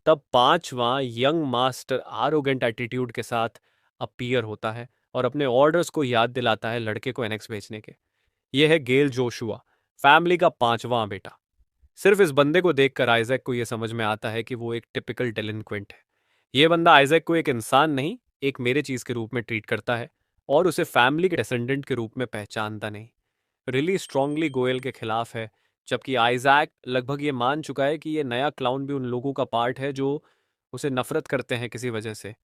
तब पांचवा यंग मास्टर आरोगेंट एटीट्यूड के साथ अपीयर होता है और अपने ऑर्डर्स को याद दिलाता है लड़के को एनेक्स भेजने के। यह है गेल जोशुआ, फैमिली का पांचवा बेटा। सिर्फ इस बंदे को देखकर आइजैक को यह समझ में आता है कि वो एक टिपिकल डेलिंक्वेंट है। यह बंदा आइजैक को एक इंसान नहीं, एक मेरे चीज के रूप में ट्रीट करता है और उसे फैमिली के डिसेंडेंट के रूप में पहचानता नहीं। रिली स्ट्रांगली गोयल के खिलाफ है, जबकि आइजैक लगभग ये मान चुका है कि ये नया क्लाउन भी उन लोगों का पार्ट है जो उसे नफरत करते हैं किसी वजह से।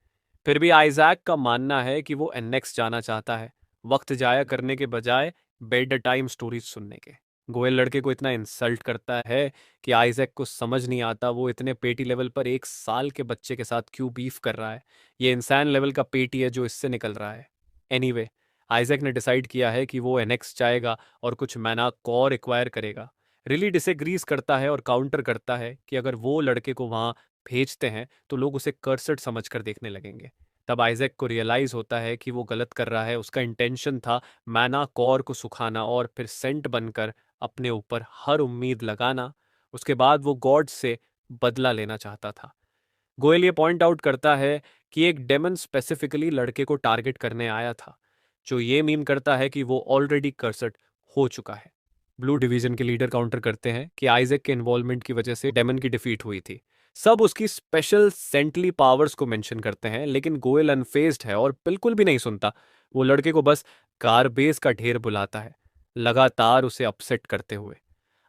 फिर भी आइजैक का मानना है कि वो एनेक्स जाना चाहता है, वक्त जाया करने के बजाय बेड टाइम स्टोरीज सुनने के। गोयल लड़के को इतना इंसल्ट करता है कि आइजैक को समझ नहीं आता वो इतने पेटी लेवल पर 1 साल के बच्चे के साथ क्यों बीफ कर रहा है। ये इंसान लेवल का पेटी है जो इससे निकल रहा है। एनीवे, आइजैक ने डिसाइड किया है कि वो एनेक्स जाएगा और कुछ मैना कॉर एक्वायर करेगा। रिली डिसएग्रीज करता है और काउंटर करता है कि अगर वो लड़के को वहां भेजते हैं तो लोग उसे कर्सड समझकर देखने लगेंगे। तब आइजैक को रियलाइज होता है कि वो गलत कर रहा है। उसका इंटेंशन था मैना कॉर को सुखाना और फिर सेंट बनकर अपने ऊपर हर उम्मीद लगाना। उसके बाद वो गॉड से बदला लेना चाहता था। गोयल ये पॉइंट आउट करता है कि एक डेमन स्पेसिफिकली लड़के को टारगेट करने आया था, जो ये मीन करता है कि वो ऑलरेडी कर्सड हो चुका है। ब्लू डिवीजन के लीडर काउंटर करते हैं कि आइजैक के इन्वॉल्वमेंट की वजह से डेमन की डिफीट हुई थी। सब उसकी स्पेशल सेंटली पावर्स को मेंशन करते हैं, लेकिन गोयल अनफेज्ड है और बिल्कुल भी नहीं सुनता। वो लड़के को बस कारबेस का ढेर बुलाता है, लगातार उसे अपसेट करते हुए।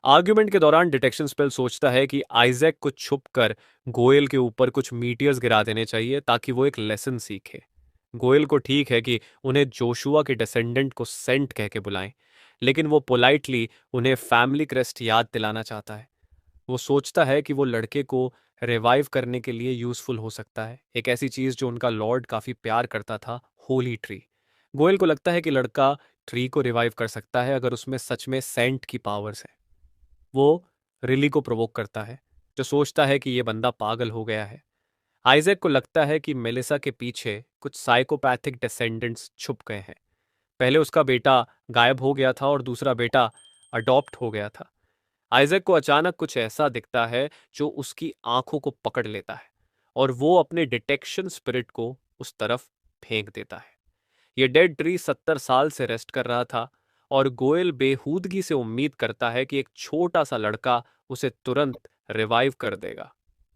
आर्ग्यूमेंट के दौरान डिटेक्शन स्पेल सोचता है कि आइजैक को छुप कर गोयल के ऊपर कुछ मीटियर्स गिरा देने चाहिए ताकि वो एक लेसन सीखे। गोयल को ठीक है कि उन्हें जोशुआ के डिसेंडेंट को सेंट कह के बुलाएं, लेकिन वो पोलाइटली उन्हें फैमिली क्रेस्ट याद दिलाना चाहता है। वो सोचता है कि वो लड़के को रिवाइव करने के लिए यूजफुल हो सकता है, एक ऐसी चीज जो उनका लॉर्ड काफी प्यार करता था, होली ट्री। गोयल को लगता है कि लड़का ट्री को रिवाइव कर सकता है अगर उसमें सच में सेंट की पावर्स है। वो रिली को प्रोवोक करता है, जो सोचता है कि ये बंदा पागल हो गया है। आइजैक को लगता है कि मेलिसा के पीछे कुछ साइकोपैथिक डिसेंडेंट्स छुप गए हैं। पहले उसका बेटा गायब हो गया था और दूसरा बेटा अडॉप्ट हो गया था। आइजैक को अचानक कुछ ऐसा दिखता है जो उसकी आंखों को पकड़ लेता है, और वो अपने डिटेक्शन स्पिरिट को उस तरफ फेंक देता है। ये डेड ट्री 70 साल से रेस्ट कर रहा था, और गोयल बेहूदगी से उम्मीद करता है कि एक छोटा सा लड़का उसे तुरंत रिवाइव कर देगा।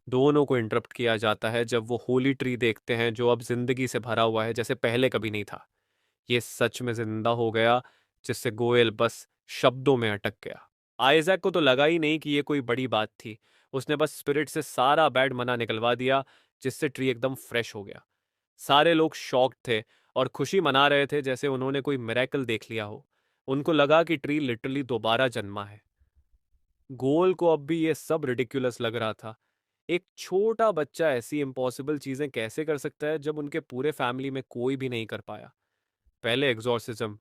दोनों को इंटरप्ट किया जाता है जब वो होली ट्री देखते हैं, जो अब जिंदगी से भरा हुआ है जैसे पहले कभी नहीं था। ये सच में जिंदा हो गया, जिससे गोयल बस शब्दों में अटक गया। आइजैक को तो लगा ही नहीं कि ये कोई बड़ी बात थी। उसने बस स्पिरिट से सारा बैड मना निकलवा दिया, जिससे ट्री एकदम फ्रेश हो गया। सारे लोग शॉक्ड थे और खुशी मना रहे थे जैसे उन्होंने कोई मिरेकल देख लिया हो। उनको लगा कि ट्री लिटरली दोबारा जन्मा है। गोल को अब भी ये सब रिडिकुलस लग रहा था। एक छोटा बच्चा ऐसी इम्पॉसिबल चीजें कैसे कर सकता है जब उनके पूरे फैमिली में कोई भी नहीं कर पाया। पहले एग्जॉर्सिज्म,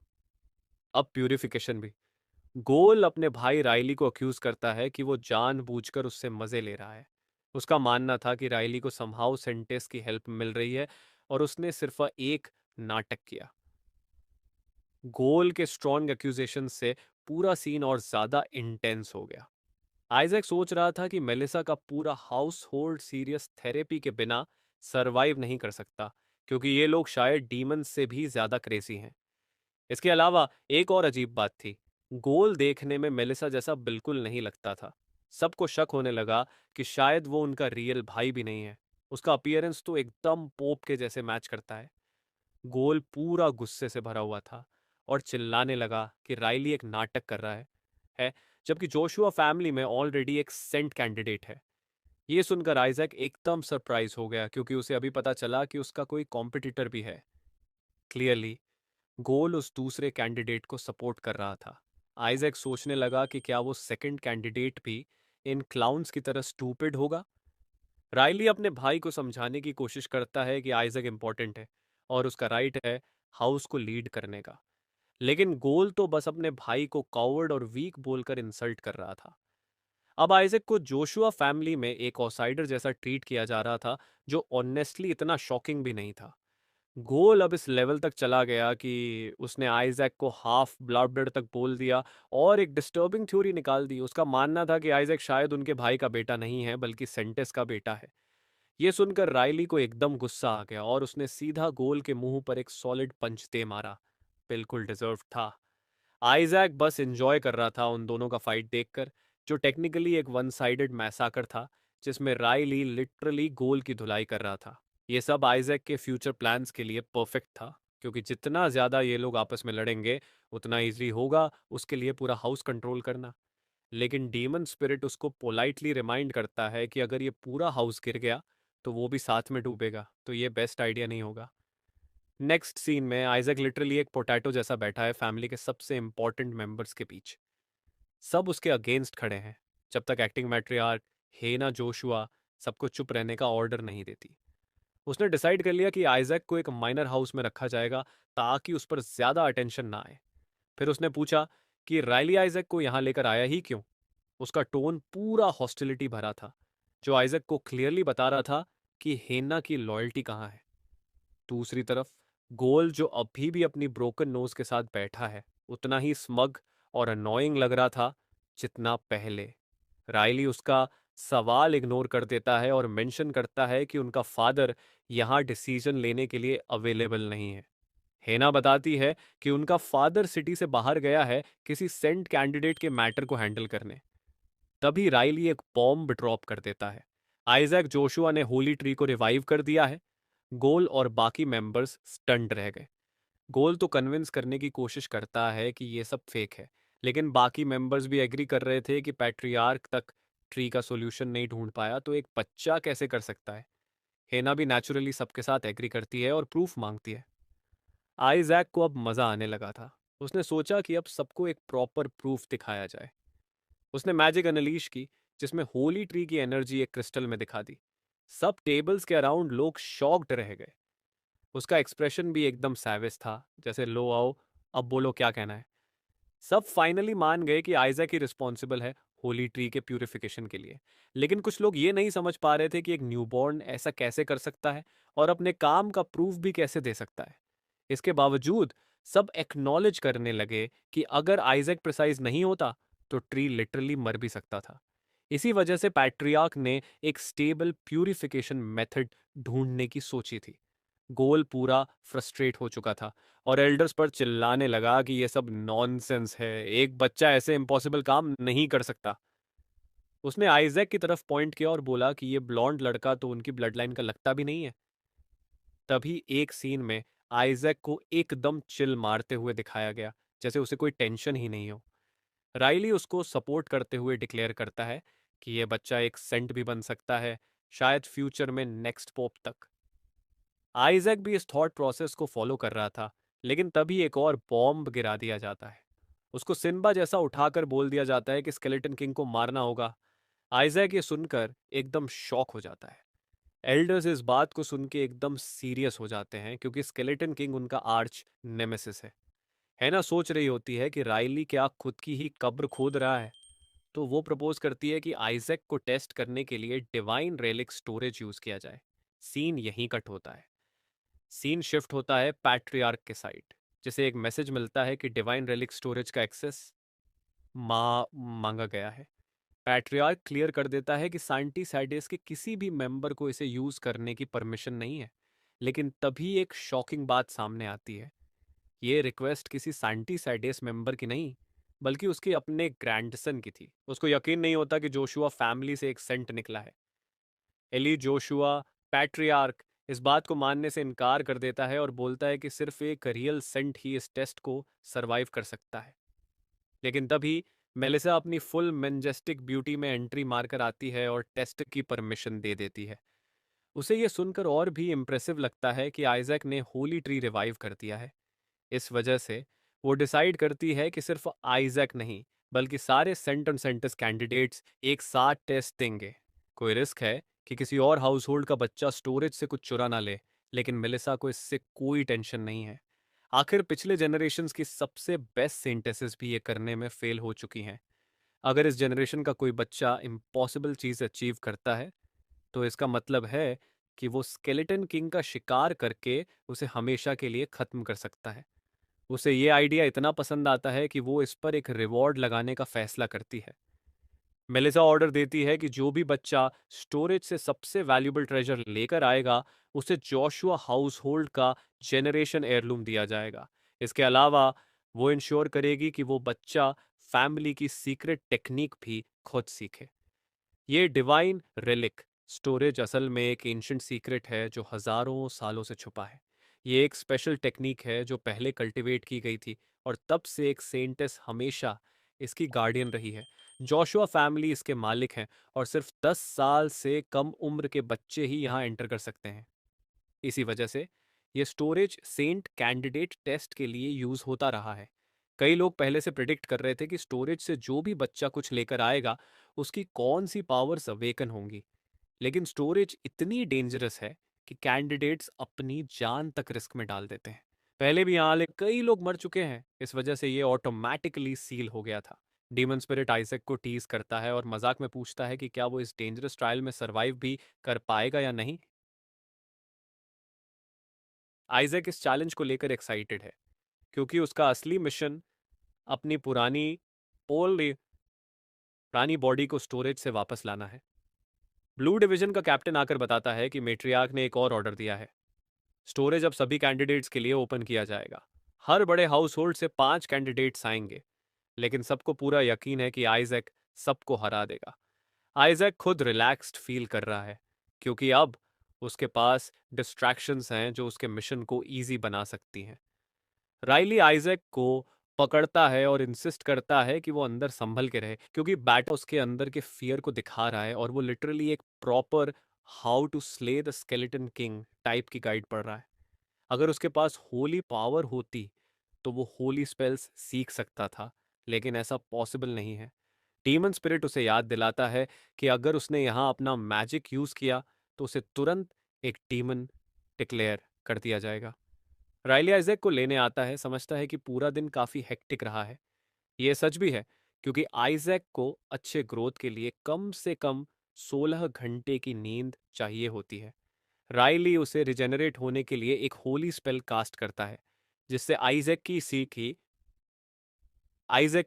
अब प्यूरिफिकेशन भी। गोल अपने भाई राइली को अक्यूज करता है कि वो जानबूझकर उससे मजे ले रहा है। उसका मानना था कि राइली को समहाउ सेंटेस की हेल्प मिल रही है, और उसने सिर्फ एक नाटक किया। गोल के स्ट्रॉन्ग एक्यूजेशन से पूरा सीन और ज्यादा इंटेंस हो गया। आइजैक सोच रहा था कि मेलिसा का पूरा हाउस होल्ड सीरियस थेरेपी के बिना सरवाइव नहीं कर सकता, क्योंकि ये लोग शायद डीमंस से भी ज्यादा क्रेजी हैं। इसके अलावा एक और अजीब बात थी। गोल देखने में मेलिसा जैसा बिल्कुल नहीं लगता था। सबको शक होने लगा कि शायद वो उनका रियल भाई भी नहीं है। उसका अपीयरेंस तो एकदम पोप के जैसे मैच करता है। गोल पूरा गुस्से से भरा हुआ था और चिल्लाने लगा कि राइली एक नाटक कर रहा है जबकि जोशुआ फैमिली में ऑलरेडी एक सेंट कैंडिडेट है। ये सुनकर आइजैक एकदम सरप्राइज हो गया, क्योंकि उसे अभी पता चला कि उसका कोई कॉम्पिटिटर भी है। क्लियरली गोल उस दूसरे कैंडिडेट को सपोर्ट कर रहा था। आइजैक सोचने लगा कि क्या वो सेकंड कैंडिडेट भी इन क्लाउन्स की तरह स्टूपिड होगा। राइली अपने भाई को समझाने की कोशिश करता है कि आइजैक इंपॉर्टेंट है और उसका राइट है हाउस को लीड करने का, लेकिन गोल तो बस अपने भाई को कॉवर्ड और वीक बोलकर इंसल्ट कर रहा था। अब आइजैक को जोशुआ फैमिली में एक आउटसाइडर जैसा ट्रीट किया जा रहा था, जो ऑनेस्टली इतना शॉकिंग भी नहीं था। गोल अब इस लेवल तक चला गया कि उसने आइजैक को हाफ ब्लड तक बोल दिया और एक डिस्टर्बिंग थ्योरी निकाल दी। उसका मानना था कि आइजैक शायद उनके भाई का बेटा नहीं है, बल्कि सेंटेस का बेटा है। ये सुनकर राइली को एकदम गुस्सा आ गया और उसने सीधा गोल के मुंह पर एक सॉलिड पंच दे मारा। बिल्कुल डिजर्व था। आइजैक बस एंजॉय कर रहा था उन दोनों का फाइट देखकर, जो टेक्निकली एक वन साइडेड मैसाकर था, जिसमें राइली लिटरली गोल की धुलाई कर रहा था। ये सब आइजैक के फ्यूचर प्लान्स के लिए परफेक्ट था, क्योंकि जितना ज्यादा ये लोग आपस में लड़ेंगे, उतना इजी होगा उसके लिए पूरा हाउस कंट्रोल करना। लेकिन डीमन स्पिरिट उसको पोलाइटली रिमाइंड करता है कि अगर ये पूरा हाउस गिर गया तो वो भी साथ में डूबेगा, तो ये बेस्ट आइडिया नहीं होगा। नेक्स्ट सीन में आइजैक लिटरली एक पोटैटो जैसा बैठा है फैमिली के सबसे इंपॉर्टेंट मेंबर्स के बीच। सब उसके अगेंस्ट खड़े हैं, जब तक एक्टिंग मैट्रियार्क हेना जोशुआ सबको चुप रहने का ऑर्डर नहीं देती। उसने डिसाइड कर लिया कि आइजैक को एक माइनर हाउस में रखा जाएगा ताकि उस पर ज्यादा अटेंशन ना आए। फिर उसने पूछा कि राइली आइजैक को यहाँ लेकर आया ही क्यों। उसका टोन पूरा हॉस्टिलिटी भरा था, जो आइजैक को क्लियरली बता रहा था कि हेना की लॉयल्टी कहाँ है। दूसरी तरफ गोल, जो अभी भी अपनी ब्रोकन नोज के साथ बैठा है, उतना ही स्मग और अनोइंग लग रहा था जितना पहले। राइली उसका सवाल इग्नोर कर देता है और मेंशन करता है कि उनका फादर यहाँ डिसीजन लेने के लिए अवेलेबल नहीं है। हेना बताती है कि उनका फादर सिटी से बाहर गया है किसी सेंट कैंडिडेट के मैटर को हैंडल करने। तभी राइली एक बॉम्ब ड्रॉप कर देता है। आइजैक जोशुआ ने होली ट्री को रिवाइव कर दिया है। गोल और बाकी मेंबर्स स्टंट रह गए। गोल तो कन्विंस करने की कोशिश करता है कि ये सब फेक है, लेकिन बाकी मेंबर्स भी एग्री कर रहे थे कि पैट्रियार्क तक ट्री का सॉल्यूशन नहीं ढूंढ पाया तो एक बच्चा कैसे कर सकता है। हेना भी नेचुरली सबके साथ एग्री करती है और प्रूफ मांगती है। आइजैक को अब मजा आने लगा था। उसने सोचा कि अब सबको एक प्रॉपर प्रूफ दिखाया जाए। उसने मैजिक अनलीश की, जिसमें होली ट्री की एनर्जी एक क्रिस्टल में दिखा दी। सब टेबल्स के अराउंड लोग शॉक्ड रह गए। उसका एक्सप्रेशन भी एकदम सैविज था, जैसे लो आओ, अब बोलो क्या कहना है। सब फाइनली मान गए कि आइजैक ही रिस्पॉन्सिबल है होली ट्री के प्यूरिफिकेशन के लिए। लेकिन कुछ लोग ये नहीं समझ पा रहे थे कि एक न्यूबॉर्न ऐसा कैसे कर सकता है और अपने काम का प्रूफ भी कैसे दे सकता है। इसके बावजूद सब एक्नॉलेज करने लगे कि अगर आइजैक प्रिसाइज नहीं होता तो ट्री लिटरली मर भी सकता था। इसी वजह से पैट्रियार्क ने एक स्टेबल प्यूरिफिकेशन मेथड ढूंढने की सोची थी। गोल पूरा फ्रस्ट्रेट हो चुका था और एल्डर्स पर चिल्लाने लगा कि यह सब नॉनसेंस है, एक बच्चा ऐसे इम्पॉसिबल काम नहीं कर सकता। उसने आइजैक की तरफ पॉइंट किया और बोला कि यह ब्लॉन्ड लड़का तो उनकी ब्लड लाइन का लगता भी नहीं है। तभी एक सीन में आइजैक को एकदम चिल मारते हुए दिखाया गया, जैसे उसे कोई टेंशन ही नहीं हो। राइली उसको सपोर्ट करते हुए डिक्लेयर करता है कि यह बच्चा एक सेंट भी बन सकता है, शायद फ्यूचर में नेक्स्ट पोप तक। आइजैक भी इस थॉट प्रोसेस को फॉलो कर रहा था, लेकिन तभी एक और बॉम्ब गिरा दिया जाता है। उसको सिम्बा जैसा उठाकर बोल दिया जाता है कि स्केलेटन किंग को मारना होगा। आइजैक ये सुनकर एकदम शॉक हो जाता है। एल्डर्स इस बात को सुन के एकदम सीरियस हो जाते हैं, क्योंकि स्केलेटन किंग उनका आर्च नेमेसिस है। हैना सोच रही होती है कि राइली क्या खुद की ही कब्र खोद रहा है। तो वो प्रपोज करती है कि आइजैक को टेस्ट करने के लिए डिवाइन रेलिक स्टोरेज यूज किया जाए। सीन यहीं कट होता है। सीन शिफ्ट होता है पैट्रियार्क के साइड, जिसे एक मैसेज मिलता है कि डिवाइन रेलिक स्टोरेज का एक्सेस मांगा गया है। पैट्रियार्क क्लियर कर देता है कि सांटी सैडिस के किसी भी मेंबर को इसे यूज करने की परमिशन नहीं है। लेकिन तभी एक शॉकिंग बात सामने आती है। ये रिक्वेस्ट किसी सांटी सैडिस मेंबर की नहीं, बल्कि उसके अपने ग्रैंडसन की थी। उसको यकीन नहीं होता कि जोशुआ फैमिली से एक सेंट निकला है। एली जोशुआ, पैट्रियार्क, इस बात को मानने से इनकार कर देता है और बोलता है कि सिर्फ एक रियल सेंट ही इस टेस्ट को सरवाइव कर सकता है। लेकिन तभी मेलिसा अपनी फुल मेजेस्टिक ब्यूटी में एंट्री मारकर आती है और टेस्ट की परमिशन दे देती है। उसे यह सुनकर और भी इम्प्रेसिव लगता है कि आइजैक ने होली ट्री रिवाइव कर दिया है। इस वजह से वो डिसाइड करती है कि सिर्फ आइजैक नहीं, बल्कि सारे सेंट और सेंटस कैंडिडेट्स एक साथ टेस्ट देंगे। कोई रिस्क है कि किसी और हाउस होल्ड का बच्चा स्टोरेज से कुछ चुरा ना ले, लेकिन मेलिसा को इससे कोई टेंशन नहीं है। आखिर पिछले जनरेशन्स की सबसे बेस्ट सेंटेसेस भी ये करने में फेल हो चुकी हैं। अगर इस जनरेशन का कोई बच्चा इम्पॉसिबल चीज़ अचीव करता है, तो इसका मतलब है कि वो स्केलेटन किंग का शिकार करके उसे हमेशा के लिए खत्म कर सकता है। उसे ये आइडिया इतना पसंद आता है कि वो इस पर एक रिवॉर्ड लगाने का फैसला करती है। मेलिसा ऑर्डर देती है कि जो भी बच्चा स्टोरेज से सबसे वैल्यूबल ट्रेजर लेकर आएगा, उसे जोशुआ हाउस होल्ड का जेनरेशन एयरलूम दिया जाएगा। इसके अलावा वो इंश्योर करेगी कि वो बच्चा फैमिली की सीक्रेट टेक्निक भी खुद सीखे। ये डिवाइन रिलिक स्टोरेज असल में एक एंशंट सीक्रेट है जो हजारों सालों से छुपा है। ये एक स्पेशल टेक्निक है जो पहले कल्टीवेट की गई थी और तब से एक सेंटेस हमेशा इसकी गार्डियन रही है। जोशुआ फैमिली इसके मालिक हैं और सिर्फ 10 साल से कम उम्र के बच्चे ही यहाँ एंटर कर सकते हैं। इसी वजह से ये स्टोरेज सेंट कैंडिडेट टेस्ट के लिए यूज होता रहा है। कई लोग पहले से प्रिडिक्ट कर रहे थे कि स्टोरेज से जो भी बच्चा कुछ लेकर आएगा, उसकी कौन सी पावर्स अवेकन होंगी। लेकिन स्टोरेज इतनी डेंजरस है कि कैंडिडेट्स अपनी जान तक रिस्क में डाल देते हैं। पहले भी यहाँ कई लोग मर चुके हैं, इस वजह से ये ऑटोमेटिकली सील हो गया था। डीमन स्पिरिट आइजैक को टीज करता है और मजाक में पूछता है कि क्या वो इस डेंजरस ट्रायल में सरवाइव भी कर पाएगा या नहीं। आइजैक इस चैलेंज को लेकर एक्साइटेड है, क्योंकि उसका असली मिशन अपनी पुरानी पोल पुरानी बॉडी को स्टोरेज से वापस लाना है। ब्लू डिवीजन का कैप्टन आकर बताता है कि मेट्रियार्क ने एक और ऑर्डर दिया है। स्टोरेज अब सभी कैंडिडेट्स के लिए ओपन किया जाएगा। हर बड़े हाउस होल्ड से 5 कैंडिडेट्स आएंगे, लेकिन सबको पूरा यकीन है कि आइजैक सबको हरा देगा। आइजैक खुद रिलैक्स्ड फील कर रहा है, क्योंकि अब उसके पास डिस्ट्रैक्शंस हैं जो उसके मिशन को इजी बना सकती हैं। राइली आइजैक को पकड़ता है और इंसिस्ट करता है कि वो अंदर संभल के रहे, क्योंकि बैटा उसके अंदर के फियर को दिखा रहा है और वो लिटरली एक proper how to slay the skeleton king type की गाइड पढ़ रहा है। अगर उसके पास होली पावर होती तो वो होली स्पेल्स सीख सकता था, लेकिन ऐसा पॉसिबल नहीं है। डीमन स्पिरिट उसे याद दिलाता है कि अगर उसने यहाँ अपना मैजिक यूज किया तो उसे तुरंत एक डीमन डिक्लेयर कर दिया जाएगा। राइली आइजैक को लेने आता है, समझता है कि पूरा दिन काफी हेक्टिक रहा है। ये सच भी है, क्योंकि आइजैक को अच्छे ग्रोथ के लिए कम से कम 16 घंटे की नींद चाहिए होती है। राइली उसे रिजेनरेट होने के लिए एक होली स्पेल कास्ट करता है, जिससे आइजैक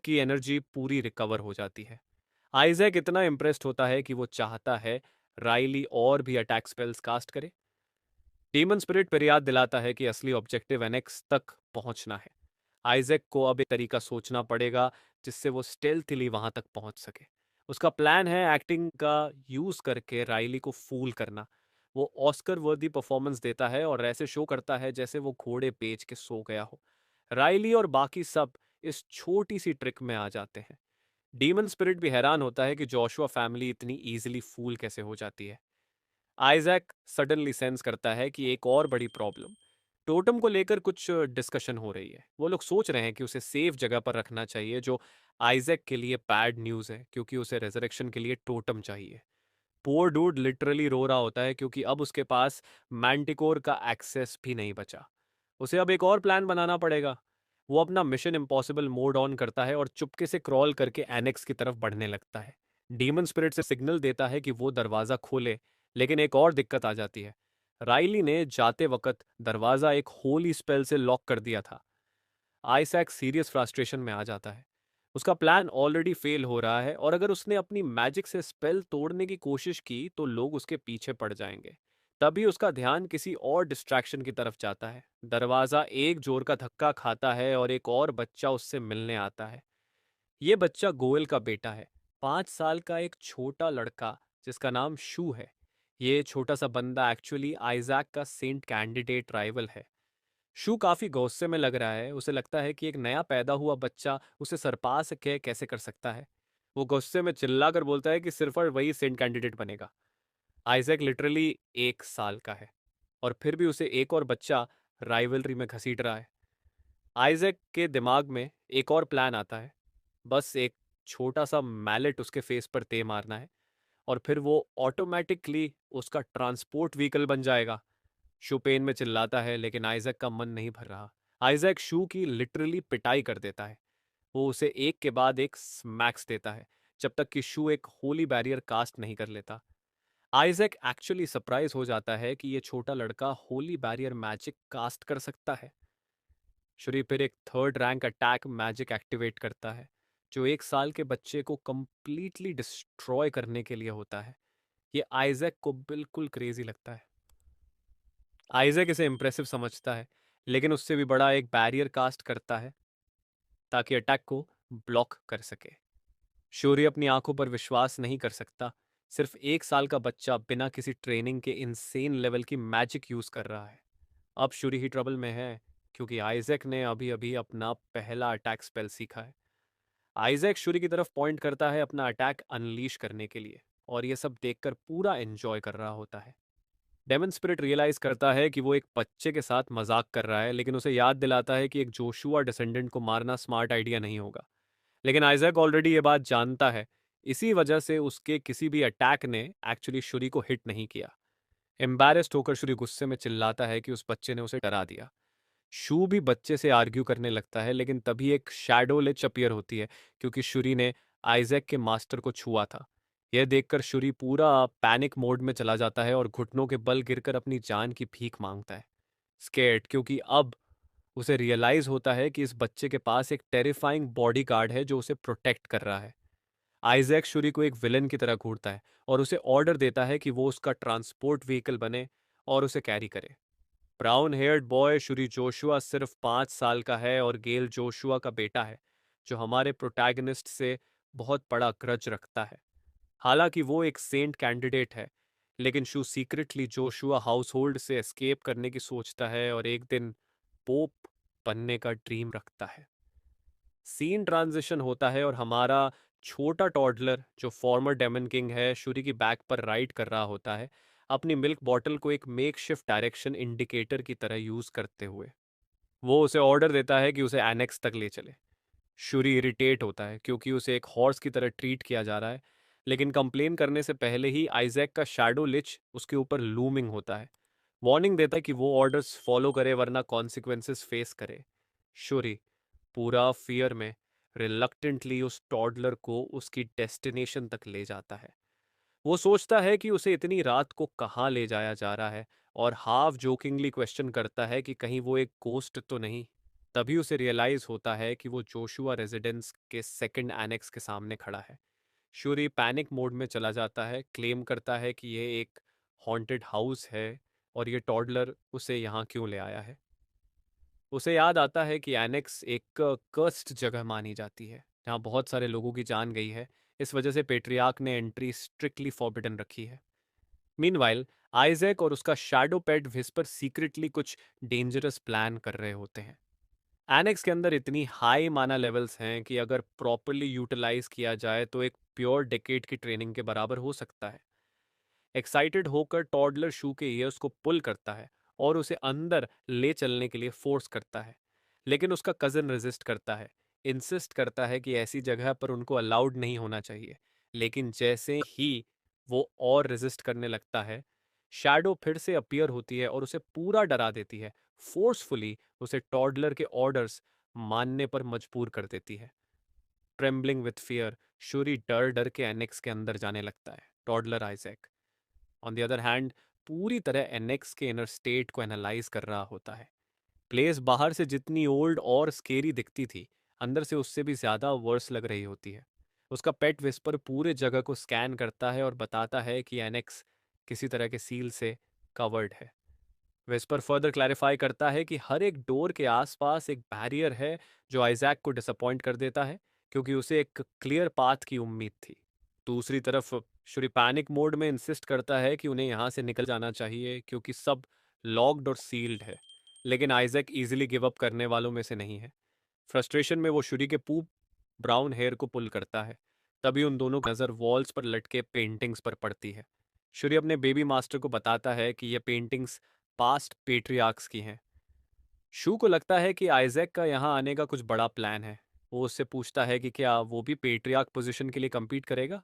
की एनर्जी पूरी रिकवर हो जाती है। आइजैक इतना इम्प्रेस्ड होता है कि वो चाहता है राइली और भी अटैक स्पेल्स कास्ट करे। डीमन स्पिरिट पर याद दिलाता है कि असली ऑब्जेक्टिव एनेक्स तक पहुंचना है। आइजैक को अब एक तरीका सोचना पड़ेगा जिससे वो स्टेल्थली वहां तक पहुंच सके। उसका प्लान है एक्टिंग का यूज करके राइली को फूल करना। वो ऑस्कर वर्दी परफॉर्मेंस देता है और ऐसे शो करता है जैसे वो घोड़े बेच के सो गया हो। राइली और बाकी सब इस छोटी सी ट्रिक में आ जाते हैं। डीमन स्पिरिट भी हैरान होता है कि जोशुआ फैमिली इतनी इजीली फूल कैसे हो जाती है। आइजैक सडनली सेंस करता है कि एक और बड़ी प्रॉब्लम टोटम को लेकर कुछ डिस्कशन हो रही है। वो लोग सोच रहे हैं कि उसे सेफ जगह पर रखना चाहिए, जो आइजैक के लिए बैड न्यूज़ है, क्योंकि उसे रेजरेक्शन के लिए टोटम चाहिए। पोर डूड लिटरली रो रहा होता है, क्योंकि अब उसके पास मैंटिकोर का एक्सेस भी नहीं बचा। उसे अब एक और प्लान बनाना पड़ेगा। वो अपना मिशन इम्पॉसिबल मोड ऑन करता है और चुपके से क्रॉल करके एनेक्स की तरफ बढ़ने लगता है। डीमन स्पिरिट से सिग्नल देता है कि वो दरवाज़ा खोले, लेकिन एक और दिक्कत आ जाती है। राइली ने जाते वक्त दरवाज़ा एक होली स्पेल से लॉक कर दिया था। आइसैक सीरियस फ्रस्ट्रेशन में आ जाता है। उसका प्लान ऑलरेडी फेल हो रहा है और अगर उसने अपनी मैजिक से स्पेल तोड़ने की कोशिश की तो लोग उसके पीछे पड़ जाएंगे। तभी उसका ध्यान किसी और डिस्ट्रैक्शन की तरफ जाता है। दरवाज़ा एक जोर का धक्का खाता है और एक और बच्चा उससे मिलने आता है। ये बच्चा गोयल का बेटा है, 5 साल का एक छोटा लड़का जिसका नाम शू है। ये छोटा सा बंदा एक्चुअली आइजैक का सेंट कैंडिडेट राइवल है। शू काफी गुस्से में लग रहा है। उसे लगता है कि एक नया पैदा हुआ बच्चा उसे सरपा सके कैसे कर सकता है। वो गुस्से में चिल्लाकर बोलता है कि सिर्फ और वही सेंट कैंडिडेट बनेगा। आइजैक लिटरली 1 साल का है और फिर भी उसे एक और बच्चा राइवलरी में घसीट रहा है। आइजैक के दिमाग में एक और प्लान आता है। बस एक छोटा सा मैलेट उसके फेस पर दे मारना है और फिर वो ऑटोमेटिकली उसका ट्रांसपोर्ट व्हीकल बन जाएगा। शू पेन में चिल्लाता है, लेकिन आइजैक का मन नहीं भर रहा। आइजैक शू की लिटरली पिटाई कर देता है। वो उसे एक के बाद एक स्मैक्स देता है, जब तक कि शू एक होली बैरियर कास्ट नहीं कर लेता। आइजैक एक्चुअली सरप्राइज हो जाता है कि ये छोटा लड़का होली बैरियर मैजिक कास्ट कर सकता है। श्री फिर एक third rank attack magic activate करता है, जो 1 साल के बच्चे को कंप्लीटली डिस्ट्रॉय करने के लिए होता है। ये आइजैक को बिल्कुल क्रेजी लगता है। आइजैक इसे इम्प्रेसिव समझता है, लेकिन उससे भी बड़ा एक बैरियर कास्ट करता है ताकि अटैक को ब्लॉक कर सके। शौर्य अपनी आंखों पर विश्वास नहीं कर सकता। सिर्फ 1 साल का बच्चा बिना किसी ट्रेनिंग के इंसेन लेवल की मैजिक यूज कर रहा है। अब शूरी ही ट्रबल में है, क्योंकि आइजैक ने अभी अभी अपना पहला अटैक स्पेल सीखा है। आइजैक शूरी की तरफ पॉइंट करता है अपना अटैक अनलीश करने के लिए, और ये सब देखकर पूरा एंजॉय कर रहा होता है। डेमन स्पिरिट रियलाइज करता है कि वो एक बच्चे के साथ मजाक कर रहा है, लेकिन उसे याद दिलाता है कि एक जोशुआ डिसेंडेंट को मारना स्मार्ट आइडिया नहीं होगा। लेकिन आइजैक ऑलरेडी ये बात जानता है। इसी वजह से उसके किसी भी अटैक ने एक्चुअली शुरी को हिट नहीं किया। एम्बैरेस्ड होकर शुरी गुस्से में चिल्लाता है कि उस बच्चे ने उसे डरा दिया। शू भी बच्चे से आर्ग्यू करने लगता है, लेकिन तभी एक शैडो लिच अपीयर होती है, क्योंकि शुरी ने आइजैक के मास्टर को छुआ था। यह देखकर शुरी पूरा पैनिक मोड में चला जाता है और घुटनों के बल गिरकर अपनी जान की भीख मांगता है। स्केर्ड, क्योंकि अब उसे रियलाइज होता है कि इस बच्चे के पास एक टेरिफाइंग बॉडीगार्ड है जो उसे प्रोटेक्ट कर रहा है। आइजैक शूरी को एक विलन की तरह घूरता है और उसे ऑर्डर देता है कि वो उसका ट्रांसपोर्ट व्हीकल बने और उसे कैरी करे। ब्राउन हेयर्ड बॉय शूरी जोशुआ सिर्फ 5 साल का है और गेल जोशुआ का बेटा है, जो हमारे प्रोटैगनिस्ट से बहुत बड़ा ग्रज रखता है। हालांकि वो एक सेंट कैंडिडेट है, लेकिन शू सीक्रेटली जोशुआ हाउसहोल्ड से एस्केप करने की सोचता है और एक दिन पोप बनने का ड्रीम रखता है। सीन ट्रांजिशन होता है और हमारा छोटा टॉडलर, जो फॉर्मर डेमन किंग है, शूरी की बैक पर राइड कर रहा होता है, अपनी मिल्क बॉटल को एक मेकशिफ्ट डायरेक्शन इंडिकेटर की तरह यूज करते हुए। वो उसे ऑर्डर देता है कि उसे एनेक्स तक ले चले। शूरी इरिटेट होता है क्योंकि उसे एक हॉर्स की तरह ट्रीट किया जा रहा है, लेकिन कंप्लेन करने से पहले ही आइजैक का शैडो लिच उसके ऊपर लूमिंग होता है। वार्निंग देता है कि वो ऑर्डर्स फॉलो करे वरना कॉन्सिक्वेंसेस फेस करे। शूरी पूरा फियर में रिलक्टेंटली उस टॉडलर को उसकी डेस्टिनेशन तक ले जाता है। वो सोचता है कि उसे इतनी रात को कहाँ ले जाया जा रहा है और हाफ जोकिंगली क्वेश्चन करता है कि कहीं वो एक गोस्ट तो नहीं। तभी उसे रियलाइज होता है कि वो जोशुआ रेजिडेंस के सेकंड एनेक्स के सामने खड़ा है। शूरी पैनिक मोड में चला जाता है, क्लेम करता है कि यह एक हॉन्टेड हाउस है और ये टॉडलर उसे यहाँ क्यों ले आया है। उसे याद आता है कि एनेक्स एक कर्स्ड जगह मानी जाती है, जहाँ बहुत सारे लोगों की जान गई है। इस वजह से पेट्रियार्क ने एंट्री स्ट्रिक्टली फॉरबिडन रखी है। मीनवाइल आइजैक और उसका शैडो पेट विस्पर सीक्रेटली कुछ डेंजरस प्लान कर रहे होते हैं। एनेक्स के अंदर इतनी हाई माना लेवल्स हैं कि अगर प्रॉपरली यूटिलाइज किया जाए तो एक प्योर डेकेड की ट्रेनिंग के बराबर हो सकता है। एक्साइटेड होकर टॉडलर शू के ईयर्स को पुल करता है और उसे अंदर ले चलने के लिए फोर्स करता है, लेकिन उसका कजन रेजिस्ट करता है, इंसिस्ट करता है कि ऐसी जगह पर उनको अलाउड नहीं होना चाहिए। लेकिन जैसे ही वो और रेजिस्ट करने लगता है, शैडो फिर से अपीयर होती है और उसे पूरा डरा देती है, फोर्सफुली उसे टॉडलर के ऑर्डर्स मानने पर मजबूर कर देती है। ट्रेम्बलिंग विथ फियर, शूरी डर डर के एनेक्स के अंदर जाने लगता है। Toddler Isaac on the other hand पूरी तरह एनेक्स के इनर स्टेट को एनालाइज कर रहा होता है। प्लेस बाहर से जितनी ओल्ड और स्केरी दिखती थी, अंदर से उससे भी ज्यादा वर्स लग रही होती है। उसका पेट विस्पर पूरे जगह को स्कैन करता है और बताता है कि एनेक्स किसी तरह के सील से कवर्ड है। विस्पर फर्दर क्लैरिफाई करता है कि हर एक डोर के आसपास एक बैरियर है, जो आइजैक को डिसअपॉइंट कर देता है क्योंकि उसे एक क्लियर पाथ की उम्मीद थी। दूसरी तरफ श्री पैनिक मोड में इंसिस्ट करता है कि उन्हें यहाँ से निकल जाना चाहिए क्योंकि सब लॉक्ड और सील्ड है, लेकिन आइजैक इजीली गिव अप करने वालों में से नहीं है। फ्रस्ट्रेशन में वो शुरी के पूप ब्राउन हेयर को पुल करता है। तभी उन दोनों की नज़र वॉल्स पर लटके पेंटिंग्स पर पड़ती है। शुरी अपने बेबी मास्टर को बताता है कि ये पेंटिंग्स पास्ट पेट्रियार्क्स की हैं। शू को लगता है कि आइजैक का यहाँ आने का कुछ बड़ा प्लान है। वो उससे पूछता है कि क्या वो भी पेट्रियार्क पोजीशन के लिए compete करेगा।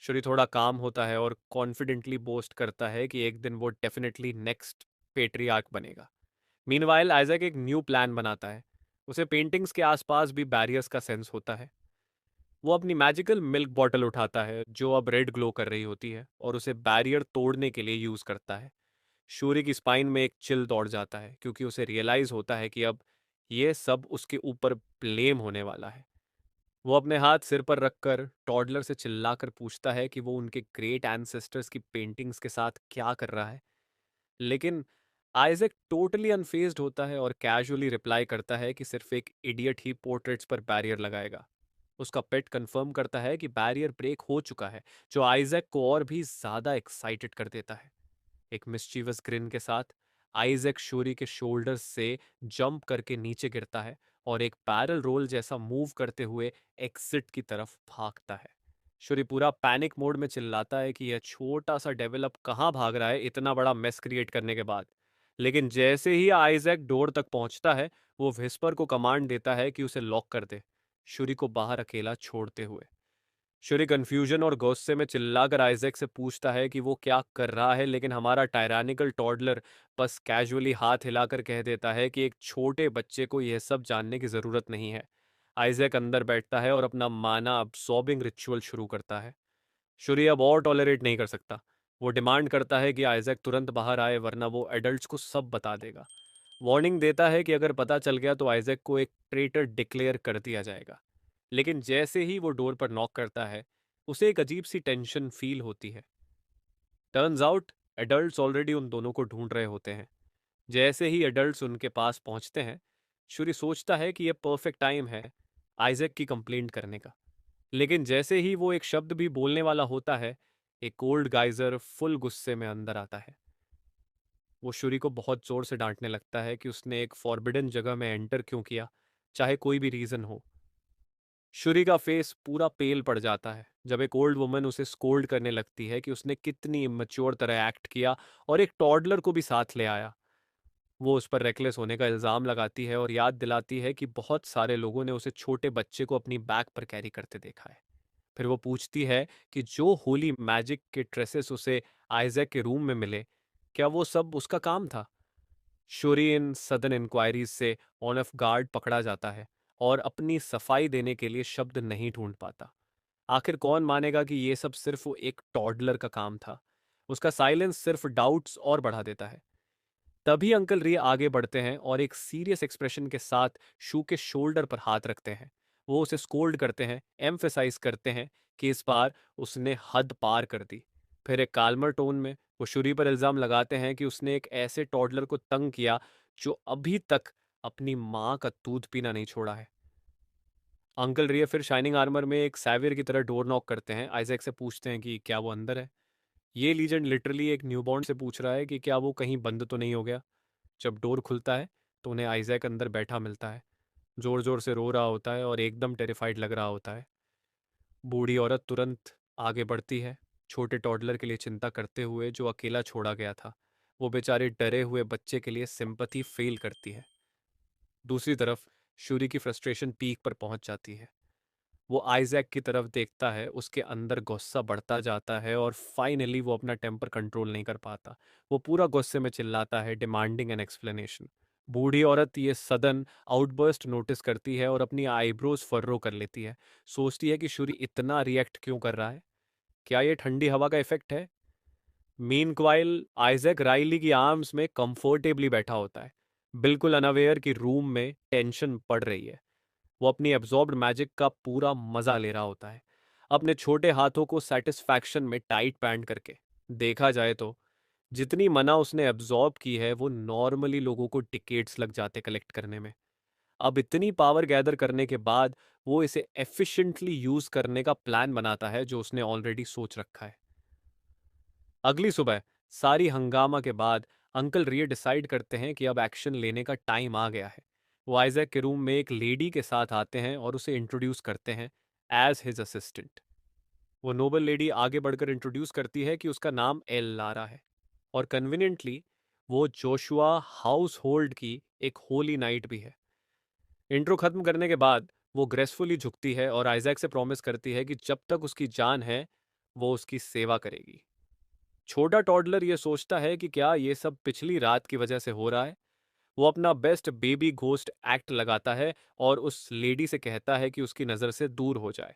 शुरी थोड़ा काम होता है और कॉन्फिडेंटली बोस्ट करता है कि एक दिन वो डेफिनेटली नेक्स्ट पेट्रियार्क बनेगा। मीनवाइल आइजैक एक न्यू प्लान बनाता है। उसे पेंटिंग्स के आसपास भी बैरियर्स का सेंस होता है। वो अपनी मैजिकल मिल्क बॉटल उठाता है, जो अब रेड ग्लो कर रही होती है, और उसे बैरियर तोड़ने के लिए यूज करता है। शूरी की स्पाइन में एक चिल दौड़ जाता है क्योंकि उसे रियलाइज होता है कि अब ये सब उसके ऊपर ब्लेम होने वाला है। वो अपने हाथ सिर पर रखकर टॉडलर से चिल्लाकर पूछता है कि वो उनके ग्रेट एंसेस्टर्स की पेंटिंग्स के साथ क्या कर रहा है। लेकिन आइजैक टोटली अनफेज्ड होता है और कैजुअली रिप्लाई करता है कि सिर्फ एक इडियट ही पोर्ट्रेट्स पर बैरियर लगाएगा। उसका पेट कंफर्म करता है कि बैरियर ब्रेक हो चुका है, जो आइजैक को और भी ज्यादा एक्साइटेड कर देता है। एक मिस्चीवस ग्रिन के साथ आइजैक शूरी के शोल्डर्स से जंप करके नीचे गिरता है और एक पैरल रोल जैसा मूव करते हुए एग्जिट की तरफ भागता है। शूरी पूरा पैनिक मोड में चिल्लाता है कि यह छोटा सा डेविल अब कहाँ भाग रहा है इतना बड़ा मेस क्रिएट करने के बाद। लेकिन जैसे ही आइजैक डोर तक पहुंचता है, वो विस्पर को कमांड देता है कि उसे लॉक कर दे, शूरी को बाहर अकेला छोड़ते हुए। शूरी कंफ्यूजन और गुस्से में चिल्लाकर आइजैक से पूछता है कि वो क्या कर रहा है, लेकिन हमारा टायरानिकल टॉडलर बस कैजुअली हाथ हिलाकर कह देता है कि एक छोटे बच्चे को यह सब जानने की जरूरत नहीं है। आइजैक अंदर बैठता है और अपना माना अब्सॉर्बिंग रिचुअल शुरू करता है। शूरी अब और टॉलरेट नहीं कर सकता। वो डिमांड करता है कि आइजैक तुरंत बाहर आए वरना वो एडल्ट्स को सब बता देगा। वार्निंग देता है कि अगर पता चल गया तो आइजैक को एक ट्रेटर डिक्लेयर कर दिया जाएगा। लेकिन जैसे ही वो डोर पर नॉक करता है, उसे एक अजीब सी टेंशन फील होती है। टर्न्स आउट एडल्ट्स ऑलरेडी उन दोनों को ढूंढ रहे होते हैं। जैसे ही एडल्ट्स उनके पास पहुंचते हैं, शूरी सोचता है कि यह परफेक्ट टाइम है आइजैक की कंप्लेंट करने का। लेकिन जैसे ही वो एक शब्द भी बोलने वाला होता है, एक ओल्ड गाइजर फुल गुस्से में अंदर आता है। वो शूरी को बहुत जोर से डांटने लगता है कि उसने एक फॉरबिडन जगह में एंटर क्यों किया, चाहे कोई भी रीजन हो। शूरी का फेस पूरा पेल पड़ जाता है जब एक ओल्ड वुमन उसे स्कोल्ड करने लगती है कि उसने कितनी इमेच्योर तरह एक्ट किया और एक टॉडलर को भी साथ ले आया। वो उस पर रेकलेस होने का इल्जाम लगाती है और याद दिलाती है कि बहुत सारे लोगों ने उसे छोटे बच्चे को अपनी बैक पर कैरी करते देखा है। फिर वो पूछती है कि जो होली मैजिक के ट्रेसेस उसे आइजैक के रूम में मिले, क्या वो सब उसका काम था? शूरी इन सदन इंक्वायरीज से ऑन ऑफ गार्ड पकड़ा जाता है और अपनी सफाई देने के लिए शब्द नहीं ढूंढ पाता। आखिर कौन मानेगा कि ये सब सिर्फ वो एक टॉडलर का काम था? उसका साइलेंस सिर्फ डाउट्स और बढ़ा देता है। तभी अंकल रिय आगे बढ़ते हैं और एक सीरियस एक्सप्रेशन के साथ शू के शोल्डर पर हाथ रखते हैं। वो उसे स्कोल्ड करते हैं, एम्फेसाइज करते हैं कि इस बार उसने हद पार कर दी। फिर एक काल्मर टोन में वो शूरी पर इल्जाम लगाते हैं कि उसने एक ऐसे टॉडलर को तंग किया जो अभी तक अपनी माँ का दूध पीना नहीं छोड़ा है। अंकल रिय फिर शाइनिंग आर्मर में एक सैवियर की तरह डोर नॉक करते हैं। आइजैक से पूछते हैं कि क्या वो अंदर है। ये लीजेंड लिटरली एक न्यूबॉर्न से पूछ रहा है कि क्या वो कहीं बंद तो नहीं हो गया। जब डोर खुलता है तो उन्हें आइजैक अंदर बैठा मिलता है। जोर जोर से रो रहा होता है और एकदम टेरिफाइड लग रहा होता है। बूढ़ी औरत तुरंत आगे बढ़ती है, छोटे टॉडलर के लिए चिंता करते हुए जो अकेला छोड़ा गया था। वो बेचारे डरे हुए बच्चे के लिए सिंपैथी फील करती है। दूसरी तरफ शूरी की फ्रस्ट्रेशन पीक पर पहुंच जाती है। वो आइजैक की तरफ देखता है, उसके अंदर गुस्सा बढ़ता जाता है और फाइनली वो अपना टेम्पर कंट्रोल नहीं कर पाता। वो पूरा गुस्से में चिल्लाता है, डिमांडिंग एन एक्सप्लेनेशन। बूढ़ी औरत ये सडन आउटबर्स्ट नोटिस करती है और अपनी आईब्रोज फर्रो कर लेती है। सोचती है कि शूरी इतना रिएक्ट क्यों कर रहा है। क्या ये ठंडी हवा का इफेक्ट है? मीनक्वाइल आइजैक राइली की आर्म्स में कंफर्टेबली बैठा होता है, बिल्कुल अनअवेयर कि रूम में टेंशन पड़ रही है। वो अपनी एब्जॉर्ब्ड मैजिक का पूरा मजा ले रहा होता है, अपने छोटे हाथों को सेटिस्फैक्शन में टाइट बैंड करके। देखा जाए तो जितनी मना उसने एब्जॉर्ब की है वो नॉर्मली लोगों को टिकेट्स लग जाते कलेक्ट करने में। अब इतनी पावर गैदर करने के बाद वो इसे एफिशिएंटली यूज करने का प्लान बनाता है जो उसने ऑलरेडी सोच रखा है। अगली सुबह सारी हंगामा के बाद अंकल रिय डिसाइड करते हैं कि अब एक्शन लेने का टाइम आ गया है। वो आइजैक के रूम में एक लेडी के साथ आते हैं और उसे इंट्रोड्यूस करते हैं एज हिज असिस्टेंट। वो नोबल लेडी आगे बढ़कर इंट्रोड्यूस करती है कि उसका नाम एल लारा है और कन्वीनियंटली वो जोशुआ हाउस होल्ड की एक होली नाइट भी है। इंट्रो खत्म करने के बाद वो ग्रेसफुली झुकती है और आइजैक से प्रॉमिस करती है कि जब तक उसकी जान है वो उसकी सेवा करेगी। छोटा टॉडलर ये सोचता है कि क्या ये सब पिछली रात की वजह से हो रहा है। वो अपना बेस्ट बेबी घोस्ट एक्ट लगाता है और उस लेडी से कहता है कि उसकी नज़र से दूर हो जाए।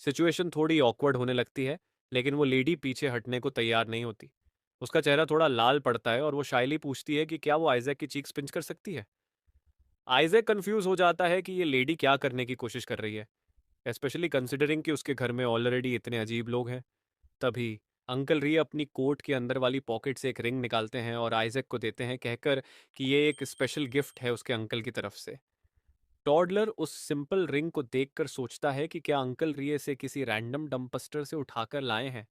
सिचुएशन थोड़ी ऑकवर्ड होने लगती है, लेकिन वो लेडी पीछे हटने को तैयार नहीं होती। उसका चेहरा थोड़ा लाल पड़ता है और वो शाइली पूछती है कि क्या वो आइजैक की चीक्स पिंच कर सकती है। आइजैक कंफ्यूज हो जाता है कि ये लेडी क्या करने की कोशिश कर रही है, स्पेशली कंसिडरिंग कि उसके घर में ऑलरेडी इतने अजीब लोग हैं। तभी अंकल री अपनी कोट के अंदर वाली पॉकेट से एक रिंग निकालते हैं और आइजैक को देते हैं, कहकर कि ये एक स्पेशल गिफ्ट है उसके अंकल की तरफ से। टॉडलर उस सिंपल रिंग को देखकर सोचता है कि क्या अंकल रिय से किसी रैंडम डंपस्टर से उठाकर लाए हैं।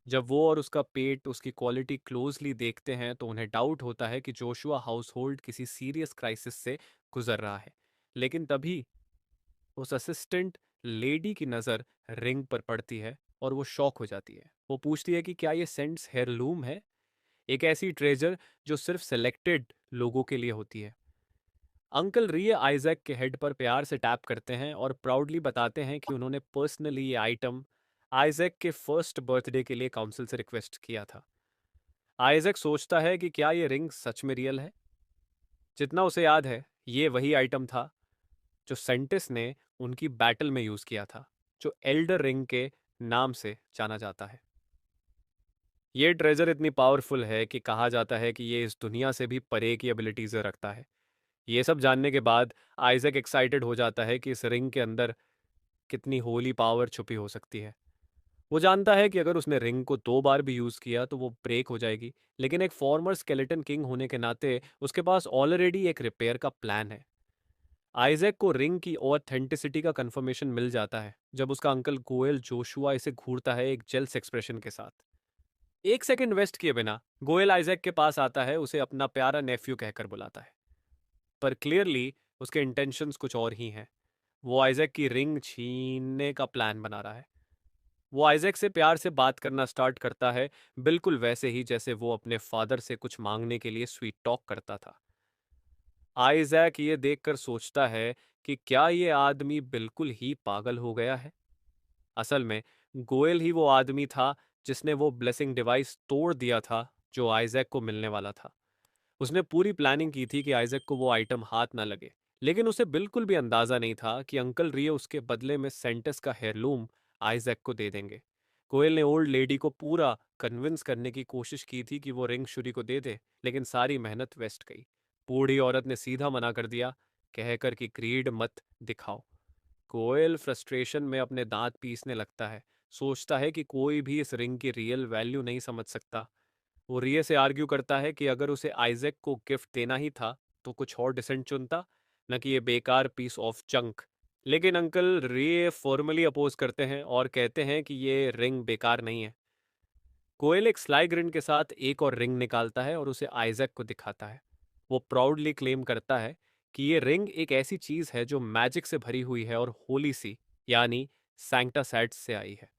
जब वो और उसका पेट उसकी क्वालिटी क्लोजली देखते हैं तो उन्हें डाउट होता है कि जोशुआ हाउसहोल्ड किसी सीरियस क्राइसिस से गुजर रहा है। लेकिन तभी उस असिस्टेंट लेडी की नज़र रिंग पर पड़ती है और वो शॉक हो जाती है। वो पूछती है कि क्या ये सेंट्स हेirloom है, एक ऐसी ट्रेजर जो सिर्फ सेलेक्टेड लोगों के लिए होती है। अंकल रिय आइजैक के हेड पर प्यार से टैप करते हैं और प्राउडली बताते हैं कि उन्होंने पर्सनली ये आइटम आइजैक के फर्स्ट बर्थडे के लिए काउंसिल से रिक्वेस्ट किया था। आइजैक सोचता है कि क्या ये रिंग सच में रियल है। जितना उसे याद है, ये वही आइटम था जो सेंटिस ने उनकी बैटल में यूज किया था, जो एल्डर रिंग के नाम से जाना जाता है। ये ट्रेजर इतनी पावरफुल है कि कहा जाता है कि ये इस दुनिया से भी परे की एबिलिटीज रखता है। ये सब जानने के बाद आइजैक एक्साइटेड हो जाता है कि इस रिंग के अंदर कितनी होली पावर छुपी हो सकती है। वो जानता है कि अगर उसने रिंग को 2 बार भी यूज़ किया तो वो ब्रेक हो जाएगी, लेकिन एक फॉर्मर स्केलेटन किंग होने के नाते उसके पास ऑलरेडी एक रिपेयर का प्लान है। आइजैक को रिंग की ऑथेंटिसिटी का कंफर्मेशन मिल जाता है जब उसका अंकल गोयल जोशुआ इसे घूरता है एक जेल्स एक्सप्रेशन के साथ। एक सेकंड वेस्ट किए बिना गोयल आइजैक के पास आता है, उसे अपना प्यारा नेफ्यू कहकर बुलाता है। पर क्लियरली उसके इंटेंशंस कुछ और ही हैं। वो आइजैक की रिंग छीनने का प्लान बना रहा है। वो आइजैक से प्यार से बात करना स्टार्ट करता है, बिल्कुल वैसे ही जैसे वो अपने फादर से कुछ मांगने के लिए स्वीट टॉक करता था। आइजैक ये देखकर सोचता है कि क्या ये आदमी बिल्कुल ही पागल हो गया है। असल में गोयल ही वो आदमी था जिसने वो ब्लेसिंग डिवाइस तोड़ दिया था जो आइजैक को मिलने वाला था। उसने पूरी प्लानिंग की थी कि आइजैक को वो आइटम हाथ ना लगे, लेकिन उसे बिल्कुल भी अंदाजा नहीं था कि अंकल रियो उसके बदले में सेंटस का हेयरलूम आइजैक को दे देंगे। कोयल ने ओल्ड लेडी को पूरा कन्विंस करने की कोशिश की थी कि वो रिंग शुरी को दे दे, लेकिन सारी मेहनत वेस्ट गई। बूढ़ी औरत ने सीधा मना कर दिया, कहकर कि ग्रीड मत दिखाओ। कोयल फ्रस्ट्रेशन में अपने दांत पीसने लगता है, सोचता है कि कोई भी इस रिंग की रियल वैल्यू नहीं समझ सकता। वो रिये से आर्ग्यू करता है कि अगर उसे आइजैक को गिफ्ट देना ही था तो कुछ और डिसेंट चुनता, न कि ये बेकार पीस ऑफ जंक। लेकिन अंकल रिये फॉर्मली अपोज करते हैं और कहते हैं कि ये रिंग बेकार नहीं है। कोयल एक स्लाई ग्रिन के साथ एक और रिंग निकालता है और उसे आइजैक को दिखाता है। वो प्राउडली क्लेम करता है कि ये रिंग एक ऐसी चीज है जो मैजिक से भरी हुई है और होली सी, यानी सैंक्टा सैड्स से आई है।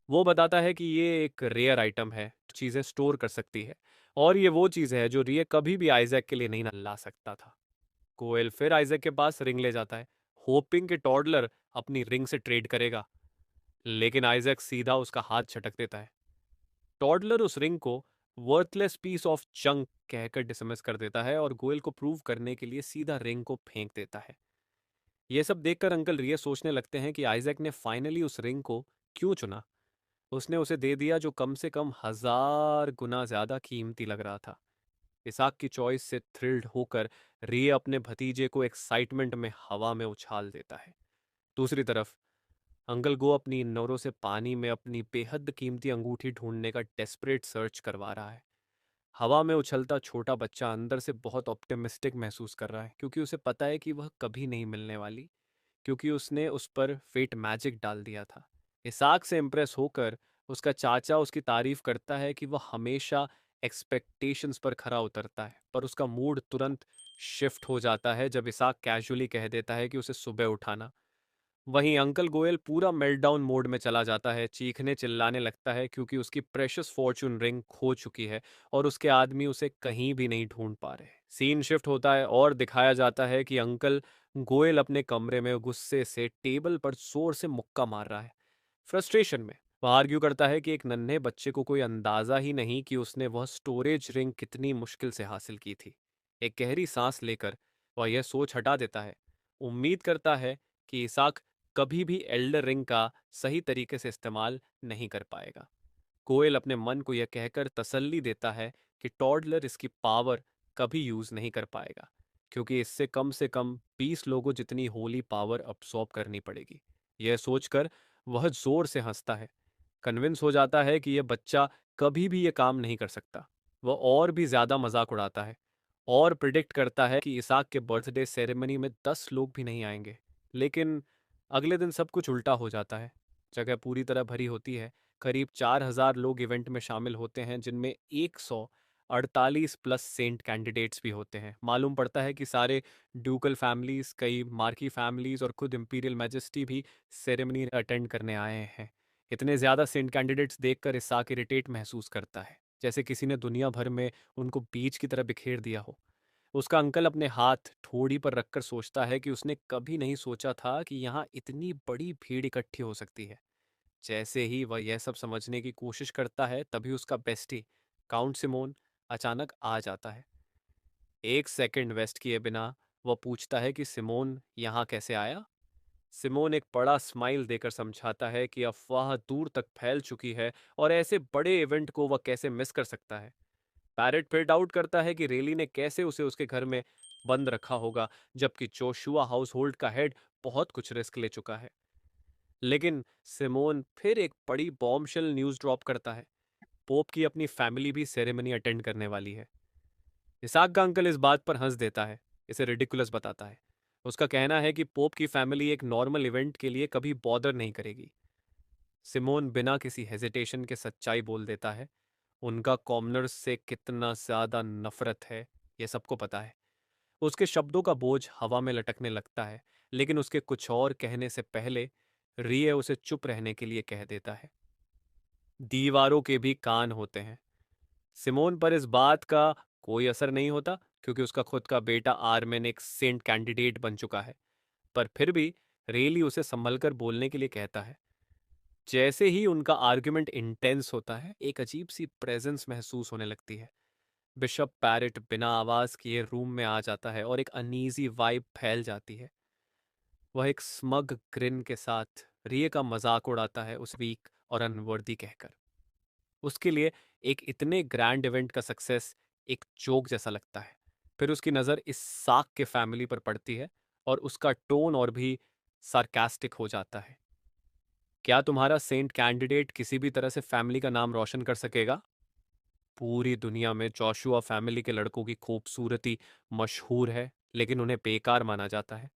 वो बताता है कि ये एक रेयर आइटम है, चीजें स्टोर कर सकती है, और ये वो चीज है जो रिये कभी भी आइजैक के लिए नहीं ला सकता था। कोयल फिर आइजैक के पास रिंग ले जाता है, होपिंग कि टॉडलर अपनी रिंग से ट्रेड करेगा, लेकिन आइजैक सीधा उसका हाथ झटक देता है। टॉडलर उस रिंग को वर्थलेस पीस ऑफ जंक कहकर डिसमिस कर देता है और गोयल को प्रूव करने के लिए सीधा रिंग को फेंक देता है। यह सब देखकर अंकल रिये सोचने लगते हैं कि आइजैक ने फाइनली उस रिंग को क्यों चुना। उसने उसे दे दिया जो कम से कम 1000 गुना ज्यादा कीमती लग रहा था। इसाक की चॉइस से थ्रिल्ड होकर रिये अपने भतीजे को एक्साइटमेंट में हवा में उछाल देता है। दूसरी तरफ अंकल गो अपनी इन नौरों से पानी में अपनी बेहद कीमती अंगूठी ढूंढने का डेस्परेट सर्च करवा रहा है। हवा में उछलता छोटा बच्चा अंदर से बहुत ऑप्टिमिस्टिक महसूस कर रहा है, क्योंकि उसे पता है कि वह कभी नहीं मिलने वाली, क्योंकि उसने उस पर फेट मैजिक डाल दिया था। इसाक से इम्प्रेस होकर उसका चाचा उसकी तारीफ करता है कि वह हमेशा एक्सपेक्टेशंस पर खरा उतरता है, पर उसका मूड तुरंत शिफ्ट हो जाता है जब इसाक कैजुअली कह देता है कि उसे सुबह उठाना। वहीं अंकल गोयल पूरा मेल्टडाउन मोड में चला जाता है, चीखने चिल्लाने लगता है क्योंकि उसकी प्रेशियस फॉर्चून रिंग खो चुकी है और उसके आदमी उसे कहीं भी नहीं ढूंढ पा रहे। सीन शिफ्ट होता है और दिखाया जाता है कि अंकल गोयल अपने कमरे में गुस्से से टेबल पर जोर से मुक्का मार रहा है। फ्रस्ट्रेशन में वह आर्ग्यू करता है कि एक नन्हे बच्चे को कोई अंदाजा ही नहीं कि उसने वह स्टोरेज रिंग कितनी मुश्किल से हासिल की थी। एक गहरी सांस लेकर वह यह सोच हटा देता है, उम्मीद करता है कि इसाक कभी भी एल्डर रिंग का सही तरीके से इस्तेमाल नहीं कर पाएगा। कोयल अपने मन को यह कहकर तसल्ली देता है कि टॉडलर इसकी पावर कभी यूज नहीं कर पाएगा, क्योंकि इससे कम से कम 20 लोगों जितनी होली पावर अब्सॉर्ब करनी पड़ेगी। यह सोचकर वह जोर से हंसता है, कन्विंस हो जाता है कि यह बच्चा कभी भी यह काम नहीं कर सकता। वह और भी ज्यादा मजाक उड़ाता है और प्रिडिक्ट करता है कि इसाक के बर्थडे सेरेमनी में 10 लोग भी नहीं आएंगे। लेकिन अगले दिन सब कुछ उल्टा हो जाता है। जगह पूरी तरह भरी होती है। करीब 4000 लोग इवेंट में शामिल होते हैं, जिनमें 148 प्लस सेंट कैंडिडेट्स भी होते हैं। मालूम पड़ता है कि सारे ड्यूकल फैमिलीज, कई मार्की फैमिलीज और खुद इंपीरियल मैजेस्टी भी सेरेमनी अटेंड करने आए हैं। इतने ज्यादा सेंट कैंडिडेट्स देखकर इसाक इरिटेट महसूस करता है, जैसे किसी ने दुनिया भर में उनको बीज की तरह बिखेर दिया हो। उसका अंकल अपने हाथ ठोड़ी पर रखकर सोचता है कि उसने कभी नहीं सोचा था कि यहाँ इतनी बड़ी भीड़ इकट्ठी हो सकती है। जैसे ही वह यह सब समझने की कोशिश करता है, तभी उसका बेस्टी काउंट सिमोन अचानक आ जाता है। एक सेकंड वेस्ट किए बिना वह पूछता है कि सिमोन यहाँ कैसे आया। सिमोन एक बड़ा स्माइल देकर समझाता है कि अफवाह दूर तक फैल चुकी है और ऐसे बड़े इवेंट को वह कैसे मिस कर सकता है। पैरेट फिर डाउट करता है कि रेली ने कैसे उसे उसके घर में बंद रखा होगा, जबकि जोशुआ हाउस होल्ड का हेड बहुत कुछ रिस्क ले चुका है। लेकिन सिमोन फिर एक बड़ी बॉम्बशेल न्यूज़ ड्रॉप करता है। पोप की अपनी फैमिली भी सेरेमनी अटेंड करने वाली है। इसाक का अंकल इस बात पर हंस देता है, इसे रिडिकुलस बताता है। उसका कहना है कि पोप की फैमिली एक नॉर्मल इवेंट के लिए कभी बॉदर नहीं करेगी। सिमोन बिना किसी हेजिटेशन के सच्चाई बोल देता है। उनका कॉमनर्स से कितना ज्यादा नफरत है, यह सबको पता है। उसके शब्दों का बोझ हवा में लटकने लगता है, लेकिन उसके कुछ और कहने से पहले रिये उसे चुप रहने के लिए कह देता है। दीवारों के भी कान होते हैं। सिमोन पर इस बात का कोई असर नहीं होता, क्योंकि उसका खुद का बेटा आर्मेन एक सेंट कैंडिडेट बन चुका है। पर फिर भी रेली उसे संभल कर बोलने के लिए कहता है। जैसे ही उनका आर्गुमेंट इंटेंस होता है, एक अजीब सी प्रेजेंस महसूस होने लगती है। बिशप पैरेट बिना आवाज किए रूम में आ जाता है और एक अनईजी वाइब फैल जाती है। वह एक स्मग ग्रिन के साथ रिये का मजाक उड़ाता है, उस वीक और अनवर्दी कहकर। उसके लिए एक इतने ग्रैंड इवेंट का सक्सेस एक जोक जैसा लगता है। फिर उसकी नज़र इस साक के फैमिली पर पड़ती है और उसका टोन और भी सार्कास्टिक हो जाता है। क्या तुम्हारा सेंट कैंडिडेट किसी भी तरह से फैमिली का नाम रोशन कर सकेगा? पूरी दुनिया में जोशुआ फैमिली के लड़कों की खूबसूरती मशहूर है, लेकिन उन्हें बेकार माना जाता है।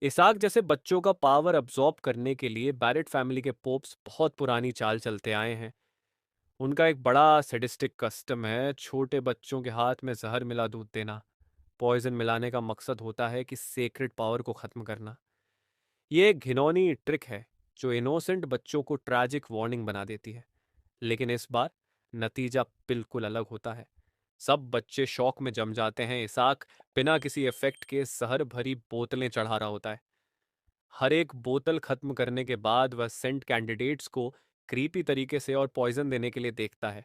इसाक जैसे बच्चों का पावर अब्जॉर्ब करने के लिए बैरेट फैमिली के पोप्स बहुत पुरानी चाल चलते आए हैं। उनका एक बड़ा सैडिस्टिक कस्टम है छोटे बच्चों के हाथ में जहर मिला दूध देना। पॉइजन मिलाने का मकसद होता है कि सेक्रेड पावर को खत्म करना। ये एक घिनौनी ट्रिक है जो इनोसेंट बच्चों को ट्रैजिक वार्निंग बना देती है। लेकिन इस बार नतीजा बिल्कुल अलग होता है। सब बच्चे शौक में जम जाते हैं। इसाक बिना किसी इफेक्ट के जहर भरी बोतलें चढ़ा रहा होता है। हर एक बोतल खत्म करने के बाद वह सेंट कैंडिडेट्स को क्रीपी तरीके से और पॉइजन देने के लिए देखता है।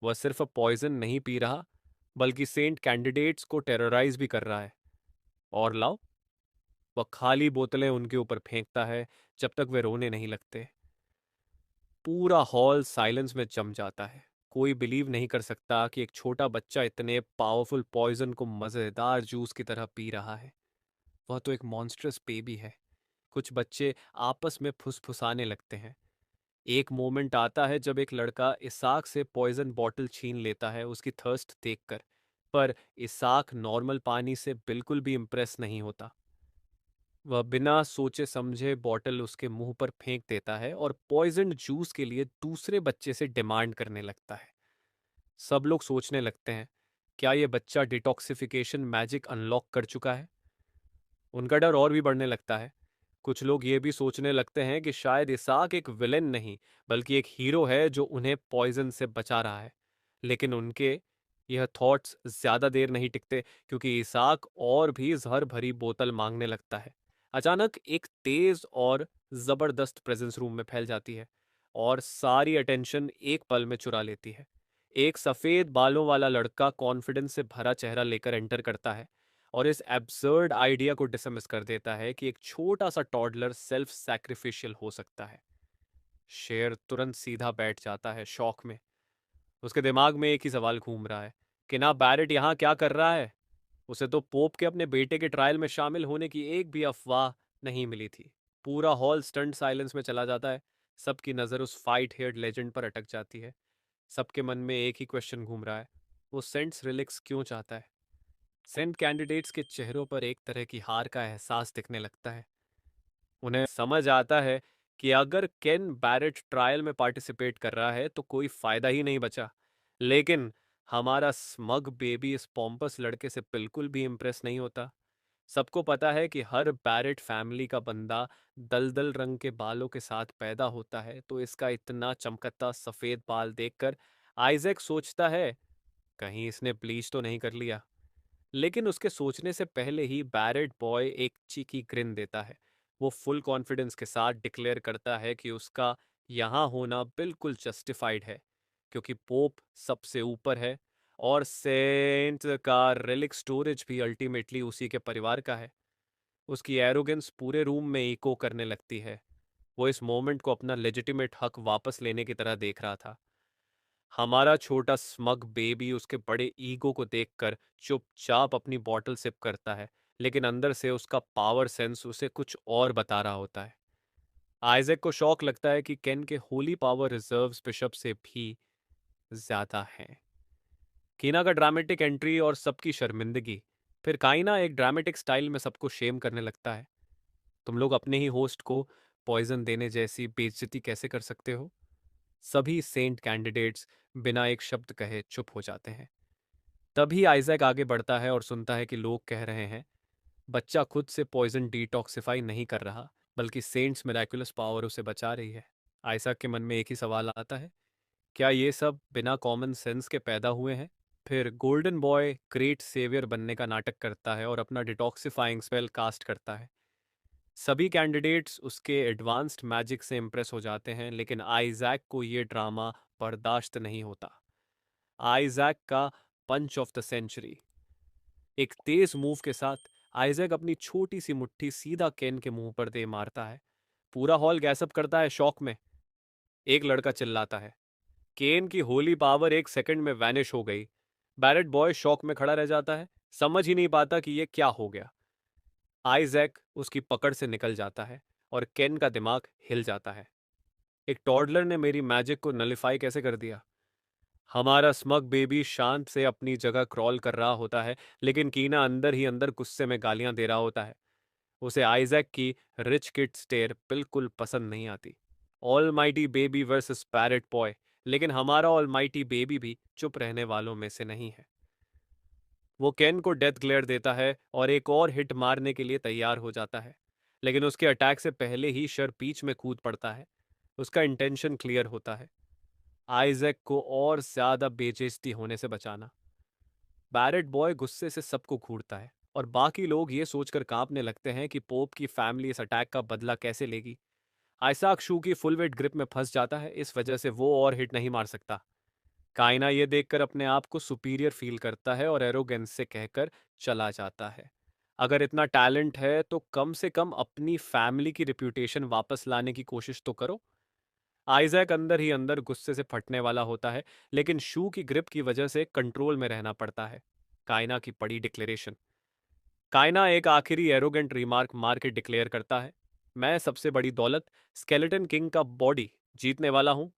वह सिर्फ पॉइजन नहीं पी रहा, बल्कि सेंट कैंडिडेट्स को टेरराइज भी कर रहा है। और लाओ, वह खाली बोतलें उनके ऊपर फेंकता है जब तक वे रोने नहीं लगते। पूरा हॉल साइलेंस में जम जाता है। कोई बिलीव नहीं कर सकता कि एक छोटा बच्चा इतने पावरफुल पॉइजन को मजेदार जूस की तरह पी रहा है। वह तो एक मॉन्स्ट्रस बेबी है। कुछ बच्चे आपस में फुसफुसाने लगते हैं। एक मोमेंट आता है जब एक लड़का इसाक से पॉइजन बॉटल छीन लेता है उसकी थर्स्ट देखकर। पर इसाक नॉर्मल पानी से बिल्कुल भी इम्प्रेस नहीं होता। वह बिना सोचे समझे बॉटल उसके मुंह पर फेंक देता है और पॉइजन जूस के लिए दूसरे बच्चे से डिमांड करने लगता है। सब लोग सोचने लगते हैं, क्या यह बच्चा डिटॉक्सिफिकेशन मैजिक अनलॉक कर चुका है? उनका डर और भी बढ़ने लगता है। कुछ लोग ये भी सोचने लगते हैं कि शायद इसाक एक विलेन नहीं, बल्कि एक हीरो है जो उन्हें पॉइजन से बचा रहा है। लेकिन उनके यह थॉट्स ज्यादा देर नहीं टिकते, क्योंकि इसाक और भी जहर भरी बोतल मांगने लगता है। अचानक एक तेज और जबरदस्त प्रेजेंस रूम में फैल जाती है और सारी अटेंशन एक पल में चुरा लेती है। एक सफेद बालों वाला लड़का कॉन्फिडेंस से भरा चेहरा लेकर एंटर करता है और इस एब्सर्ड आइडिया को डिसमिस कर देता है कि एक छोटा सा टॉडलर सेल्फ सैक्रिफिशियल हो सकता है। शेर तुरंत सीधा बैठ जाता है, शौक में। उसके दिमाग में एक ही सवाल घूम रहा है कि ना बैरेट यहाँ क्या कर रहा है। उसे तो पोप के अपने बेटे के ट्रायल में शामिल होने की एक भी अफवाह नहीं मिली थी। पूरा हॉल स्टंट साइलेंस में चला जाता है। सबकी नज़र उस फाइट हेयर्ड लेजेंड पर अटक जाती है। सबके मन में एक ही क्वेश्चन घूम रहा है, वो सेंट्स रिलिक्स क्यों चाहता है? सेंट कैंडिडेट्स के चेहरों पर एक तरह की हार का एहसास दिखने लगता है। उन्हें समझ आता है कि अगर केन बैरेट ट्रायल में पार्टिसिपेट कर रहा है तो कोई फायदा ही नहीं बचा। लेकिन हमारा स्मग बेबी इस पॉम्पस लड़के से बिल्कुल भी इम्प्रेस नहीं होता। सबको पता है कि हर बैरेट फैमिली का बंदा दलदल रंग के बालों के साथ पैदा होता है, तो इसका इतना चमकता सफेद बाल देखकर आइजैक सोचता है, कहीं इसने ब्लीच तो नहीं कर लिया। लेकिन उसके सोचने से पहले ही बैरेट बॉय एक चीकी ग्रिन देता है। वो फुल कॉन्फिडेंस के साथ डिक्लेयर करता है कि उसका यहाँ होना बिल्कुल जस्टिफाइड है, क्योंकि पोप सबसे ऊपर है और सेंट का रिलिक स्टोरेज भी अल्टीमेटली उसी के परिवार का है। उसकी एरोगेंस पूरे रूम में इको करने लगती है। वो इस मोमेंट को अपना लेजिटिमेट हक वापस लेने की तरह देख रहा था। हमारा छोटा स्मग बेबी उसके बड़े ईगो को देखकर चुपचाप अपनी बॉटल सिप करता है, लेकिन अंदर से उसका पावर सेंस उसे कुछ और बता रहा होता है। आइजैक को शौक लगता है कि केन के होली पावर रिजर्व्स बिशप से भी ज्यादा हैं। कीना का ड्रामेटिक एंट्री और सबकी शर्मिंदगी। फिर काइना एक ड्रामेटिक स्टाइल में सबको शेम करने लगता है। तुम लोग अपने ही होस्ट को पॉइजन देने जैसी बेइज्जती कैसे कर सकते हो? सभी सेंट कैंडिडेट्स बिना एक शब्द कहे चुप हो जाते हैं। तभी आइजैक आगे बढ़ता है और सुनता है कि लोग कह रहे हैं बच्चा खुद से पॉइजन डिटॉक्सिफाई नहीं कर रहा, बल्कि सेंट्स मिराकुलस पावर उसे बचा रही है। आइजैक के मन में एक ही सवाल आता है, क्या ये सब बिना कॉमन सेंस के पैदा हुए हैं? फिर गोल्डन बॉय ग्रेट सेवियर बनने का नाटक करता है और अपना डिटॉक्सिफाइंग स्पेल कास्ट करता है। सभी कैंडिडेट्स उसके एडवांस्ड मैजिक से इम्प्रेस हो जाते हैं, लेकिन आइजैक को ये ड्रामा बर्दाश्त नहीं होता। आइजैक का पंच ऑफ द सेंचुरी। एक तेज मूव के साथ आइजैक अपनी छोटी सी मुट्ठी सीधा केन के मुंह पर दे मारता है। पूरा हॉल गैसअप करता है शॉक में। एक लड़का चिल्लाता है, केन की होली पावर एक सेकंड में वैनिश हो गई। बैरेट बॉय शॉक में खड़ा रह जाता है, समझ ही नहीं पाता कि ये क्या हो गया। आइजैक उसकी पकड़ से निकल जाता है और केन का दिमाग हिल जाता है। एक टॉडलर ने मेरी मैजिक को नलिफाई कैसे कर दिया? हमारा स्मग बेबी शांत से अपनी जगह क्रॉल कर रहा होता है, लेकिन कीना अंदर ही अंदर गुस्से में गालियां दे रहा होता है। उसे आइजैक की रिच किड स्टेयर बिल्कुल पसंद नहीं आती। All mighty baby versus parrot boy, लेकिन हमारा ऑल माइटी बेबी भी चुप रहने वालों में से नहीं है। वो केन को डेथ ग्लेयर देता है और एक और हिट मारने के लिए तैयार हो जाता है, लेकिन उसके अटैक से पहले ही शर बीच में कूद पड़ता है। उसका इंटेंशन क्लियर होता है, आइजैक को और ज्यादा बेइज्जती होने से बचाना। बैरेट बॉय गुस्से से सबको घूरता है और बाकी लोग ये सोचकर कांपने लगते हैं कि पोप की फैमिली इस अटैक का बदला कैसे लेगी। आइसाक शू की फुल वेट ग्रिप में फंस जाता है, इस वजह से वो और हिट नहीं मार सकता। काइना ये देखकर अपने आप को सुपीरियर फील करता है और एरोगेंस से कहकर चला जाता है, अगर इतना टैलेंट है तो कम से कम अपनी फैमिली की रिप्यूटेशन वापस लाने की कोशिश तो करो। आइजैक अंदर ही अंदर गुस्से से फटने वाला होता है, लेकिन शू की ग्रिप की वजह से कंट्रोल में रहना पड़ता है। काइना की बड़ी डिक्लेरेशन। काइना एक आखिरी एरोगेंट रिमार्क मार के डिक्लेयर करता है, मैं सबसे बड़ी दौलत स्केलेटन किंग का बॉडी जीतने वाला हूं।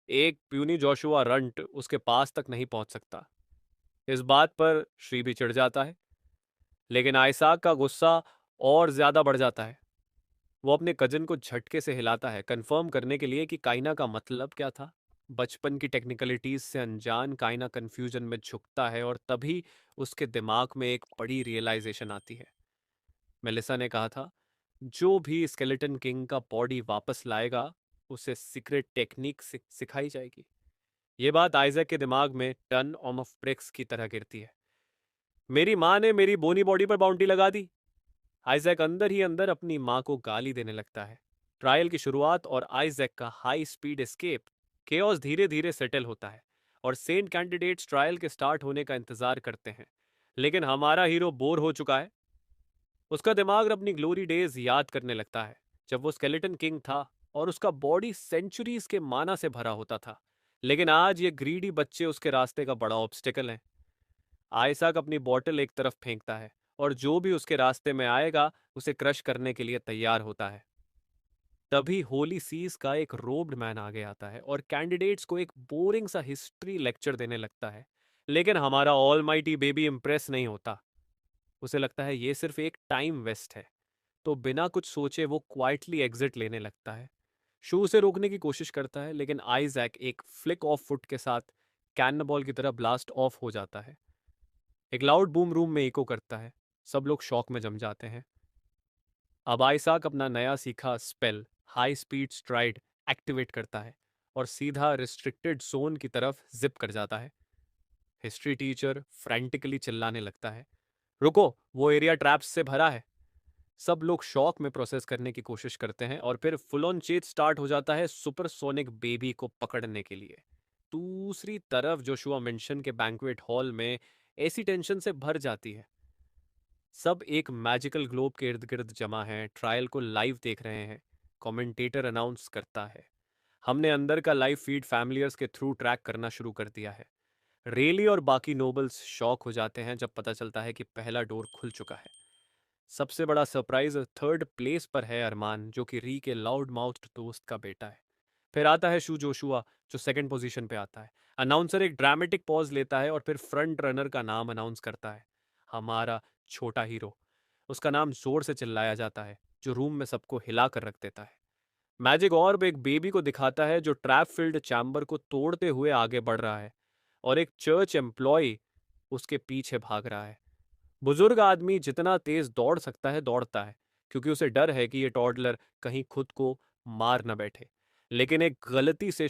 एक प्यूनी जोशुआ रंट उसके पास तक नहीं पहुंच सकता। इस बात पर श्री भी चिढ़ जाता है, लेकिन आइसाक का गुस्सा और ज्यादा बढ़ जाता है। वो अपने कजिन को झटके से हिलाता है, कंफर्म करने के लिए कि काइना का मतलब क्या था। बचपन की टेक्निकलिटीज से अनजान काइना कंफ्यूजन में झुकता है और तभी उसके दिमाग में एक बड़ी रियलाइजेशन आती है। मेलिसा ने कहा था, जो भी स्केलेटन किंग का बॉडी वापस लाएगा उसे सीक्रेट टेक्निक सिखाई जाएगी। ये बात आइजैक के दिमाग में टन ऑफ ब्रिक्स की तरह गिरती है। मेरी माँ ने मेरी बोनी बॉडी पर बाउंड्री लगा दी। आइजैक अंदर ही अंदर अपनी माँ को गाली देने लगता है। ट्रायल की शुरुआत और आइजैक का हाई स्पीड एस्केप। केओस धीरे धीरे सेटल होता है और सेंट कैंडिडेट्स ट्रायल के स्टार्ट होने का इंतजार करते हैं, लेकिन हमारा हीरो बोर हो चुका है। उसका दिमाग अपनी ग्लोरी डेज याद करने लगता है, जब वो स्केलेटन किंग था और उसका बॉडी सेंचुरीज के माना से भरा होता था। लेकिन आज ये ग्रीडी बच्चे उसके रास्ते का बड़ा ऑब्स्टिकल हैं। आइसाक अपनी बॉटल एक तरफ फेंकता है और जो भी उसके रास्ते में आएगा उसे क्रश करने के लिए तैयार होता है। तभी होली सीज का एक रोब्ड मैन आगे आता है और कैंडिडेट्स को एक बोरिंग सा हिस्ट्री लेक्चर देने लगता है, लेकिन हमारा ऑलमाइटी बेबी इंप्रेस नहीं होता। उसे लगता है ये सिर्फ एक टाइम वेस्ट है, तो बिना कुछ सोचे वो क्वाइटली एग्जिट लेने लगता है। शू उसे रोकने की कोशिश करता है, लेकिन आइजैक एक फ्लिक ऑफ फुट के साथ कैनबॉल की तरह ब्लास्ट ऑफ हो जाता है। एक लाउड बूम रूम में इको करता है। सब लोग शॉक में जम जाते हैं। अब आइसाक अपना नया सीखा spell high speed STRIDE activate करता है और सीधा रिस्ट्रिक्टेड जोन की तरफ जिप कर जाता है। हिस्ट्री टीचर फ्रैंटिकली चिल्लाने लगता है, रुको, वो एरिया ट्रैप्स से भरा है। सब लोग शॉक में प्रोसेस करने की कोशिश करते हैं और फिर फुल ऑन चेज स्टार्ट हो जाता है सुपरसोनिक बेबी को पकड़ने के लिए। दूसरी तरफ जोशुआ मेंशन के बैंक्वेट हॉल में ऐसी टेंशन से भर जाती है। सब एक मैजिकल ग्लोब के इर्द गिर्द जमा हैं, ट्रायल को लाइव देख रहे हैं। कमेंटेटर अनाउंस करता है, हमने अंदर का लाइव फीड फैमिलियर्स के थ्रू ट्रैक करना शुरू कर दिया है। रेली और बाकी नोबल्स शॉक हो जाते हैं जब पता चलता है कि पहला डोर खुल चुका है। सबसे बड़ा सरप्राइज थर्ड प्लेस पर है अरमान, जो कि री के लाउड माउथ्ड दोस्त का बेटा है। फिर आता है शू जोशुआ, जो सेकंड पोजीशन पे आता है। अनाउंसर एक ड्रामेटिक पॉज लेता है और फिर फ्रंट रनर का नाम अनाउंस करता है, हमारा छोटा हीरो। उसका नाम जोर से चिल्लाया जाता है, जो रूम में सबको हिला कर रख देता है। मैजिक ऑर्ब एक बेबी को दिखाता है जो ट्रैप फिल्ड चैम्बर को तोड़ते हुए आगे बढ़ रहा है, और एक चर्च एम्प्लॉय उसके पीछे भाग रहा है। बुजुर्ग आदमी जितना तेज दौड़ सकता है दौड़ता है, क्योंकि उसे डर है कि ये टॉडलर कहीं खुद को मार न बैठे। लेकिन एक गलती से